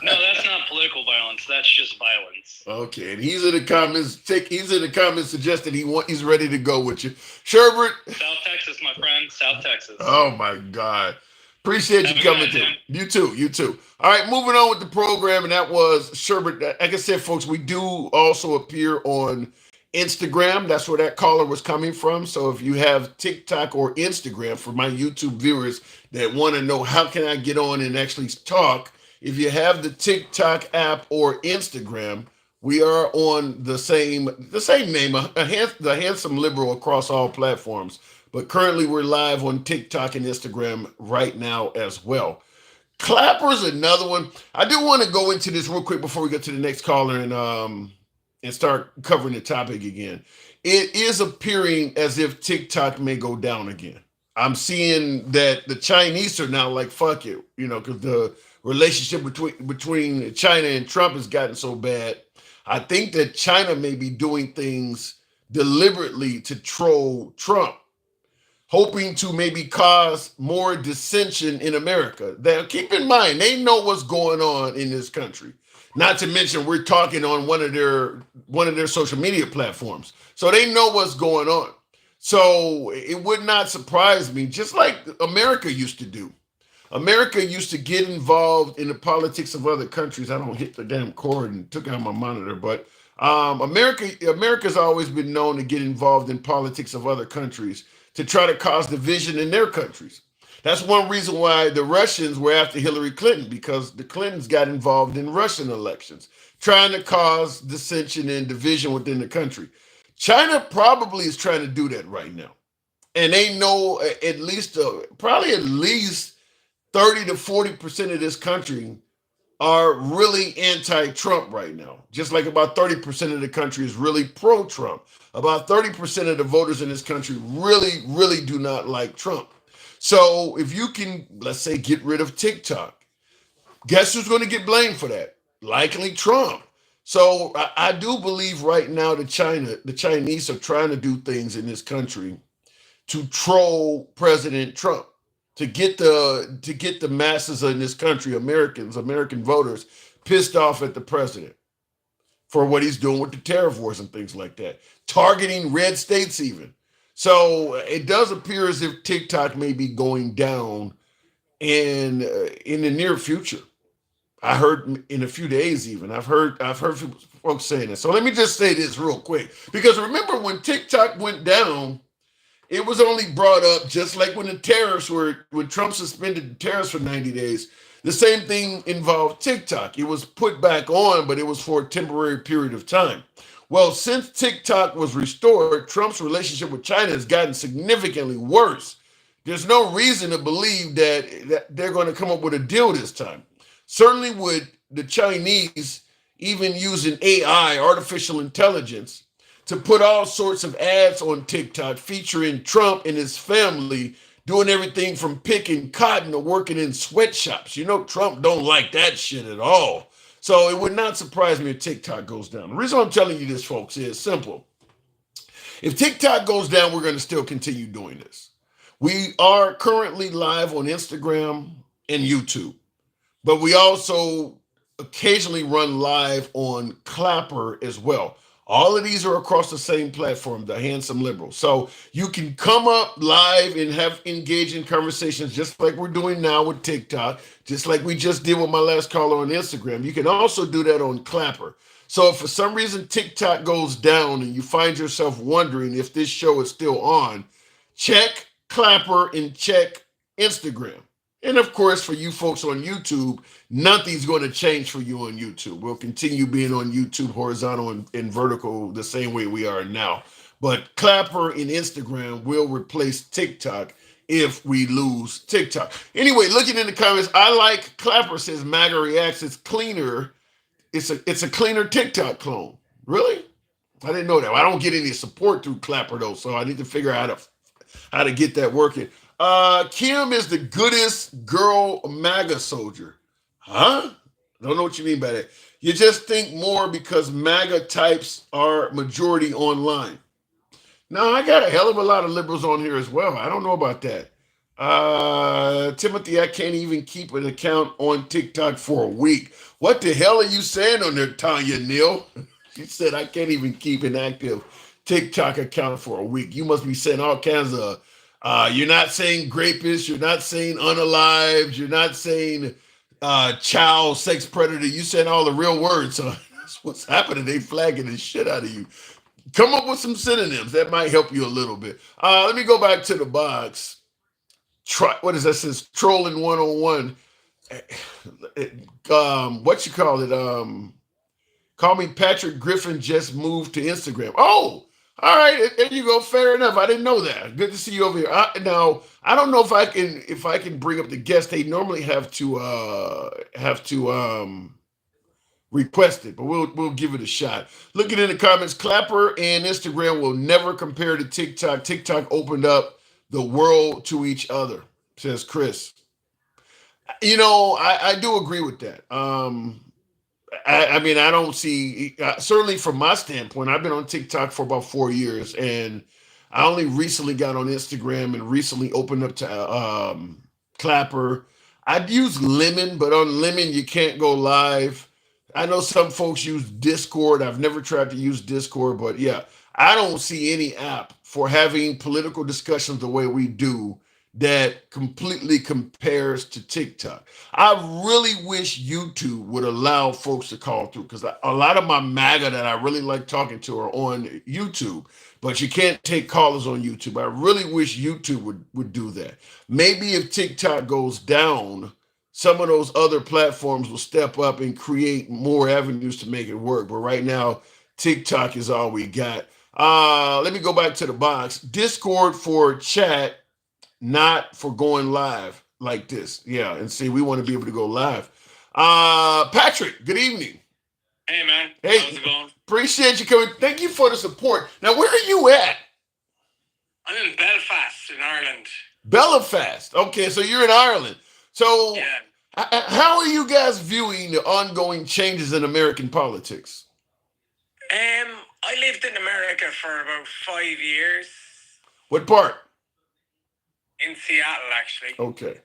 that's not political violence. That's just violence. Okay, and he's in the comments. Suggesting he's ready to go with you. Sherbert. South Texas, my friend. South Texas. Oh, my God. Appreciate you coming through. You too. All right, moving on with the program, and that was Sherbert. Like I said, folks, we do also appear on Instagram. That's where that caller was coming from. So if you have TikTok or Instagram, for my YouTube viewers that want to know how can I get on and actually talk, if you have the TikTok app or Instagram, we are on the same name, the Handsome Liberal across all platforms. But currently we're live on TikTok and Instagram right now as well. Clapper's another one. I do want to go into this real quick before we get to the next caller and start covering the topic again. It is appearing as if TikTok may go down again. I'm seeing that the Chinese are now like, fuck it, because the relationship between China and Trump has gotten so bad. I think that China may be doing things deliberately to troll Trump, hoping to maybe cause more dissension in America. Now, keep in mind, they know what's going on in this country. Not to mention, we're talking on one of their social media platforms. So they know what's going on. So it would not surprise me, just like America used to do. America used to get involved in the politics of other countries. I don't hit the damn cord and took out my monitor, but America's always been known to get involved in politics of other countries to try to cause division in their countries. That's one reason why the Russians were after Hillary Clinton, because the Clintons got involved in Russian elections, trying to cause dissension and division within the country. China probably is trying to do that right now. And they know probably at least 30 to 40% of this country are really anti-Trump right now. Just like about 30% of the country is really pro-Trump. About 30% of the voters in this country really, really do not like Trump. So if you can, let's say, get rid of TikTok, guess who's going to get blamed for that? Likely Trump. So I do believe right now the Chinese are trying to do things in this country to troll President Trump, to get the masses in this country, American voters, pissed off at the president for what he's doing with the tariff wars and things like that, targeting red states even. So it does appear as if TikTok may be going down in the near future. I heard in a few days even. I've heard folks saying this. So let me just say this real quick, because remember when TikTok went down, it was only brought up just like when Trump suspended the tariffs for 90 days. The same thing involved TikTok. It was put back on, but it was for a temporary period of time. Well, since TikTok was restored, Trump's relationship with China has gotten significantly worse. There's no reason to believe that they're going to come up with a deal this time. Certainly with the Chinese even using AI, artificial intelligence, to put all sorts of ads on TikTok featuring Trump and his family doing everything from picking cotton to working in sweatshops. You know, Trump don't like that shit at all. So it would not surprise me if TikTok goes down. The reason I'm telling you this, folks, is simple. If TikTok goes down, we're going to still continue doing this. We are currently live on Instagram and YouTube, but we also occasionally run live on Clapper as well. All of these are across the same platform, The Handsome Liberal. So you can come up live and have engaging conversations just like we're doing now with TikTok, just like we just did with my last caller on Instagram. You can also do that on Clapper. So if for some reason TikTok goes down and you find yourself wondering if this show is still on, check Clapper and check Instagram. And of course, for you folks on YouTube, nothing's going to change for you on YouTube. We'll continue being on YouTube, horizontal and vertical, the same way we are now. But Clapper and Instagram will replace TikTok if we lose TikTok. Anyway, looking in the comments, I like Clapper says MAGA reacts. It's cleaner. It's a cleaner TikTok clone. Really? I didn't know that. I don't get any support through Clapper though, so I need to figure out how to get that working. Kim is the goodest girl MAGA soldier. Huh? Don't know what you mean by that. You just think more because MAGA types are majority online. Now, I got a hell of a lot of liberals on here as well. I don't know about that. Timothy, I can't even keep an account on TikTok for a week. What the hell are you saying on there, Tanya Neal? She said I can't even keep an active TikTok account for a week. You must be saying all kinds of you're not saying rapist, you're not saying unalived, you're not saying child sex predator. You said all the real words. So that's what's happening. They flagging the shit out of you. Come up with some synonyms. That might help you a little bit. Let me go back to the box. What is that? Says trolling 101. What you call it? Call me Patrick Griffin just moved to Instagram. Oh, all right, there you go. Fair enough. I didn't know that. Good to see you over here. Now, I don't know if I can bring up the guest. They normally have to request it, but we'll give it a shot. Looking in the comments, Clapper and Instagram will never compare to TikTok. TikTok opened up the world to each other, says Chris. You know, I do agree with that. I mean, I don't see, certainly from my standpoint, I've been on TikTok for about 4 years, and I only recently got on Instagram and recently opened up to Clapper. I'd use Lemon, but on Lemon, you can't go live. I know some folks use Discord. I've never tried to use Discord, but yeah, I don't see any app for having political discussions the way we do that completely compares to TikTok. I really wish YouTube would allow folks to call through, because a lot of my MAGA that I really like talking to are on YouTube, but you can't take callers on YouTube. I really wish YouTube would do that. Maybe if TikTok goes down, some of those other platforms will step up and create more avenues to make it work. But right now, TikTok is all we got. Let me go back to the box. Discord for chat, not for going live like this. Yeah, and see, we want to be able to go live. Patrick, good evening. Hey, man. Hey, how's it going? Appreciate you coming. Thank you for the support. Now, where are you at? I'm in Belfast, in Ireland. Belfast. Okay, so you're in Ireland. So, Yeah. how are you guys viewing the ongoing changes in American politics? I lived in America for about 5 years. What part? In Seattle, actually. Okay.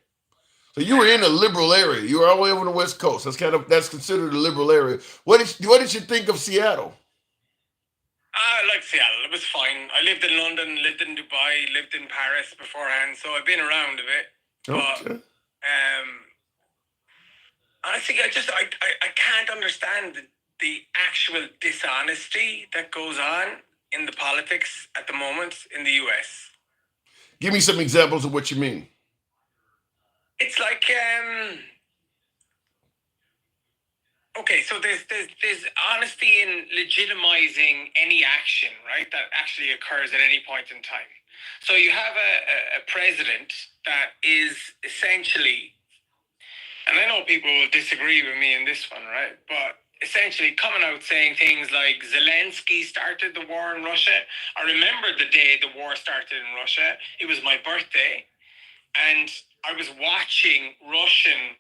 So you were in a liberal area. You were all the way over the West Coast. That's considered a liberal area. What did you think of Seattle? I like Seattle. It was fine. I lived in London, lived in Dubai, lived in Paris beforehand, so I've been around a bit. Okay. But honestly, I can't understand the actual dishonesty that goes on in the politics at the moment in the US. Give me some examples of what you mean. It's like okay, so there's honesty in legitimizing any action, right, that actually occurs at any point in time. So you have a president that is essentially, and I know people will disagree with me in this one, right, but essentially coming out saying things like Zelensky started the war in Russia. I remember the day the war started in Russia. It was my birthday, and I was watching Russian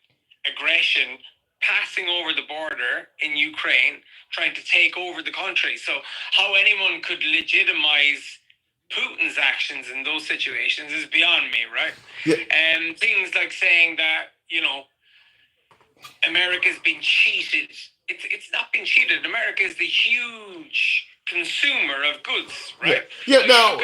aggression passing over the border in Ukraine, trying to take over the country. So how anyone could legitimize Putin's actions in those situations is beyond me, right? Yeah. And things like saying that, America's been cheated. It's not been cheated. America is the huge consumer of goods, right? Yeah. Now,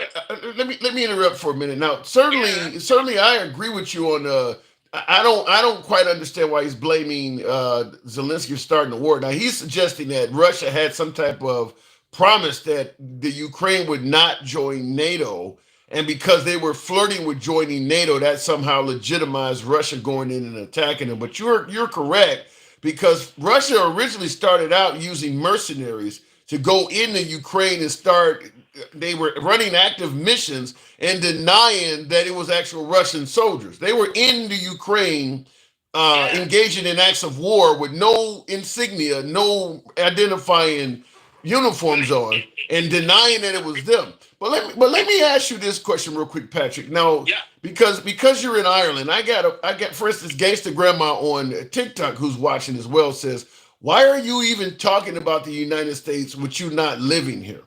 let me interrupt for a minute. Now, certainly, I agree with you on. I don't quite understand why he's blaming Zelensky for starting the war. Now, he's suggesting that Russia had some type of promise that the Ukraine would not join NATO, and because they were flirting with joining NATO, that somehow legitimized Russia going in and attacking them. But you're correct, because Russia originally started out using mercenaries to go into Ukraine and start. They were running active missions and denying that it was actual Russian soldiers. They were in the Ukraine engaging in acts of war with no insignia, no identifying uniforms on, and denying that it was them. But let me ask you this question real quick, Patrick. Now, because you're in Ireland, I got for instance, Gangsta Grandma on TikTok who's watching as well says, why are you even talking about the United States with you not living here?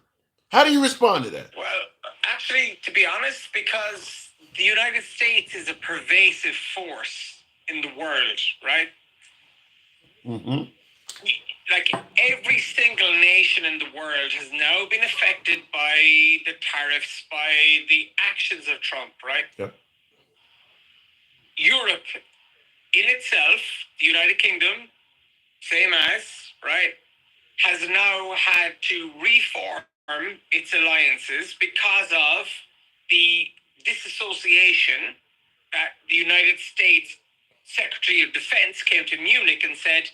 How do you respond to that? Well, actually, to be honest, because the United States is a pervasive force in the world, right? Mm-hmm. Like every single nation in the world has now been affected by the tariffs, by the actions of Trump, right? Yeah. Europe in itself, the United Kingdom, same as, right, has now had to reform its alliances because of the disassociation that the United States Secretary of Defense came to Munich and said,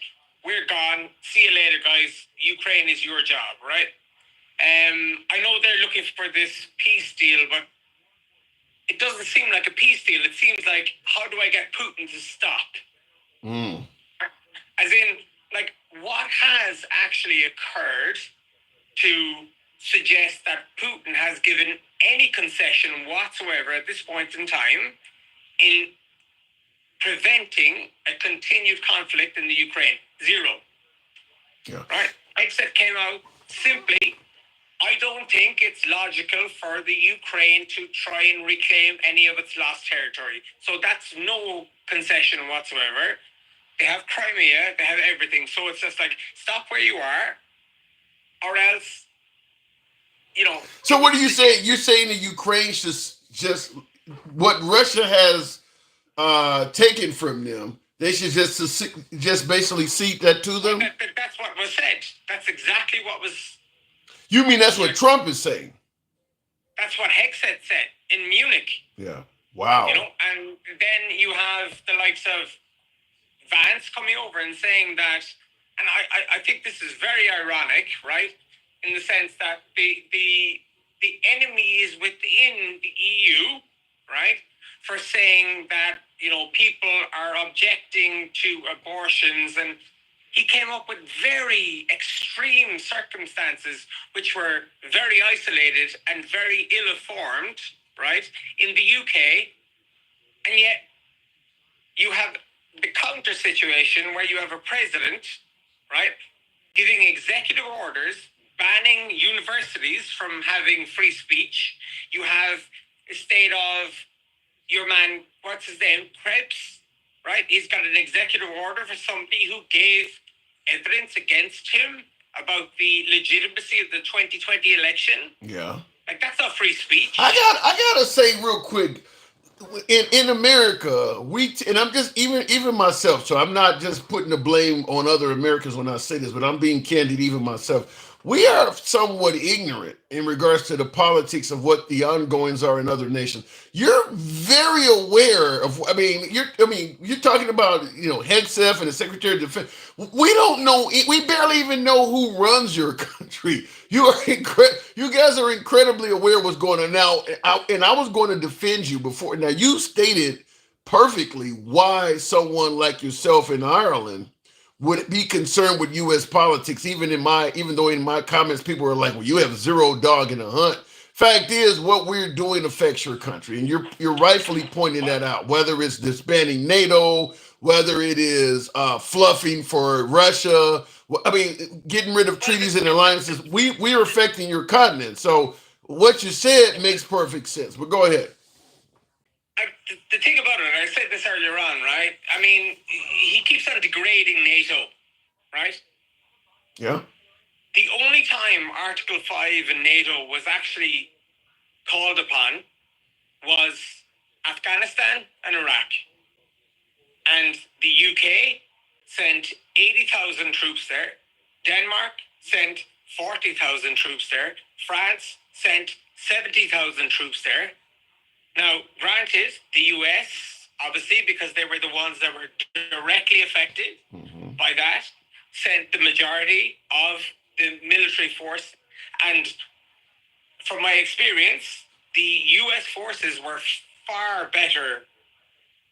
we're gone, see you later, guys, Ukraine is your job, right? I know they're looking for this peace deal, but it doesn't seem like a peace deal. It seems like, how do I get Putin to stop? As in, like, what has actually occurred to suggest that Putin has given any concession whatsoever at this point in time in preventing a continued conflict in the Ukraine? Zero. Yeah. Right? Brexit came out simply. I don't think it's logical for the Ukraine to try and reclaim any of its lost territory. So that's no concession whatsoever. They have Crimea, they have everything. So it's just like, stop where you are, or else, So what are you saying? You're saying that Ukraine should just what Russia has taken from them, they should just basically cede that to them? That's what was said. That's exactly what was. You mean that's what Trump is saying? That's what Hegseth said in Munich. Yeah. Wow. And then you have the likes of Vance coming over and saying that, and I think this is very ironic, right? In the sense that the enemy is within the EU, right? for saying that, people are objecting to abortions, and he came up with very extreme circumstances which were very isolated and very ill-informed, right, in the UK. And yet you have the counter situation where you have a president, right, giving executive orders banning universities from having free speech. You have a state of your man, what's his name, Krebs, right? He's got an executive order for somebody who gave evidence against him about the legitimacy of the 2020 election. Yeah. Like, that's not free speech. I gotta say real quick, in America, and I'm just even myself, so I'm not just putting the blame on other Americans when I say this, but I'm being candid even myself. We are somewhat ignorant in regards to the politics of what the ongoings are in other nations. You're very aware of. You're talking about Hegseth and the Secretary of Defense. We don't know. We barely even know who runs your country. You guys are incredibly aware of what's going on now. I was going to defend you before. Now you stated perfectly why someone like yourself in Ireland would be concerned with U.S. politics, even though in my comments people are like, well, you have zero dog in the hunt. Fact is, what we're doing affects your country, and you're rightfully pointing that out. Whether it's disbanding NATO, whether it is fluffing for Russia, getting rid of treaties and alliances, we're affecting your continent. So what you said makes perfect sense. But go ahead. The thing about it, I said this earlier on, right? I mean, he keeps on degrading NATO, right? Yeah. The only time Article 5 in NATO was actually called upon was Afghanistan and Iraq. And the UK sent 80,000 troops there. Denmark sent 40,000 troops there. France sent 70,000 troops there. Now, granted, the US, obviously, because they were the ones that were directly affected by that, sent the majority of the military force. And from my experience, the US forces were far better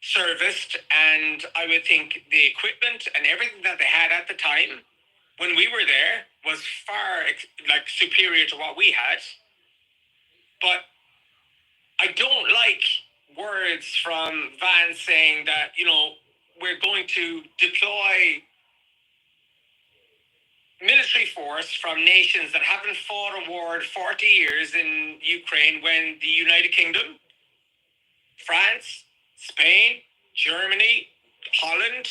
serviced, and I would think the equipment and everything that they had at the time when we were there was far superior to what we had. But I don't like words from Vance saying that, we're going to deploy military force from nations that haven't fought a war in 40 years in Ukraine, when the United Kingdom, France, Spain, Germany, Holland,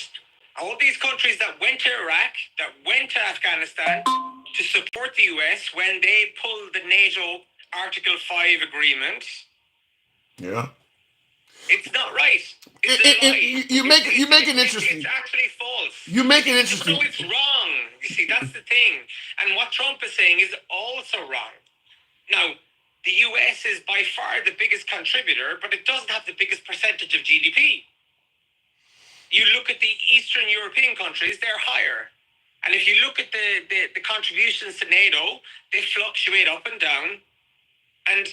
all these countries that went to Iraq, that went to Afghanistan to support the US when they pulled the NATO Article 5 agreement. Yeah. It's not right. You make it interesting. It's actually false. You make it interesting. So it's wrong. You see, that's the thing. And what Trump is saying is also wrong. Now, the US is by far the biggest contributor, but it doesn't have the biggest percentage of GDP. You look at the Eastern European countries, they're higher. And if you look at the contributions to NATO, they fluctuate up and down. And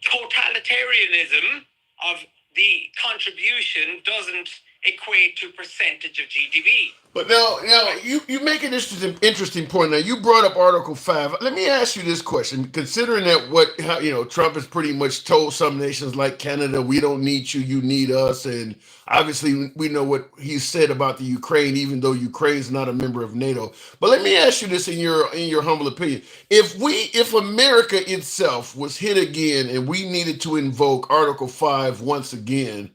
totalitarianism of the contribution doesn't equate to percentage of GDP. But now you make an interesting point. Now, you brought up Article 5. Let me ask you this question. Considering that Trump has pretty much told some nations like Canada, we don't need you, you need us. And obviously we know what he said about the Ukraine, even though Ukraine's not a member of NATO. But let me ask you this in your humble opinion. If America itself was hit again and we needed to invoke Article 5 once again,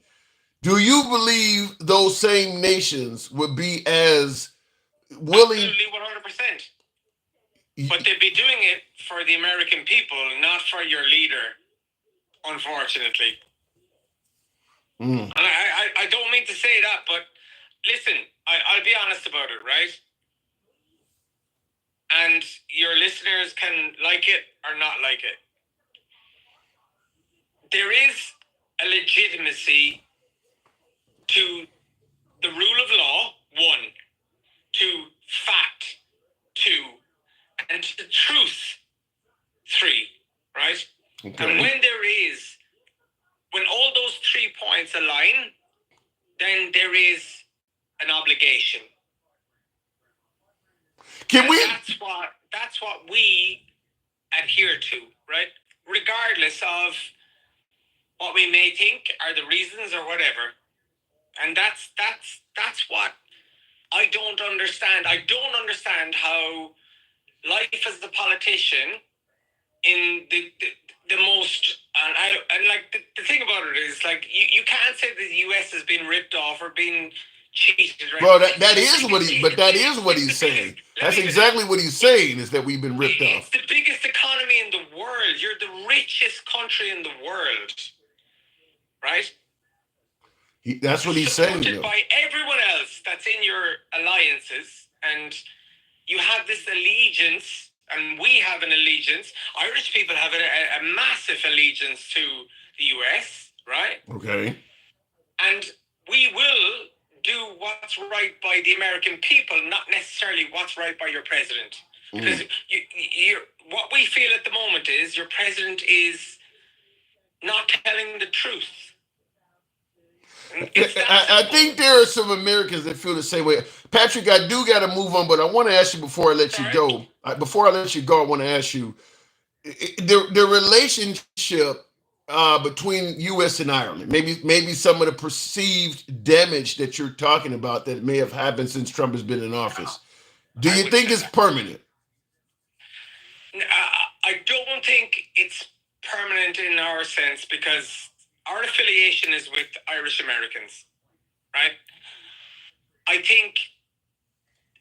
do you believe those same nations would be as willing? Absolutely, 100%. But they'd be doing it for the American people, not for your leader, unfortunately. And I don't mean to say that, but listen, I'll be honest about it, right? And your listeners can like it or not like it. There is a legitimacy to the rule of law, 1, to fact, 2, and to truth, 3, right? Okay. And when all a line, then there is an obligation. That's what we adhere to, right? Regardless of what we may think are the reasons or whatever. And that's what I don't understand. I don't understand how life as a politician in the most, and like the thing about it is, like, you can't say that the US has been ripped off or been cheated. Right? Well, that is what he's saying. That's exactly what he's saying, is that we've been ripped off. It's the biggest economy in the world. You're the richest country in the world, right? That's what he's saying. Supported by everyone else that's in your alliances, and you have this allegiance, and we have an allegiance. Irish people have a massive allegiance to the US, right? Okay. And we will do what's right by the American people, not necessarily what's right by your president. Because what we feel at the moment is your president is not telling the truth. I think there are some Americans that feel the same way. Patrick, I do got to move on, but I want to ask you before I let you go. I want to ask you the relationship between U.S. and Ireland. Maybe some of the perceived damage that you're talking about that may have happened since Trump has been in office. Do you think it's permanent? I don't think it's permanent in our sense, because our affiliation is with Irish Americans, right? I think,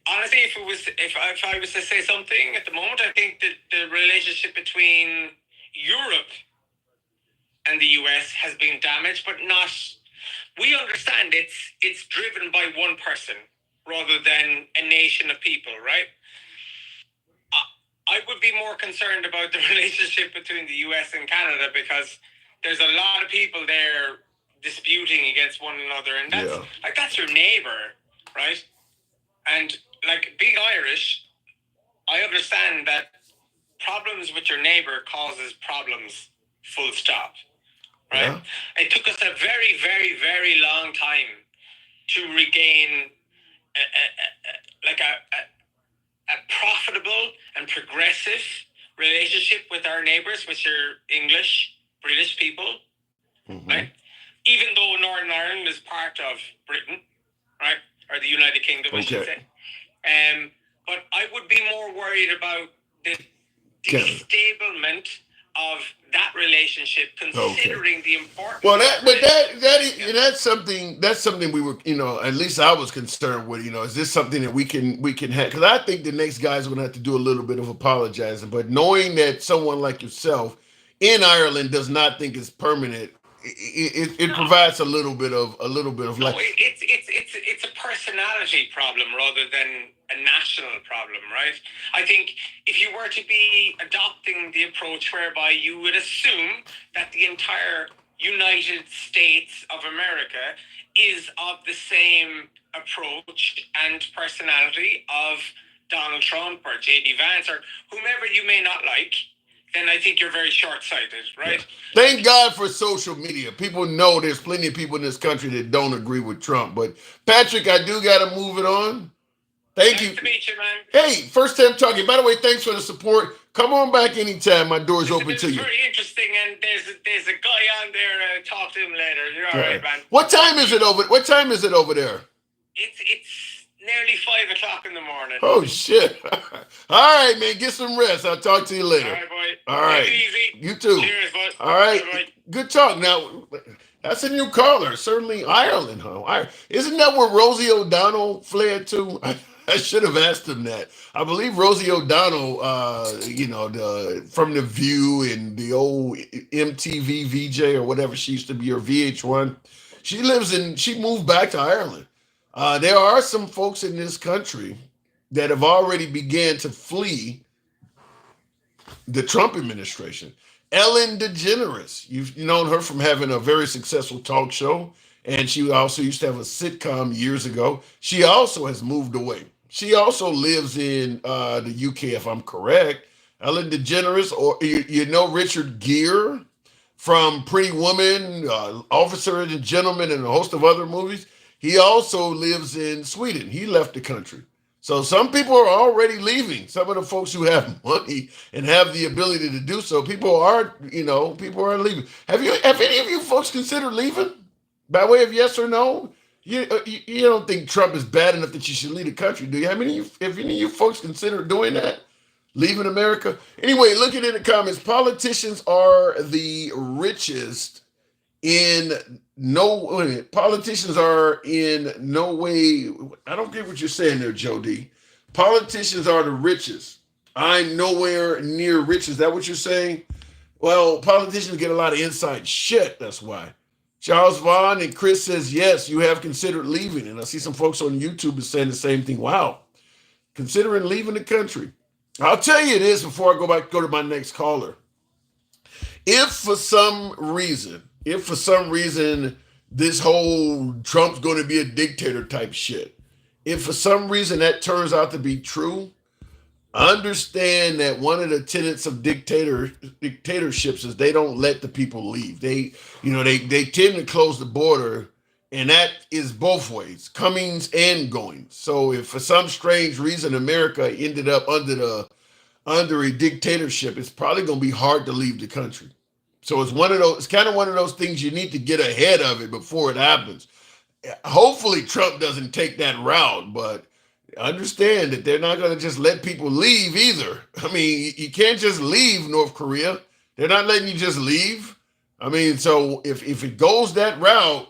honestly, if I was to say something at the moment, I think that the relationship between Europe and the US has been damaged, but not. We understand it's driven by one person rather than a nation of people, right? I would be more concerned about the relationship between the US and Canada, because there's a lot of people there disputing against one another, and that's your neighbor, right? And like, being Irish, I understand that problems with your neighbor causes problems, full stop, right? Yeah. It took us a very, very, very long time to regain a profitable and progressive relationship with our neighbors, which are English, British people, right? Even though Northern Ireland is part of Britain, right? Or the United Kingdom, I should say. But I would be more worried about the destablement of that relationship, considering the importance. Well, that's something we were, at least I was concerned with. Is this something that we can have? Because I think the next guy's going to have to do a little bit of apologizing. But knowing that someone like yourself in Ireland does not think it's permanent, it provides a little bit of like. It's a personality problem rather than a national problem, right? I think if you were to be adopting the approach whereby you would assume that the entire United States of America is of the same approach and personality of Donald Trump or J.D. Vance or whomever you may not like, then I think you're very short-sighted, right? Yeah. Thank God for social media. People know there's plenty of people in this country that don't agree with Trump. But Patrick, I do got to move it on. Thank you. Nice to meet you, man. Hey, first time talking. By the way, thanks for the support. Come on back anytime. My door's open to you. It's very interesting, and there's a guy on there. Talk to him later. You're all right, man. What time is it over there? It's nearly 5 o'clock in the morning. Oh shit! All right, man. Get some rest. I'll talk to you later. All right, boy. All right. Take it easy. You too. Cheers, bud. All right. Bye-bye. Good talk. Now, that's a new caller. Certainly Ireland, huh? Isn't that where Rosie O'Donnell fled to? I should have asked him that. I believe Rosie O'Donnell, from The View and the old MTV VJ or whatever she used to be, or VH1. She moved back to Ireland. There are some folks in this country that have already began to flee the Trump administration. Ellen DeGeneres, you've known her from having a very successful talk show, and she also used to have a sitcom years ago. She also has moved away. She also lives in the UK, if I'm correct. Ellen DeGeneres, or Richard Gere from Pretty Woman, Officer and Gentleman, and a host of other movies. He also lives in Sweden. He left the country. So some people are already leaving. Some of the folks who have money and have the ability to do so, people are leaving. Have any of you folks considered leaving? By way of yes or no? You don't think Trump is bad enough that you should leave the country, do you? Have any of you folks considered doing that? Leaving America? Anyway, looking in the comments, politicians are the richest politicians are in no way, I don't get what you're saying there, Joe D. Politicians are the richest. I'm nowhere near rich. Is that what you're saying? Well, politicians get a lot of inside shit, that's why. Charles Vaughn and Chris says, yes, you have considered leaving. And I see some folks on YouTube is saying the same thing. Wow, considering leaving the country. I'll tell you this before I go to my next caller. If for some reason this whole Trump's going to be a dictator type shit, if for some reason that turns out to be true, understand that one of the tenets of dictatorships is they don't let the people leave. They tend to close the border, and that is both ways, comings and goings. So if for some strange reason America ended up under a dictatorship, it's probably going to be hard to leave the country. So it's kind of one of those things you need to get ahead of it before it happens. Hopefully Trump doesn't take that route, but understand that they're not going to just let people leave either. I mean, you can't just leave North Korea. They're not letting you just leave. I mean, so if it goes that route,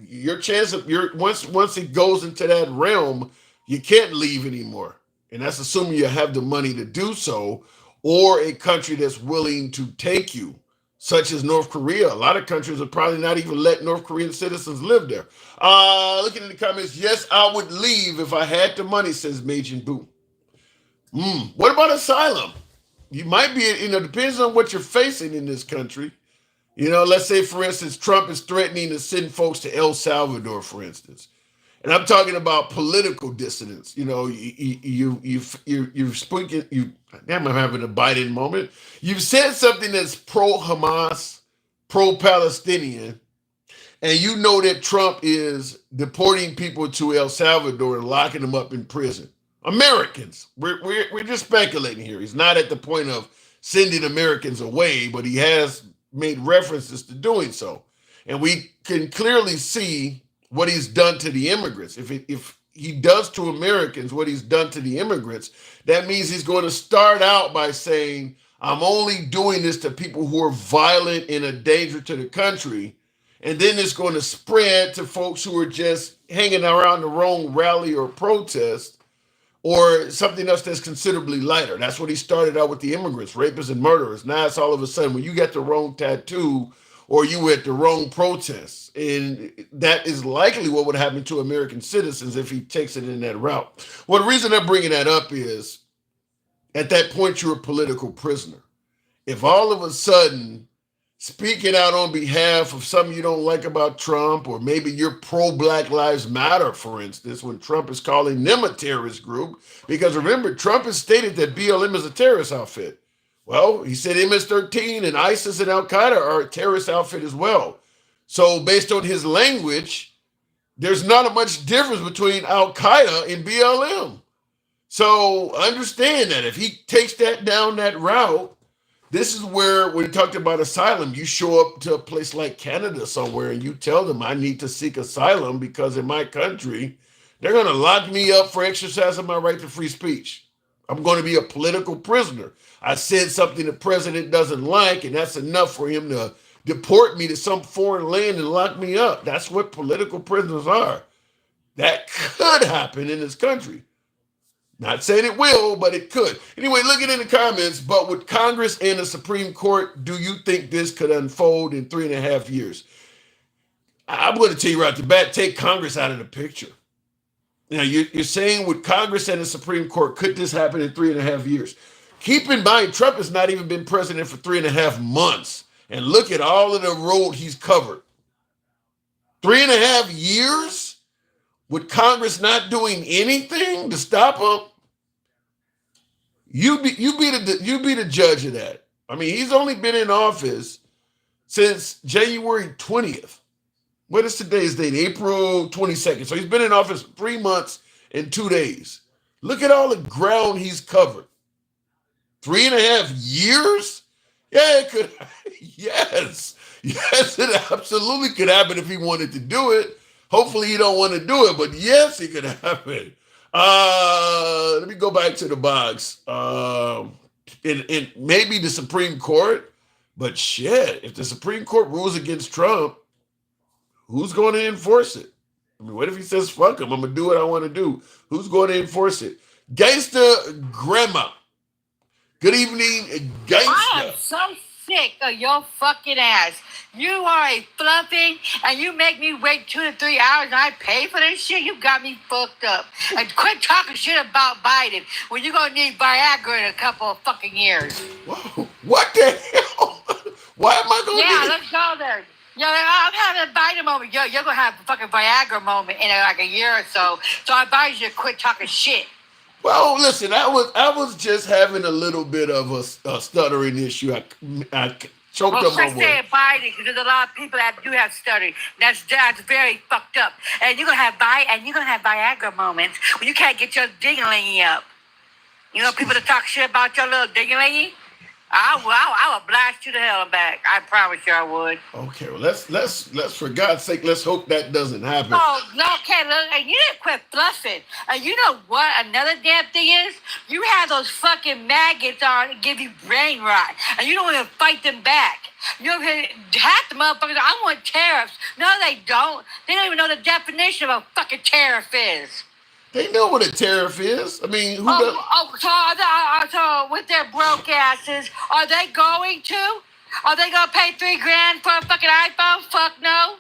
your chance of once it goes into that realm, you can't leave anymore. And that's assuming you have the money to do so, or a country that's willing to take you, such as North Korea. A lot of countries will probably not even let North Korean citizens live there. Looking in the comments, yes, I would leave if I had the money, says Majin Boo. What about asylum? You might be, depends on what you're facing in this country. Let's say, for instance, Trump is threatening to send folks to El Salvador, for instance. And I'm talking about political dissidents. You've spoken, I'm having a Biden moment. You've said something that's pro-Hamas, pro-Palestinian, and you know that Trump is deporting people to El Salvador and locking them up in prison. Americans. We're just speculating here. He's not at the point of sending Americans away, but he has made references to doing so. And we can clearly see what he's done to the immigrants. If he does to Americans what he's done to the immigrants, that means he's going to start out by saying, I'm only doing this to people who are violent and a danger to the country. And then it's going to spread to folks who are just hanging around the wrong rally or protest or something else that's considerably lighter. That's what he started out with, the immigrants, rapists and murderers. Now it's all of a sudden, when you got the wrong tattoo or you were at the wrong protests. And that is likely what would happen to American citizens if he takes it in that route. Well, the reason I'm bringing that up is, at that point, you're a political prisoner. If all of a sudden, speaking out on behalf of something you don't like about Trump, or maybe you're pro-Black Lives Matter, for instance, when Trump is calling them a terrorist group, because remember, Trump has stated that BLM is a terrorist outfit. Well, he said MS-13 and ISIS and Al-Qaeda are a terrorist outfit as well. So based on his language, there's not much difference between Al-Qaeda and BLM. So understand that if he takes that down that route, this is where, when we talked about asylum, you show up to a place like Canada somewhere and you tell them, I need to seek asylum because in my country, they're going to lock me up for exercising my right to free speech. I'm going to be a political prisoner. I said something the president doesn't like, and that's enough for him to deport me to some foreign land and lock me up. That's what political prisoners are. That could happen in this country. Not saying it will, but it could. Anyway, looking in the comments, but with Congress and the Supreme Court, do you think this could unfold in 3.5 years? I'm going to tell you right off the bat, take Congress out of the picture. Now, you're saying with Congress and the Supreme Court, could this happen in 3.5 years? Keep in mind, Trump has not even been president for 3.5 months. And look at all of the road he's covered. 3.5 years with Congress not doing anything to stop him? You be the judge of that. I mean, he's only been in office since January 20th. What is today's date? April 22nd. So he's been in office 3 months and 2 days. Look at all the ground he's covered. 3.5 years? Yeah, it could. Yes. Yes, it absolutely could happen if he wanted to do it. Hopefully he don't want to do it, but yes, it could happen. Let me go back to the box. In maybe the Supreme Court, but shit, if the Supreme Court rules against Trump, who's going to enforce it? I mean, what if he says, fuck him, I'm going to do what I want to do? Who's going to enforce it? Gangsta Grandma. Good evening, Gangsta. I am so sick of your fucking ass. You are a fluffing, and you make me wait 2 to 3 hours, and I pay for this shit. You got me fucked up. And quit talking shit about Biden when you're going to need Viagra in a couple of fucking years. Whoa, what the hell? Why am I going to Yeah, let's go there. Yeah, I'm having a Biden moment. You're going to have a fucking Viagra moment in like a year or so. So I advise you to quit talking shit. Well, listen, I was just having a little bit of a stuttering issue. I choked up my Let's word. say Biden, because there's a lot of people that do have stuttering. That's very fucked up. And you're gonna have Viagra moments when you can't get your ding-a-lingy up. You know, people that talk shit about your little ding-a-lingy. I would blast you to hell and back. I promise you I would. Okay, well let's for God's sake, let's hope that doesn't happen. Oh, no, okay, look, and you didn't quit fluffing. And you know what another damn thing is? You have those fucking maggots on and give you brain rot. And you don't even fight them back. You know, half the motherfuckers, I want tariffs. No, they don't. They don't even know the definition of a fucking tariff is. They know what a tariff is. I mean, So with their broke asses, are they going to? Are they going to pay $3,000 for a fucking iPhone? Fuck no.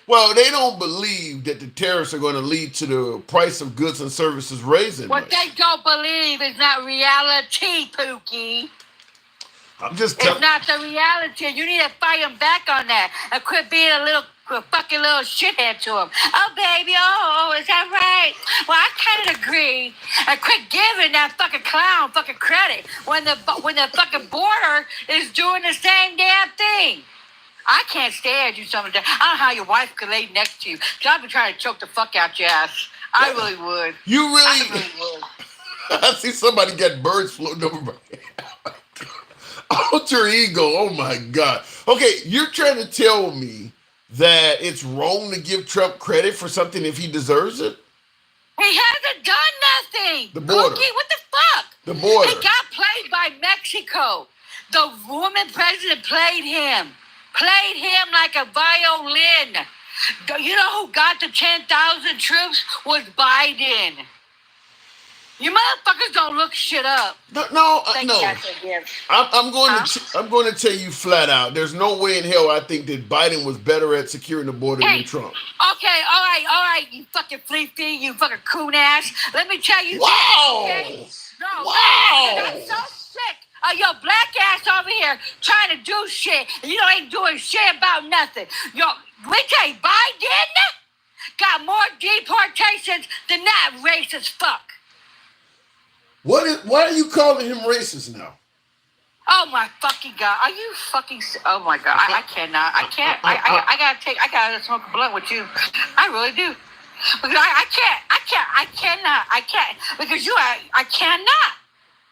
Well, they don't believe that the tariffs are going to lead to the price of goods and services raising. What they don't believe is not reality, Pookie. I'm just It's not the reality. You need to fight them back on that and quit being a fucking little shithead to them. Oh, baby, is that right? Well, I kind of agree. And quit giving that fucking clown fucking credit when the fucking border is doing the same damn thing. I can't stand you some of the time. I don't know how your wife could lay next to you. So I've been trying to choke the fuck out your ass. I really would. I really would. I see somebody get birds floating over my head. Alter ego, oh my God. Okay, you're trying to tell me that it's wrong to give Trump credit for something if he deserves it? He hasn't done nothing. The border. Cookie, what the fuck? The border. He got played by Mexico. The woman president played him like a violin. You know who got the 10,000 troops was Biden. You motherfuckers don't look shit up. No. I'm going to tell you flat out. There's no way in hell I think that Biden was better at securing the border than Trump. Okay, all right, you fucking fleefy, you fucking coon ass. Let me tell you. Wow. Okay? No, Wow. I'm so sick of your black ass over here trying to do shit, and you ain't doing shit about nothing. We tell you, Biden got more deportations than that racist fuck. Why are you calling him racist now? Oh my fucking God! Are you fucking? Oh my God! I cannot. I can't. I gotta smoke a blunt with you. I really do. Because I can't. Because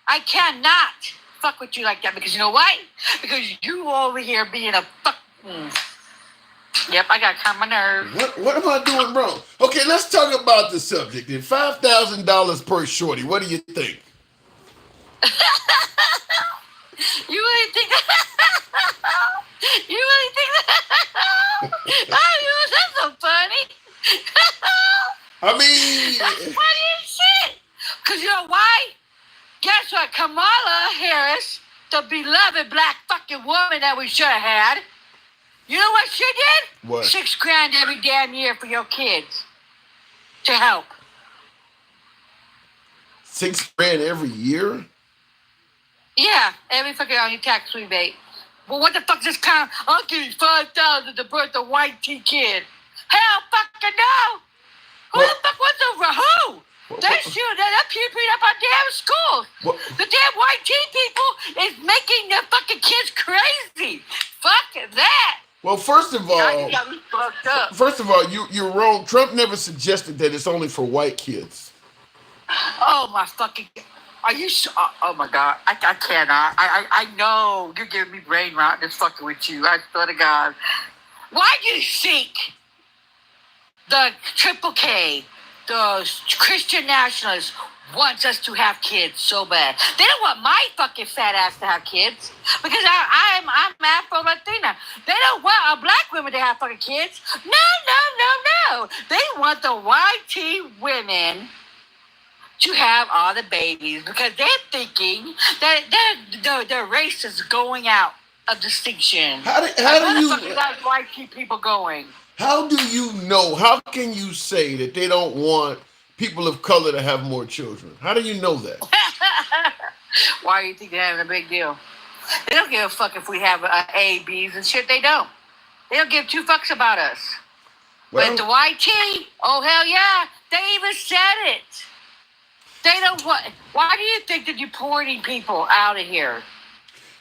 I cannot fuck with you like that. Because you know why? Because you over here being a fucking. Yep, I gotta calm my nerves. What am I doing wrong? Okay, let's talk about the subject. Then $5,000 per shorty. What do you think? You really think that? You really think that? Oh, that's so funny. I mean, that's funny as shit. Because you know why? Guess what? Kamala Harris, the beloved black fucking woman that we should have had. You know what she did? What? $6,000 every damn year for your kids to help. $6,000 every year? Yeah, every fucking on your tax rebate. Well, what the fuck is this kind of? I'll give you $5,000 to birth a white kid. Hell, fucking no. Who the fuck wants over who? They're peeping up our damn schools. The damn white tea people is making their fucking kids crazy. Fuck that. Well, first of all, you're wrong. Trump never suggested that it's only for white kids. Oh my fucking! Are you? Oh my god! I cannot. I know you're giving me brain rot. Just fucking with you. I swear to God. Why do you think the Triple K, the Christian nationalists, wants us to have kids so bad? They don't want my fucking fat ass to have kids because I'm Afro-Latina. They don't want black women to have fucking kids. No. They want the YT women to have all the babies because they're thinking that their race is going out of distinction. How do you? Fuck is that white people going? How do you know? How can you say that they don't want people of color to have more children? How do you know that? Why do you think they're having a big deal? They don't give a fuck if we have A, B's and shit. They don't. They don't give two fucks about us. Well, but the YT, oh hell yeah, they even said it. They don't want. Why do you think they're deporting people out of here?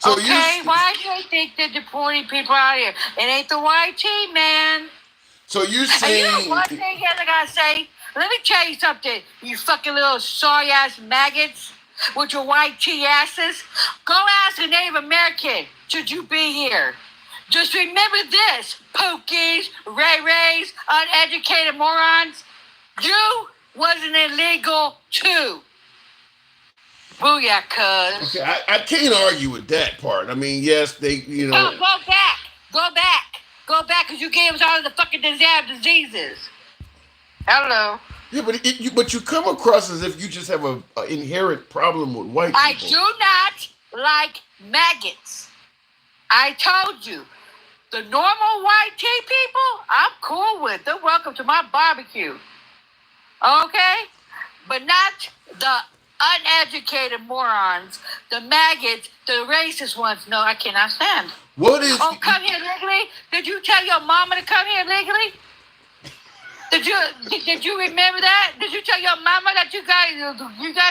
So why do they think they're deporting people out of here? It ain't the YT, man. So you're saying? And you know one thing I gotta say. Let me tell you something, you fucking little sorry ass maggots with your white tea asses. Go ask a Native American, should you be here? Just remember this, pokies, ray-rays, uneducated morons. You wasn't illegal too. Booyah, cuz. Okay, I can't argue with that part. I mean, yes, they, you know. Go back, because you gave us all of the fucking diseases. Hello. Yeah, but you come across as if you just have an inherent problem with white people. I do not like maggots. I told you, the normal white tea people, I'm cool with. They're welcome to my barbecue. Okay? But not the uneducated morons, the maggots, the racist ones. No, I cannot stand. What is? Oh, come here legally? Did you tell your mama to come here legally? Did you remember that? Did you tell your mama that you guys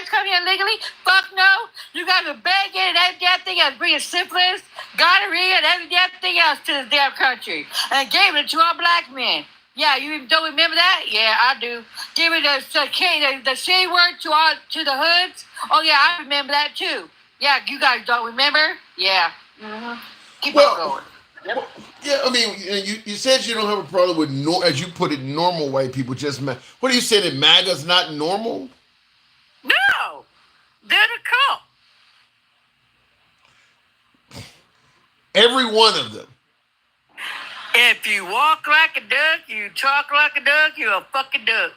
come here legally? Fuck no. You guys are begging and every damn thing else, bringing syphilis, gonorrhea, and every damn thing else to this damn country, and gave it to our black men. Yeah, you don't remember that? Yeah, I do. Give it the C word to the hoods. Oh yeah, I remember that too. Yeah, you guys don't remember? Yeah. Mm-hmm. Keep on going. Well, yeah, I mean, you said you don't have a problem with, as you put it, normal white people. Just what are you saying? That MAGA's not normal? No, they're the cult. Every one of them. If you walk like a duck, you talk like a duck, you're a fucking duck.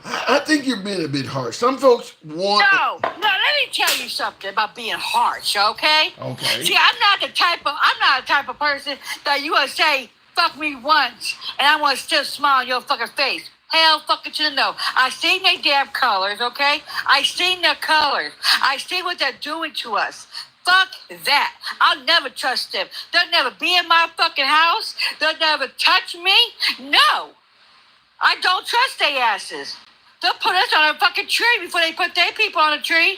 I think you're being a bit harsh. Some folks want. No. Let me tell you something about being harsh, okay? Okay. See, I'm not the type of person that you would say fuck me once and I want to still smile on your fucking face. Hell fucking to the no. I seen their damn colors, okay? I seen their colors. I see what they're doing to us. Fuck that. I'll never trust them. They'll never be in my fucking house. They'll never touch me. No. I don't trust their asses. They'll put us on a fucking tree before they put their people on a tree.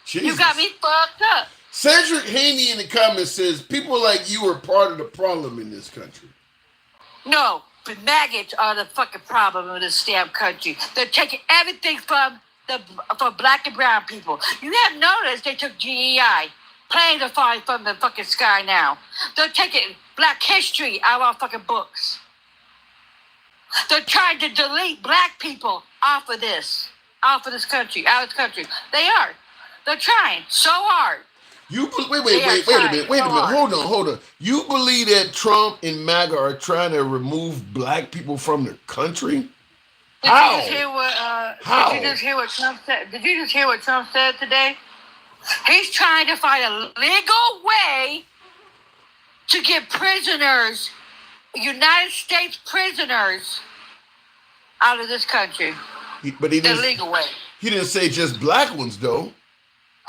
Jesus. You got me fucked up. Cedric Haney in the comments says, people like you are part of the problem in this country. No, the maggots are the fucking problem in this damn country. They're taking everything from black and brown people. You have noticed they took GEI. Planes are falling from the fucking sky now. They're taking black history out of our fucking books. They're trying to delete black people off of this country, out of this country. They are. They're trying so hard. Wait a minute. Hold on. You believe that Trump and MAGA are trying to remove black people from the country? How? Did you just hear what Trump said? Did you just hear what Trump said today? He's trying to find a legal way to get prisoners, United States prisoners, out of this country. But he the legal way. He didn't say just black ones, though.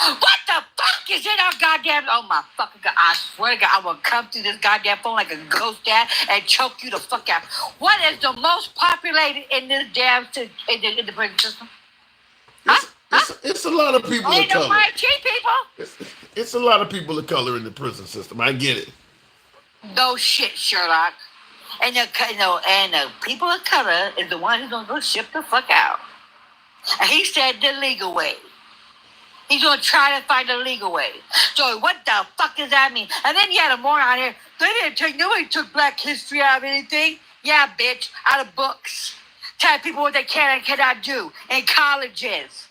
What the fuck is in our goddamn? Oh my fucking God! I swear to God, I will come through this goddamn phone like a ghost dad and choke you the fuck out. What is the most populated in this damn in the prison system? It's a lot of people of color. White people. It's a lot of people of color in the prison system. I get it. No shit, Sherlock. And the people of color is the one who's gonna go ship the fuck out. And he said the legal way. He's gonna try to find the legal way. So what the fuck does that mean? And then you had a moron here. Nobody took Black history out of anything. Yeah, bitch, out of books. Tell people what they can and cannot do in colleges.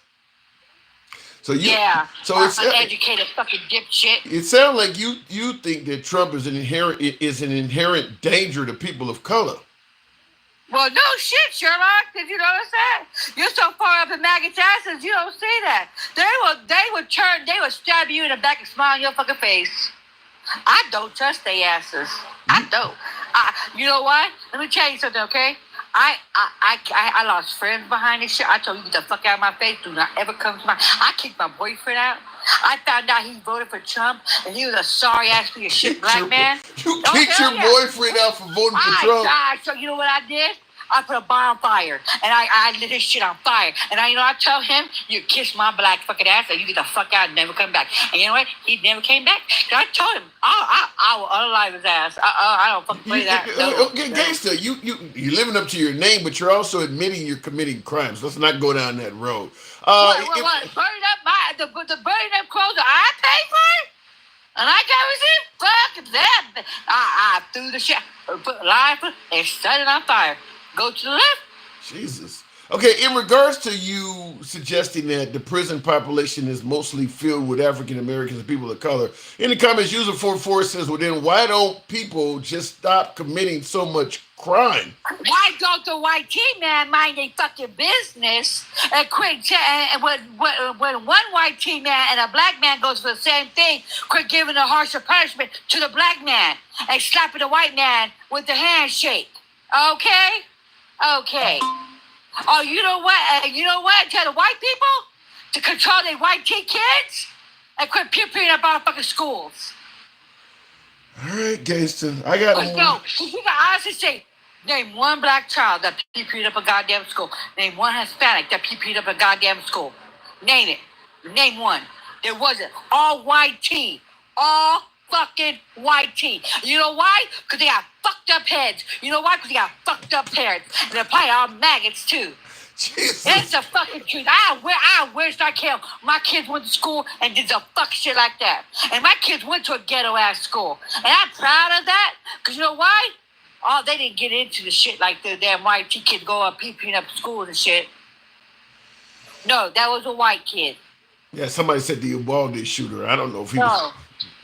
So it's uneducated fucking dipshit. It sounds like you think that Trump is an inherent danger to people of color. Well, no shit, Sherlock. Did you notice that? You're so far up in MAGA's asses, you don't see that. They would stab you in the back and smile in your fucking face. I don't trust their asses. I don't. You know what? Let me tell you something, okay? I lost friends behind this shit. I told you, get the fuck out of my face. Do not ever come to my... I kicked my boyfriend out. I found out he voted for Trump, and he was a sorry-ass piece of shit black man. You kicked your boyfriend out for voting for Trump? So you know what I did? I put a bonfire, and I lit his shit on fire. And I told him, you kiss my black fucking ass, and you get the fuck out and never come back. And you know what? He never came back. So I told him, I will unalive his ass. I don't fucking play that. Okay, gangster, you're living up to your name, but you're also admitting you're committing crimes. Let's not go down that road. What? Burning up the burning up clothes that I paid for? And I got receipt? Fuck that. I threw the shit, put live and set it on fire. Go to the left. Jesus. Okay, in regards to you suggesting that the prison population is mostly filled with African Americans and people of color, in the comments, user 44 says, well, then why don't people just stop committing so much crime? Why don't the white team man mind their fucking business and quit? And when one white team man and a black man goes for the same thing, quit giving a harsher punishment to the black man and slapping the white man with the handshake. Okay? Okay. Oh, you know what? Tell the white people to control their white teen kids and quit peering up our fucking schools. All right, gangster. I got one. No, you can honestly say, name one black child that peered up a goddamn school. Name one Hispanic that peered up a goddamn school. Name it. Name one. There wasn't. All white teen. All fucking white teen. You know why? Because they got fucked up heads. You know why? Because they got fucked up parents. And they're probably all maggots too. Jesus. That's the fucking truth. I wish I care. My kids went to school and did some fuck shit like that. And my kids went to a ghetto ass school. And I'm proud of that. Because you know why? Oh, they didn't get into the shit like the damn white teen kids go up peeping up schools and shit. No, that was a white kid. Yeah, somebody said the Uvalde shooter. I don't know if he was...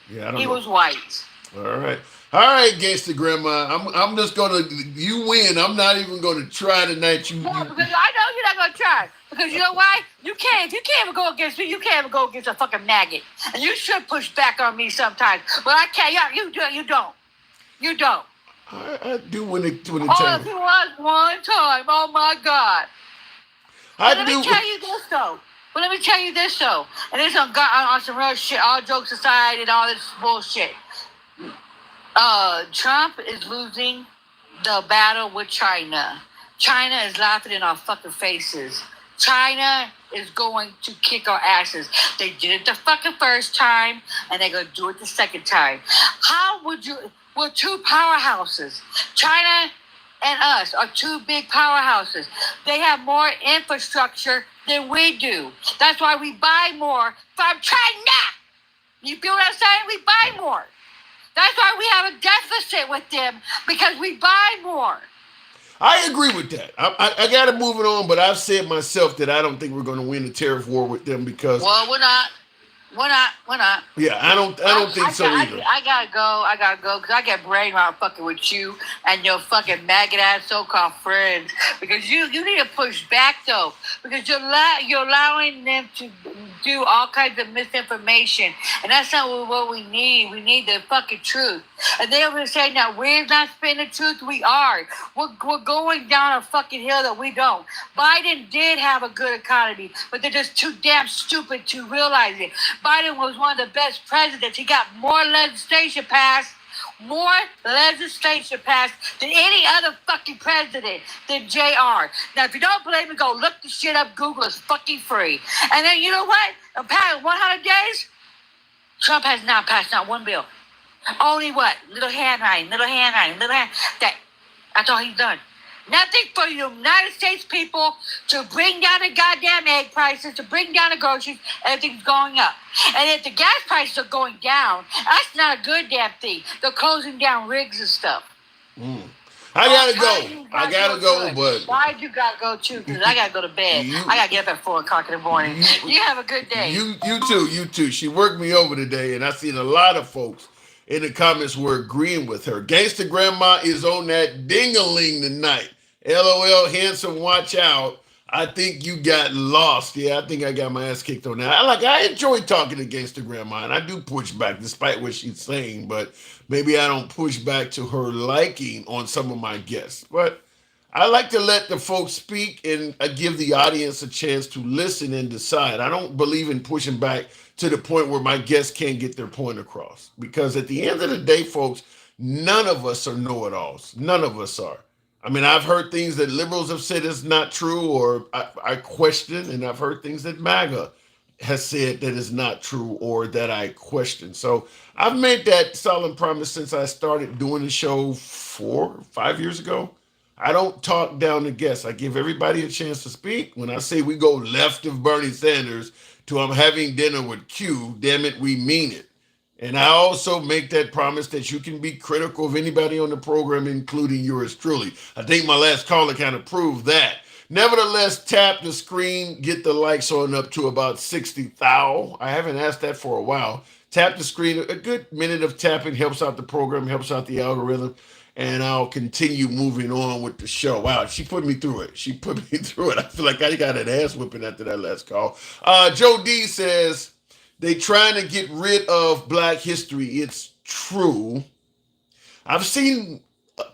Yeah, I don't know. He was white. All right, gangster grandma. I'm just gonna. You win. I'm not even gonna try tonight. Because I know you're not gonna try. Because you know why? You can't. If you can't even go against me, you can't even go against a fucking maggot. And you should push back on me sometimes. But I can't. You don't. You don't. I do when it time. Oh, if it was one time. Oh my God. Let me tell you this though. And this on some real shit, all jokes aside and all this bullshit. Trump is losing the battle with China. China is laughing in our fucking faces. China is going to kick our asses. They did it the fucking first time, and they're going to do it the second time. We're two powerhouses. China and us are two big powerhouses. They have more infrastructure than we do. That's why we buy more from China. You feel what I'm saying? We buy more. That's why we have a deficit with them, because we buy more. I agree with that. I got to move it on, but I've said myself that I don't think we're going to win the tariff war with them because... Well, we're not. Yeah, I don't think so either. I gotta go, because I get brain around fucking with you and your fucking maggot ass so-called friends. Because you need to push back though, because you're allowing them to do all kinds of misinformation. And that's not what we need. We need the fucking truth. And they were saying that we're not spitting the truth. We are. We're going down a fucking hill that we don't. Biden did have a good economy, but they're just too damn stupid to realize it. Biden was one of the best presidents. He got more legislation passed than any other fucking president than JR. Now, if you don't believe me, go look the shit up. Google is fucking free. And then you know what? In past 100 days, Trump has not passed not one bill. Only what? Little handwriting. That's all he's done. Nothing for the United States people to bring down the goddamn egg prices, to bring down the groceries. Everything's going up. And if the gas prices are going down, that's not a good damn thing. They're closing down rigs and stuff. I gotta go, but why you gotta go too? Because I gotta go to bed. I gotta get up at 4 o'clock in the morning. You have a good day. You too. She worked me over today, and I seen a lot of folks in the comments were agreeing with her. Gangsta Grandma is on that ding-a-ling tonight. LOL, handsome, watch out. I think you got lost. Yeah, I think I got my ass kicked on that. I enjoy talking to Gangsta Grandma, and I do push back despite what she's saying, but maybe I don't push back to her liking on some of my guests. But I like to let the folks speak and give the audience a chance to listen and decide. I don't believe in pushing back to the point where my guests can't get their point across. Because at the end of the day, folks, none of us are know-it-alls. None of us are. I mean, I've heard things that liberals have said is not true, or I question, and I've heard things that MAGA has said that is not true or that I question. So I've made that solemn promise since I started doing the show 4 or 5 years ago. I don't talk down the guests. I give everybody a chance to speak. When I say we go left of Bernie Sanders to I'm having dinner with Q, damn it, we mean it. And I also make that promise that you can be critical of anybody on the program, including yours truly. I think my last caller kind of proved that. Nevertheless, tap the screen, get the likes on up to about 60,000. I haven't asked that for a while. Tap the screen. A good minute of tapping helps out the program, helps out the algorithm, and I'll continue moving on with the show. Wow, she put me through it. I feel like I got an ass whipping after that last call. Joe D says, they trying to get rid of Black history. It's true. I've seen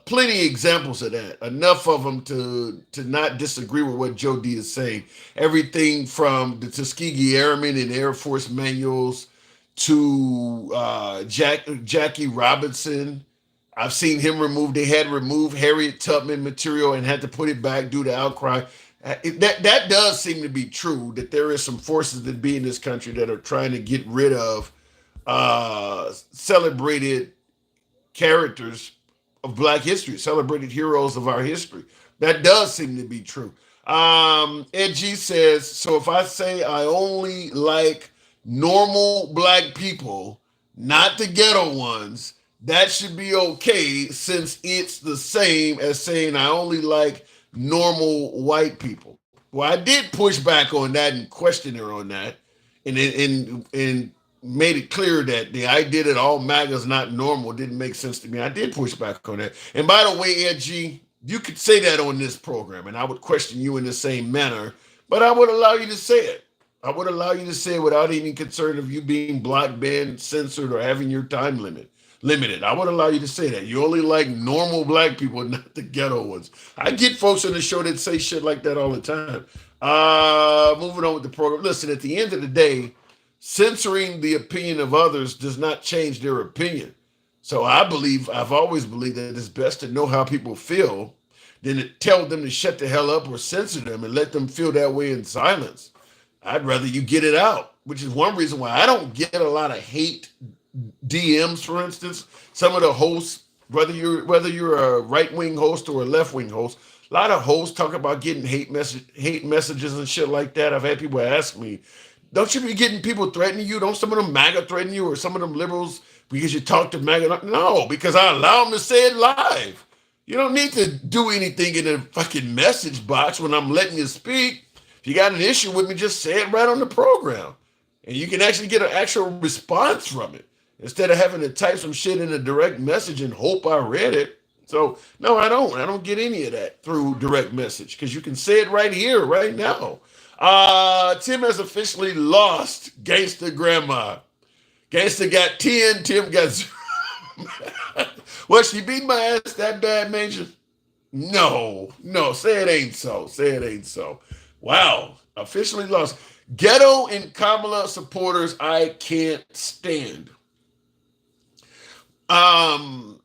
plenty of examples of that. Enough of them to not disagree with what Joe D is saying. Everything from the Tuskegee Airmen and Air Force manuals to Jackie Robinson. I've seen him removed. They had removed Harriet Tubman material and had to put it back due to outcry. That does seem to be true, that there is some forces that be in this country that are trying to get rid of celebrated characters of Black history, celebrated heroes of our history. That does seem to be true. Ed G says, so if I say I only like normal Black people, not the ghetto ones, that should be okay, since it's the same as saying I only like normal white people. Well, I did push back on that and question her on that, and made it clear that the idea that all MAGA's not normal didn't make sense to me. I did push back on that. And by the way, Ed G, you could say that on this program, and I would question you in the same manner, but I would allow you to say it. I would allow you to say it without any concern of you being blocked, banned, censored, or having your time limited. I would allow you to say that. You only like normal Black people, not the ghetto ones. I get folks on the show that say shit like that all the time. Moving on with the program. Listen, at the end of the day, censoring the opinion of others does not change their opinion. So I've always believed that it's best to know how people feel than to tell them to shut the hell up or censor them and let them feel that way in silence. I'd rather you get it out, which is one reason why I don't get a lot of hate DMs, for instance. Some of the hosts, whether you're a right-wing host or a left-wing host, a lot of hosts talk about getting hate messages and shit like that. I've had people ask me, don't you be getting people threatening you? Don't some of them MAGA threaten you, or some of them liberals because you talk to MAGA? No, because I allow them to say it live. You don't need to do anything in a fucking message box when I'm letting you speak. If you got an issue with me, just say it right on the program. And you can actually get an actual response from it, instead of having to type some shit in a direct message and hope I read it. So, no, I don't get any of that through direct message, because you can say it right here, right now. Tim has officially lost Gangsta Grandma. Gangsta got 10, Tim got 0. Was she beat my ass that bad, Major? No. Say it ain't so. Say it ain't so. Wow. Officially lost. Ghetto and Kamala supporters I can't stand. I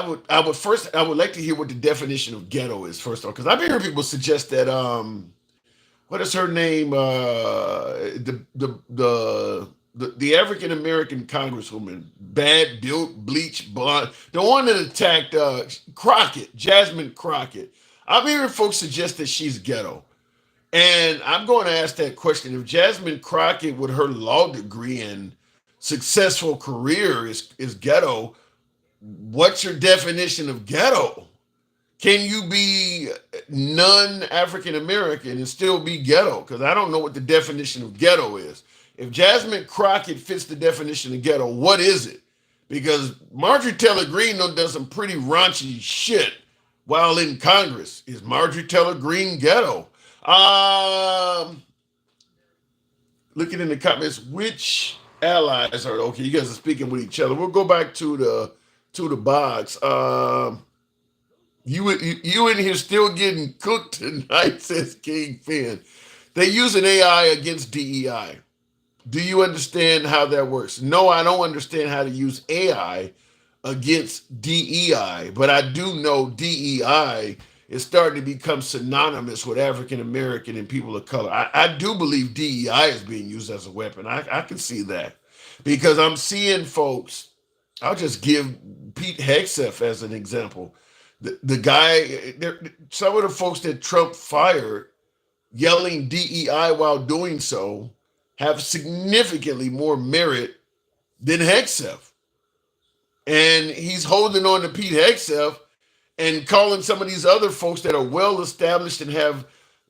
would like to hear what the definition of ghetto is first of all, because I've been hearing people suggest that what is her name? The African American Congresswoman, bad built, bleach blonde, the one that attacked Crockett, Jasmine Crockett. I'm hearing folks suggest that she's ghetto. And I'm going to ask that question. If Jasmine Crockett, with her law degree and successful career, is ghetto, what's your definition of ghetto? Can you be non-African American and still be ghetto? Because I don't know what the definition of ghetto is. If Jasmine Crockett fits the definition of ghetto, what is it? Because Marjorie Taylor Greene does some pretty raunchy shit while in Congress. Is Marjorie Taylor Greene ghetto? Looking in the comments, which allies are okay? You guys are speaking with each other. We'll go back to the box. You in here still getting cooked tonight, says King Finn. They use an AI against DEI. Do you understand how that works? No, I don't understand how to use AI against DEI, but I do know DEI is starting to become synonymous with African American and people of color. I do believe DEI is being used as a weapon. I can see that because I'm seeing folks. I'll just give Pete Hegseth as an example. The guy, some of the folks that Trump fired yelling DEI while doing so have significantly more merit than Hegseth. And he's holding on to Pete Hegseth and calling some of these other folks that are well established and have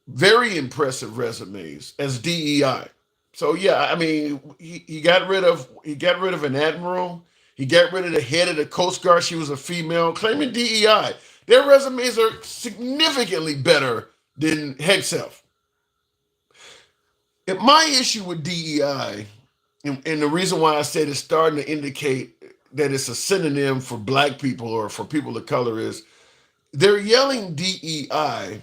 very impressive resumes as DEI. So yeah, I mean, he got rid of an admiral. He got rid of the head of the Coast Guard. She was a female, claiming DEI. Their resumes are significantly better than Hegseth. And my issue with DEI, and the reason why I said it's starting to indicate that it's a synonym for black people or for people of color, is they're yelling DEI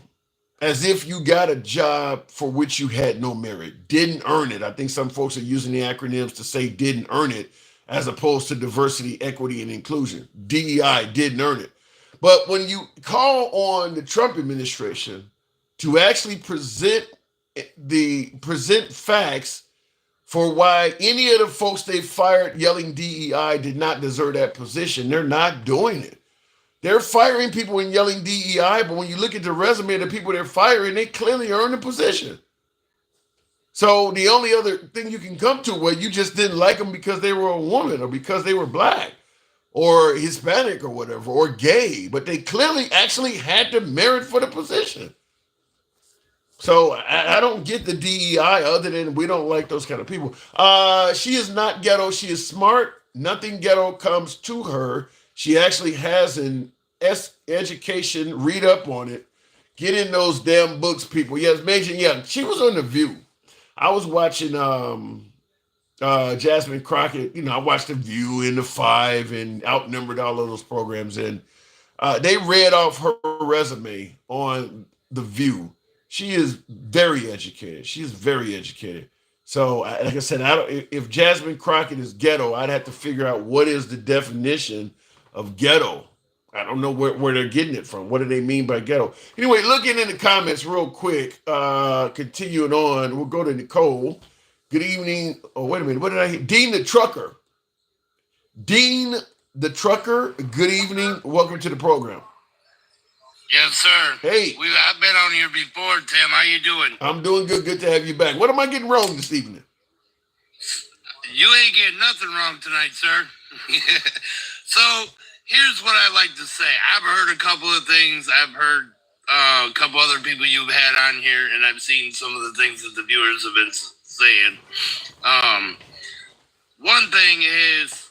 as if you got a job for which you had no merit, didn't earn it. I think some folks are using the acronyms to say didn't earn it, as opposed to diversity, equity, and inclusion. DEI didn't earn it. But when you call on the Trump administration to actually present facts for why any of the folks they fired yelling DEI did not deserve that position, they're not doing it. They're firing people and yelling DEI, but when you look at the resume of the people they're firing, they clearly earned the position. So the only other thing you can come to, well, you just didn't like them because they were a woman or because they were black or Hispanic or whatever, or gay, but they clearly actually had the merit for the position. So I don't get the DEI other than we don't like those kind of people. She is not ghetto. She is smart. Nothing ghetto comes to her. She actually has an education. Read up on it. Get in those damn books, people. Yes, Major. Yeah, she was on The View. I was watching Jasmine Crockett. You know, I watched The View and The Five and Outnumbered, all of those programs. And they read off her resume on The View. She is very educated. She is very educated. So, like I said, if Jasmine Crockett is ghetto, I'd have to figure out what is the definition of ghetto. I don't know where they're getting it from. What do they mean by ghetto? Anyway, looking in the comments real quick, continuing on, we'll go to Nicole. Good evening. Oh, wait a minute. What did I hear? Dean the Trucker. Dean the Trucker, good evening. Welcome to the program. Yes, sir. Hey. I've been on here before, Tim. How you doing? I'm doing good. Good to have you back. What am I getting wrong this evening? You ain't getting nothing wrong tonight, sir. So here's what I like to say. I've heard a couple of things. I've heard a couple other people you've had on here, and I've seen some of the things that the viewers have been saying. One thing is,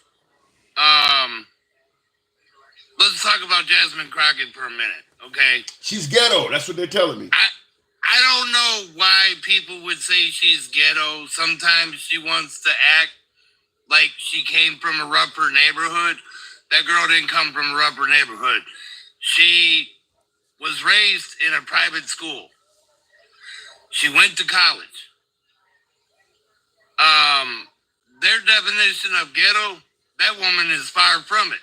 let's talk about Jasmine Crockett for a minute, okay? She's ghetto. That's what they're telling me. I don't know why people would say she's ghetto. Sometimes she wants to act like she came from a rougher neighborhood. That girl didn't come from a rougher neighborhood. She was raised in a private school. She went to college. Their definition of ghetto, that woman is far from it.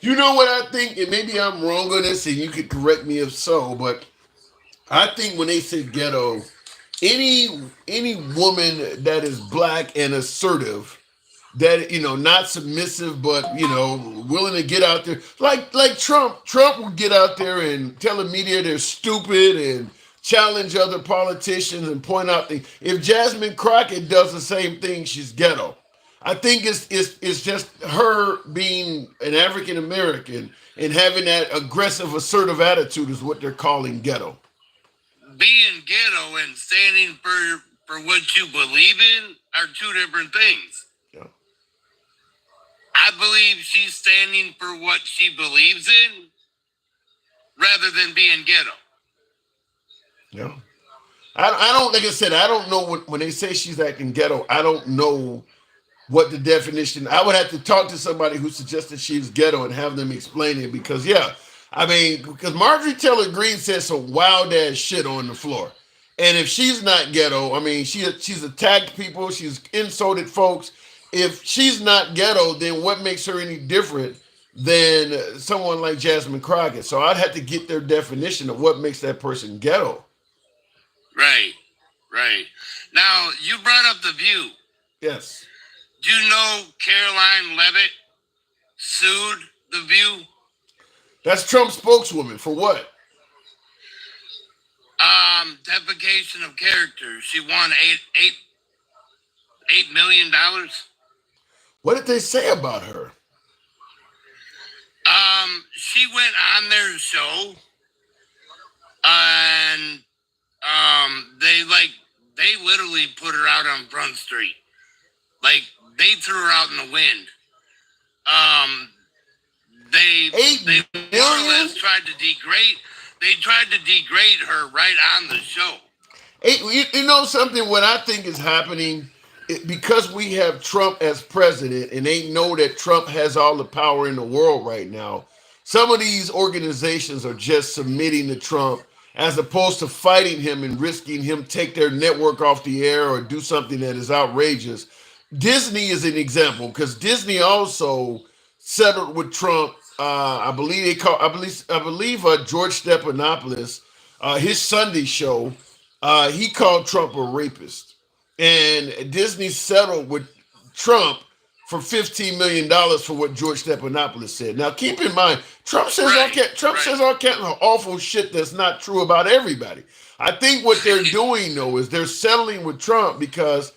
You know what I think, and maybe I'm wrong on this, and you could correct me if so, but I think when they say ghetto, any woman that is black and assertive, that not submissive, but willing to get out there, like Trump would get out there and tell the media they're stupid and challenge other politicians and point out things. If Jasmine Crockett does the same thing, she's ghetto. I think it's just her being an African American and having that aggressive, assertive attitude is what they're calling ghetto. Being ghetto and standing for what you believe in are two different things. Yeah. I believe she's standing for what she believes in rather than being ghetto. Yeah. I don't, like I said, I don't know when they say she's acting ghetto, I don't know what the definition. I would have to talk to somebody who suggested she's ghetto and have them explain it, because because Marjorie Taylor Greene said some wild ass shit on the floor. And if she's not ghetto, she's attacked people, she's insulted folks. If she's not ghetto, then what makes her any different than someone like Jasmine Crockett? So I'd have to get their definition of what makes that person ghetto. Right. Now, you brought up The View. Yes. Do you know Caroline Levitt sued The View? That's Trump's spokeswoman for what? Defecation of character. She won $8 million. What did they say about her? She went on their show, and they literally put her out on Front Street. Like, they threw her out in the wind. They more or less tried to degrade. They tried to degrade her right on the show. You know something? What I think is happening, because we have Trump as president, and they know that Trump has all the power in the world right now. Some of these organizations are just submitting to Trump as opposed to fighting him and risking him take their network off the air or do something that is outrageous. Disney is an example, because Disney also settled with Trump. I believe George Stephanopoulos, his Sunday show, he called Trump a rapist, and Disney settled with Trump for $15 million for what George Stephanopoulos said. Now, keep in mind, Trump says all kinds of awful shit that's not true about everybody. I think what they're doing, though, is they're settling with Trump because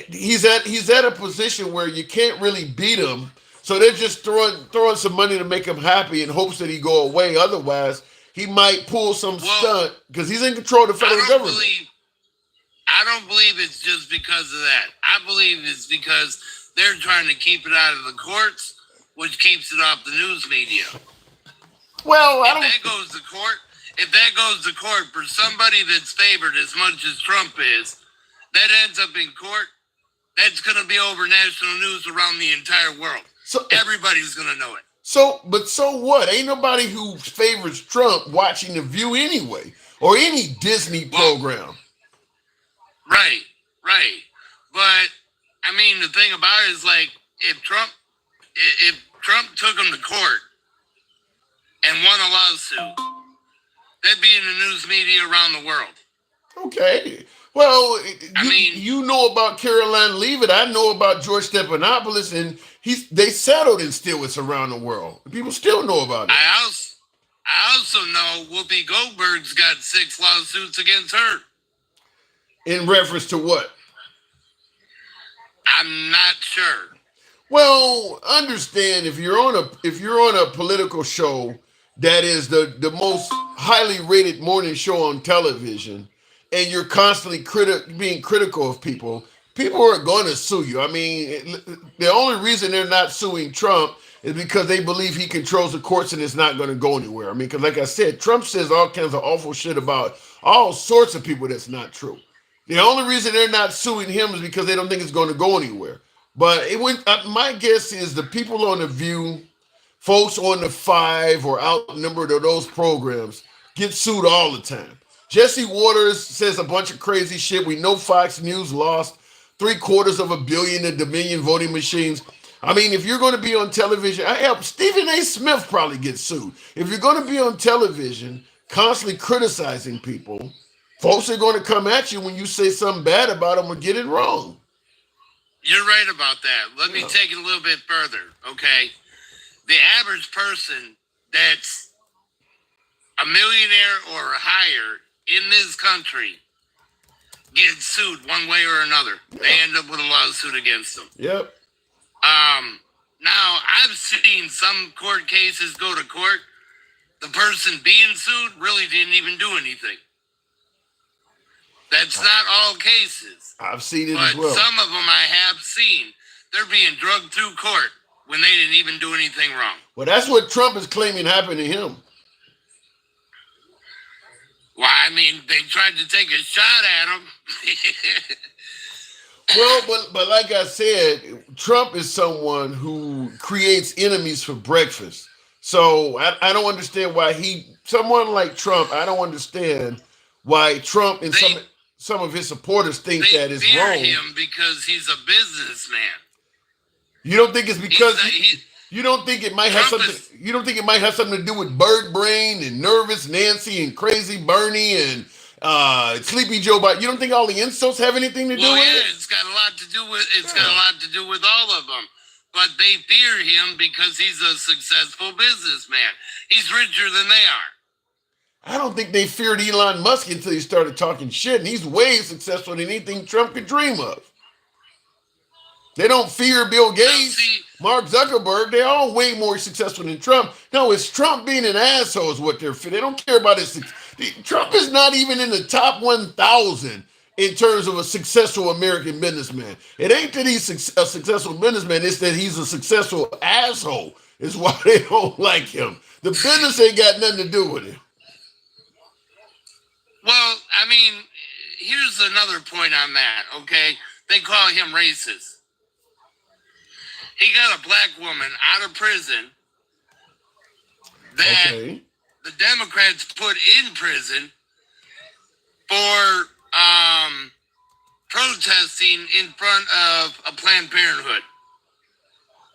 he's at a position where you can't really beat him. So they're just throwing some money to make him happy in hopes that he go away. Otherwise, he might pull some stunt because he's in control of the federal government. I don't believe it's just because of that. I believe it's because they're trying to keep it out of the courts, which keeps it off the news media. Well, if that goes to court for somebody that's favored as much as Trump is, that ends up in court. That's going to be over national news around the entire world. So everybody's going to know it. So what? Ain't nobody who favors Trump watching The View anyway, or any Disney program. Right. But I mean, the thing about it is, like, if Trump took him to court and won a lawsuit, that'd be in the news media around the world. Okay. Well, you know about Caroline Leavitt. I know about George Stephanopoulos, and they settled, and still it's around the world. People still know about it. I also know Whoopi Goldberg's got 6 lawsuits against her. In reference to what? I'm not sure. Well, understand, if you're on a political show that is the most highly rated morning show on television, and you're constantly being critical of people are going to sue you. I mean, the only reason they're not suing Trump is because they believe he controls the courts and it's not going to go anywhere. I mean, because like I said, Trump says all kinds of awful shit about all sorts of people that's not true. The only reason they're not suing him is because they don't think it's going to go anywhere. But it went. My guess is the people on The View, folks on the Five or outnumbered of those programs get sued all the time. Jesse Waters says a bunch of crazy shit. We know Fox News lost $750 million in Dominion voting machines. I mean, if you're going to be on television, Stephen A. Smith probably gets sued. If you're going to be on television constantly criticizing people, folks are going to come at you when you say something bad about them or get it wrong. You're right about that. Let me take it a little bit further, okay? The average person that's a millionaire or higher in this country gets sued one way or another. They end up with a lawsuit against them. Yep. Now, I've seen some court cases go to court. The person being sued really didn't even do anything. That's not all cases. I've seen it as But well. some of them I have seen. They're being drugged through court when they didn't even do anything wrong. Well, that's what Trump is claiming happened to him. Well, I mean, they tried to take a shot at him. Well, but like I said, Trump is someone who creates enemies for breakfast. So I don't understand why someone like Trump, I don't understand why Trump and some of his supporters think that is fear wrong. him because he's a businessman. You don't think it's because you don't think it might have something. You don't think it might have something to do with Bird Brain and Nervous Nancy and Crazy Bernie and Sleepy Joe Biden. You don't think all the insults have anything to do with it? It's got a lot to do with got a lot to do with all of them. But they fear him because he's a successful businessman. He's richer than they are. I don't think they feared Elon Musk until he started talking shit, and he's way successful than anything Trump could dream of. They don't fear Bill Gates, Mark Zuckerberg. They're all way more successful than Trump. No, it's Trump being an asshole is what they're fearing. They don't care about his. Trump is not even in the top 1,000 in terms of a successful American businessman. It ain't that he's a successful businessman. It's that he's a successful asshole is why they don't like him. The business ain't got nothing to do with it. Well, I mean, here's another point on that, okay? They call him racist. He got a black woman out of prison that the Democrats put in prison for protesting in front of a Planned Parenthood.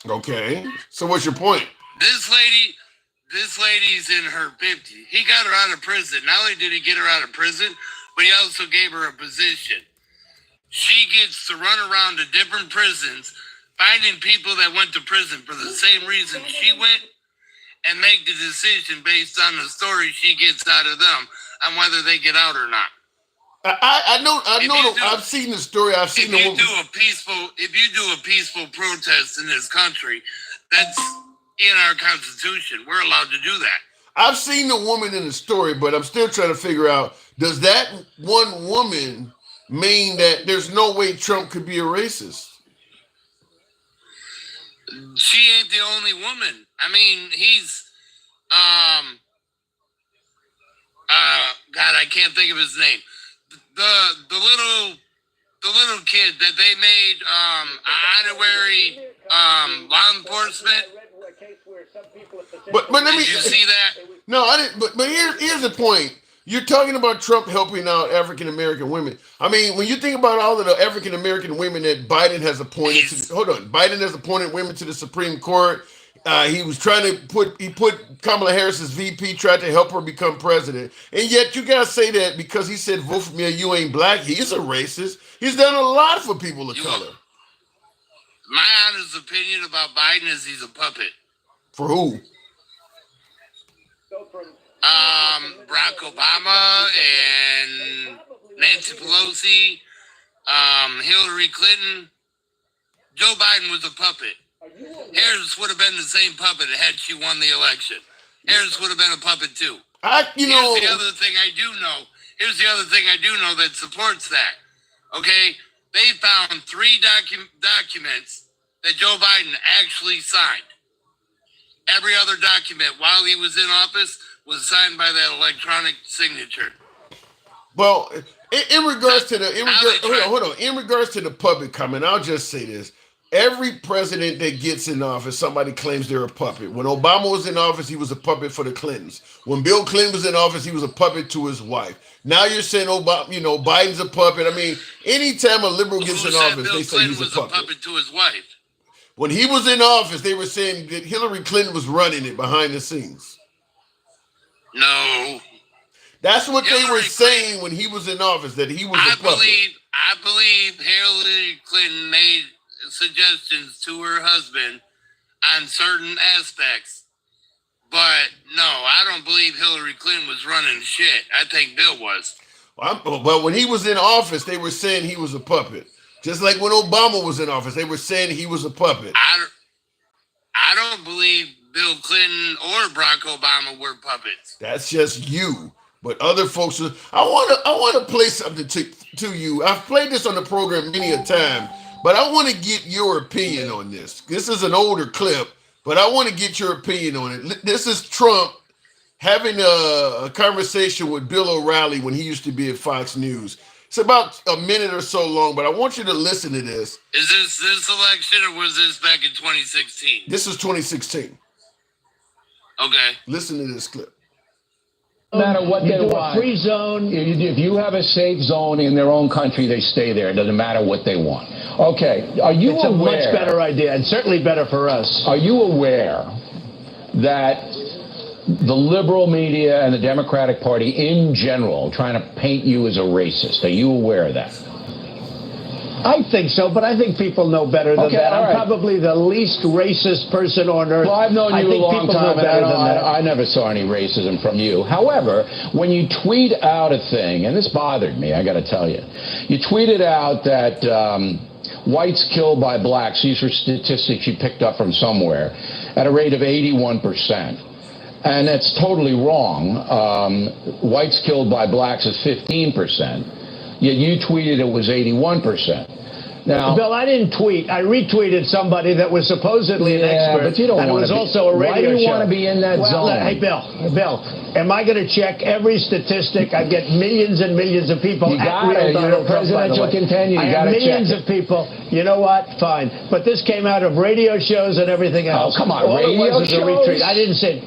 Okay. So what's your point? This lady's in her 50s. He got her out of prison. Not only did he get her out of prison, but he also gave her a position. She gets to run around to different prisons, finding people that went to prison for the same reason she went, and make the decision based on the story she gets out of them on whether they get out or not. I know. I've seen the story. I've seen the woman. If you do a peaceful protest in this country, that's in our Constitution. We're allowed to do that. I've seen the woman in the story, but I'm still trying to figure out, does that one woman mean that there's no way Trump could be a racist? She ain't the only woman. I mean, he's God, I can't think of his name. The little kid that they made honorary law enforcement. But let me. Did you see that? No, I didn't. But here's the point. You're talking about Trump helping out African American women. I mean, when you think about all of the African American women that Biden has appointed, Biden has appointed women to the Supreme Court. He was trying to put Kamala Harris as VP, tried to help her become president. And yet you guys say that because he said, vote for me or you ain't black. He's a racist. He's done a lot for people of color. My honest opinion about Biden is he's a puppet. For who? Barack Obama and Nancy Pelosi, Hillary Clinton. Joe Biden was a puppet. Harris would have been the same puppet had she won the election. Harris would have been a puppet too. Here's the other thing I do know that supports that. Okay, they found 3 documents that Joe Biden actually signed. every other document while he was in office was signed by that electronic signature. Well, in regards to the in regards to the public comment, I'll just say this. Every president that gets in office, somebody claims they're a puppet. When Obama was in office, he was a puppet for the Clintons. When Bill Clinton was in office, he was a puppet to his wife. Now you're saying Biden's a puppet. I mean, anytime a liberal gets in office, they say he's a puppet to his wife. When he was in office, they were saying that Hillary Clinton was running it behind the scenes. No. That's what they were saying when he was in office, that he was a puppet. I believe Hillary Clinton made suggestions to her husband on certain aspects. But no, I don't believe Hillary Clinton was running shit. I think Bill was. Well, when he was in office, they were saying he was a puppet. Just like when Obama was in office, they were saying he was a puppet. I don't believe Bill Clinton or Barack Obama were puppets. That's just you. But other folks, I want to play something to you. I've played this on the program many a time, but I want to get your opinion on this. This is an older clip, but I want to get your opinion on it. This is Trump having a conversation with Bill O'Reilly when he used to be at Fox News. It's about a minute or so long, but I want you to listen to this. Is this election or was this back in 2016? This is 2016. Okay. Listen to this clip. No matter what they want. Free zone. If you have a safe zone in their own country, they stay there. It doesn't matter what they want. Okay, are you aware? It's a much better idea, and certainly better for us. Are you aware that the liberal media and the Democratic Party in general trying to paint you as a racist? Are you aware of that? I think so, but I think people know better than that. I'm probably the least racist person on earth. Well, I've known you a long time, and I I never saw any racism from you. However, when you tweet out a thing, and this bothered me, I got to tell you, you tweeted out that whites killed by blacks, these were statistics you picked up from somewhere, at a rate of 81%. And that's totally wrong. Whites killed by blacks is 15%. Yet you tweeted it was 81%. Now, Bill, I didn't tweet. I retweeted somebody that was supposedly an expert. But you don't and it was also a radio show. Why do you want to be in that zone? Hey, Bill, am I going to check every statistic? I get millions and millions of people. You got it. You're a presidential contender. You got to check millions of people. You know what? Fine. But this came out of radio shows and everything else. Oh, come on, All radio it was shows? A retweet. I didn't say,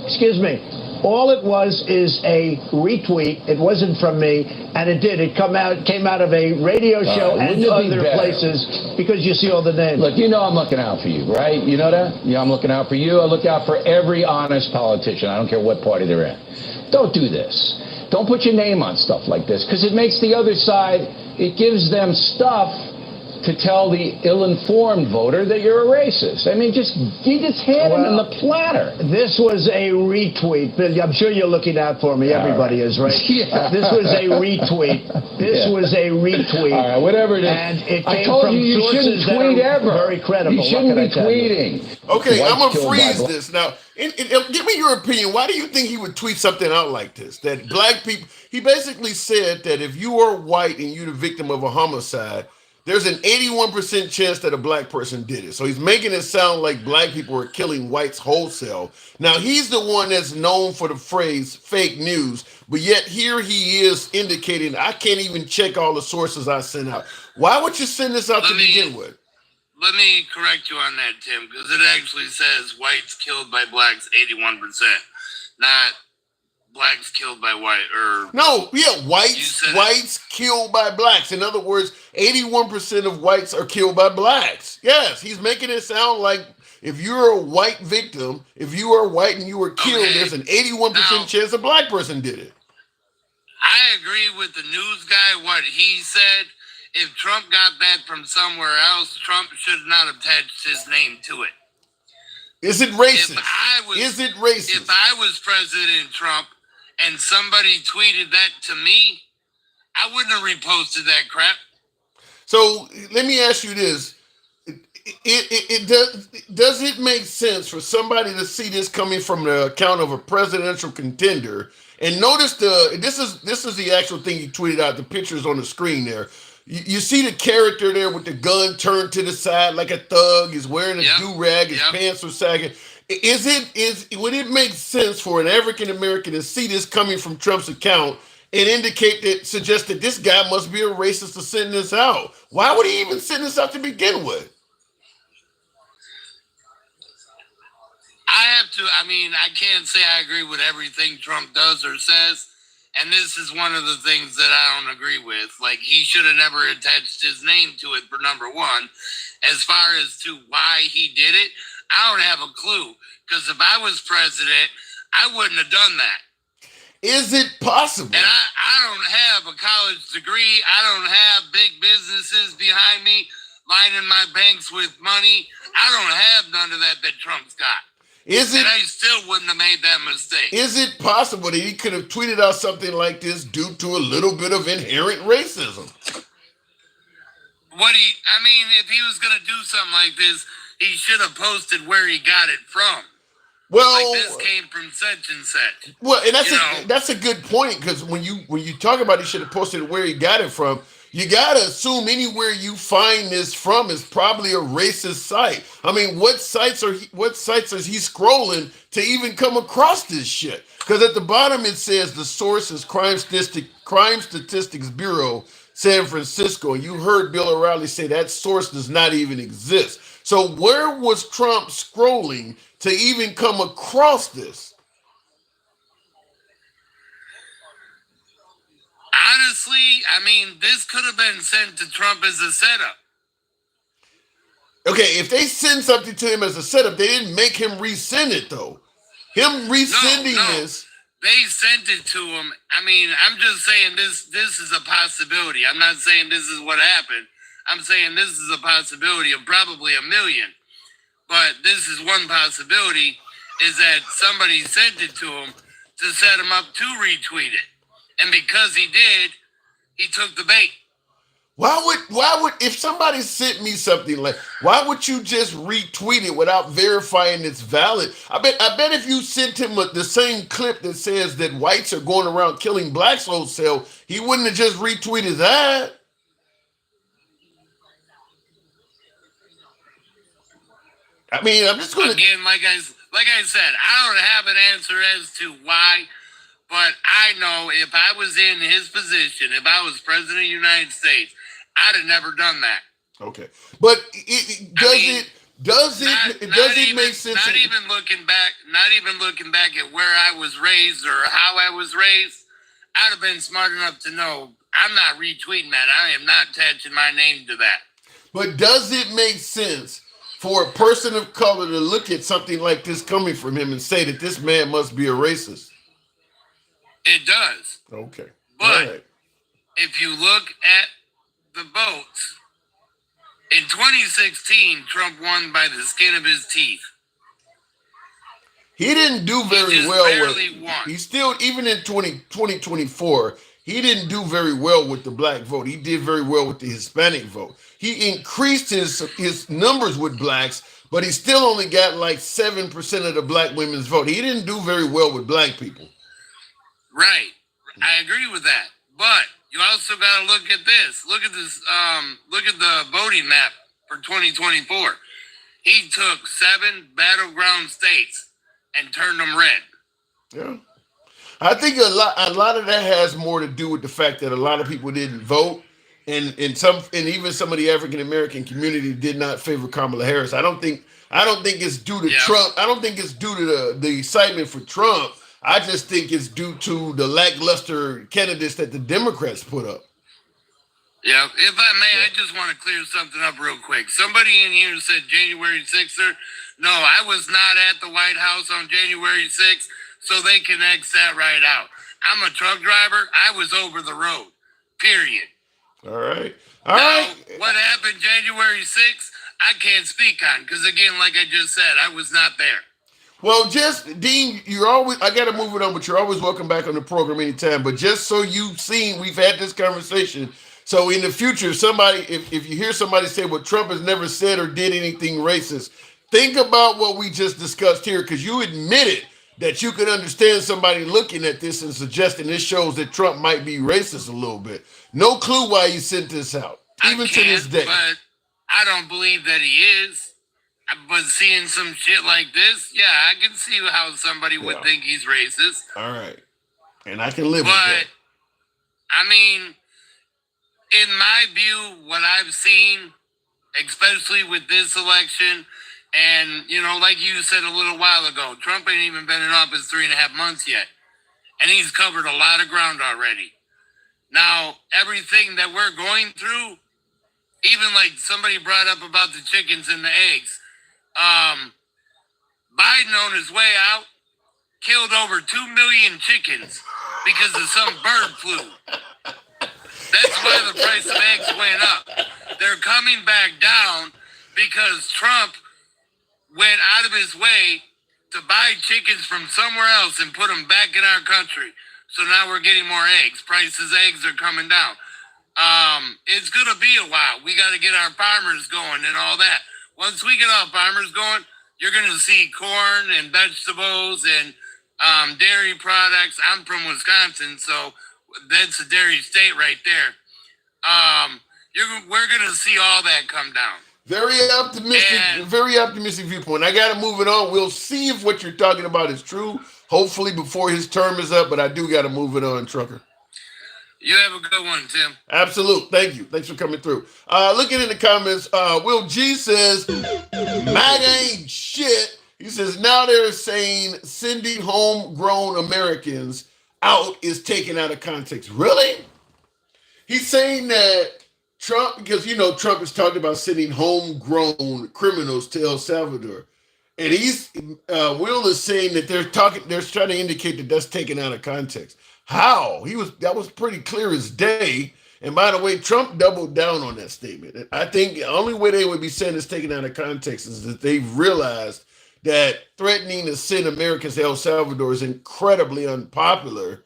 excuse me. All it was is a retweet. It wasn't from me, and it did. It came out of a radio show and other places because you see all the names. Look, you know I'm looking out for you, right? You know that? Yeah, I'm looking out for you. I look out for every honest politician. I don't care what party they're in. Don't do this. Don't put your name on stuff like this because it makes the other side, it gives them stuff to tell the ill-informed voter that you're a racist. I mean, you just hand them in the platter. This was a retweet. I'm sure you're looking out for me. Everybody is, right? Yeah. This was a retweet. This was a retweet. All right, whatever it is. And it came I told from you sources shouldn't tweet that are ever. Very credible. You shouldn't be tweeting. Okay, I'm going to freeze this. Now, give me your opinion. Why do you think he would tweet something out like this? That black people, he basically said that if you are white and you're the victim of a homicide, there's an 81% chance that a black person did it. So he's making it sound like black people are killing whites wholesale. Now, he's the one that's known for the phrase fake news, but yet here he is indicating, I can't even check all the sources I sent out. Why would you send this out to begin with? Let me correct you on that, Tim, because it actually says whites killed by blacks 81%, not blacks killed by white whites killed by blacks. In other words, 81% of whites are killed by blacks. Yes, he's making it sound like if you're a white victim, if you are white and you were killed, there's an 81% chance a black person did it. I agree with the news guy, what he said. If Trump got that from somewhere else, Trump should not have attached his name to it. Is it racist? If I was President Trump, and somebody tweeted that to me, I wouldn't have reposted that crap. So let me ask you this. Does it make sense for somebody to see this coming from the account of a presidential contender? And notice this is the actual thing he tweeted out. The pictures on the screen there. You see the character there with the gun turned to the side like a thug. He's wearing a do-rag. His pants are sagging. Would it make sense for an African American to see this coming from Trump's account and suggest that this guy must be a racist to send this out? Why would he even send this out to begin with? I can't say I agree with everything Trump does or says, and this is one of the things that I don't agree with. Like, he should have never attached his name to it, for number one. As far as to why he did it, I don't have a clue, because if I was president, I wouldn't have done that. Is it possible? And I don't have a college degree. I don't have big businesses behind me lining my banks with money. I don't have none of that Trump's got. And I still wouldn't have made that mistake. Is it possible that he could have tweeted out something like this due to a little bit of inherent racism? If he was going to do something like this, he should have posted where he got it from. Well, like, this came from such and such. Well, and that's a good point, because when you talk about he should have posted where he got it from, you gotta assume anywhere you find this from is probably a racist site. I mean, what sites is he scrolling to even come across this shit? Because at the bottom it says the source is Crime Statistics Bureau, San Francisco. You heard Bill O'Reilly say that source does not even exist. So where was Trump scrolling to even come across this? Honestly, this could have been sent to Trump as a setup. Okay, if they send something to him as a setup, they didn't make him resend it, though. Him resending this... They sent it to him. I'm just saying this is a possibility. I'm not saying this is what happened. I'm saying this is a possibility of probably 1 million. But this is one possibility, is that somebody sent it to him to set him up to retweet it. And because he did, he took the bait. Why would if somebody sent me something like, why would you just retweet it without verifying it's valid? I bet if you sent him the same clip that says that whites are going around killing blacks wholesale, he wouldn't have just retweeted that. I'm just going to... Again, like I said, I don't have an answer as to why, but I know if I was in his position, if I was president of the United States, I'd have never done that. Okay. But does it make sense? Not even looking back at where I was raised or how I was raised, I'd have been smart enough to know I'm not retweeting that. I am not attaching my name to that. But does it make sense for a person of color to look at something like this coming from him and say that this man must be a racist? It does. Okay. But if you look at the votes, in 2016, Trump won by the skin of his teeth. He didn't do very well. He still, even in 2024, he didn't do very well with the black vote. He did very well with the Hispanic vote. He increased his numbers with blacks, but he still only got like 7% of the black women's vote. He didn't do very well with black people. Right. I agree with that. But you also got to look at this. Look at this. Look at the voting map for 2024. He took 7 battleground states and turned them red. Yeah. I think a lot of that has more to do with the fact that a lot of people didn't vote, and even some of the African American community did not favor Kamala Harris. I don't think it's due to Trump. I don't think it's due to the excitement for Trump. I just think it's due to the lackluster candidates that the Democrats put up. Yeah, if I may, I just want to clear something up real quick. Somebody in here said January 6th. No, I was not at the White House on January 6th, so they can X that right out. I'm a truck driver. I was over the road, period. All right. What happened January 6th, I can't speak on, because again, like I just said, I was not there. Well, Dean, I got to move it on, but you're always welcome back on the program anytime. But just so you've seen, we've had this conversation. So in the future, if you hear somebody say, well, Trump has never said or did anything racist, think about what we just discussed here, because you admitted that you could understand somebody looking at this and suggesting this shows that Trump might be racist a little bit. No clue why he sent this out, even to this day. But I don't believe that he is. But seeing some shit like this, yeah, I can see how somebody would think he's racist. All right. And I can live with that. I mean, in my view, what I've seen, especially with this election, and, you know, like you said a little while ago, Trump ain't even been in office 3.5 months yet. And he's covered a lot of ground already. Now, everything that we're going through, even like somebody brought up about the chickens and the eggs, Biden on his way out killed over 2 million chickens because of some bird flu. That's why the price of eggs went up. They're coming back down because Trump went out of his way to buy chickens from somewhere else and put them back in our country. So now we're getting more eggs. Prices of eggs are coming down. It's going to be a while. We got to get our farmers going and all that. Once we get our farmers going, you're going to see corn and vegetables and dairy products. I'm from Wisconsin, so that's a dairy state right there. We're going to see all that come down. Very optimistic viewpoint. I got to move it on. We'll see if what you're talking about is true, hopefully before his term is up, but I do got to move it on, Trucker. You have a good one, Tim. Absolute. Thank you. Thanks for coming through. Looking in the comments, Will G says, MAGA ain't shit. He says, now they're saying sending homegrown Americans out is taken out of context. Really? He's saying that Trump, because, you know, Trump has talked about sending homegrown criminals to El Salvador. And Will is saying that they're trying to indicate that that's taken out of context. How? That was pretty clear as day. And by the way, Trump doubled down on that statement. And I think the only way they would be saying it's taken out of context is that they've realized that threatening to send Americans to El Salvador is incredibly unpopular.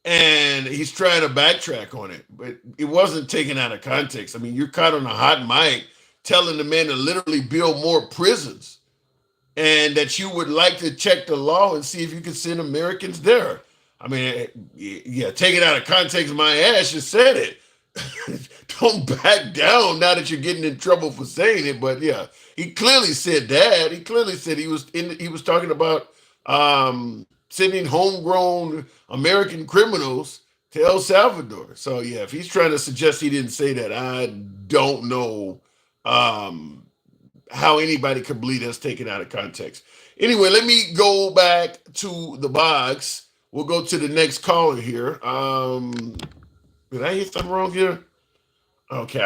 And he's trying to backtrack on it, but it wasn't taken out of context. I mean, you're caught on a hot mic telling the man to literally build more prisons and that you would like to check the law and see if you can send Americans there. I mean, yeah, take it out of context, my ass, you said it. Don't back down now that you're getting in trouble for saying it. But yeah, he clearly said that. He clearly said he was talking about sending homegrown American criminals to El Salvador. So yeah, if he's trying to suggest he didn't say that, I don't know how anybody could believe that's taken out of context. Anyway, let me go back to the box. We'll go to the next caller here. Did I hit something wrong here? Okay,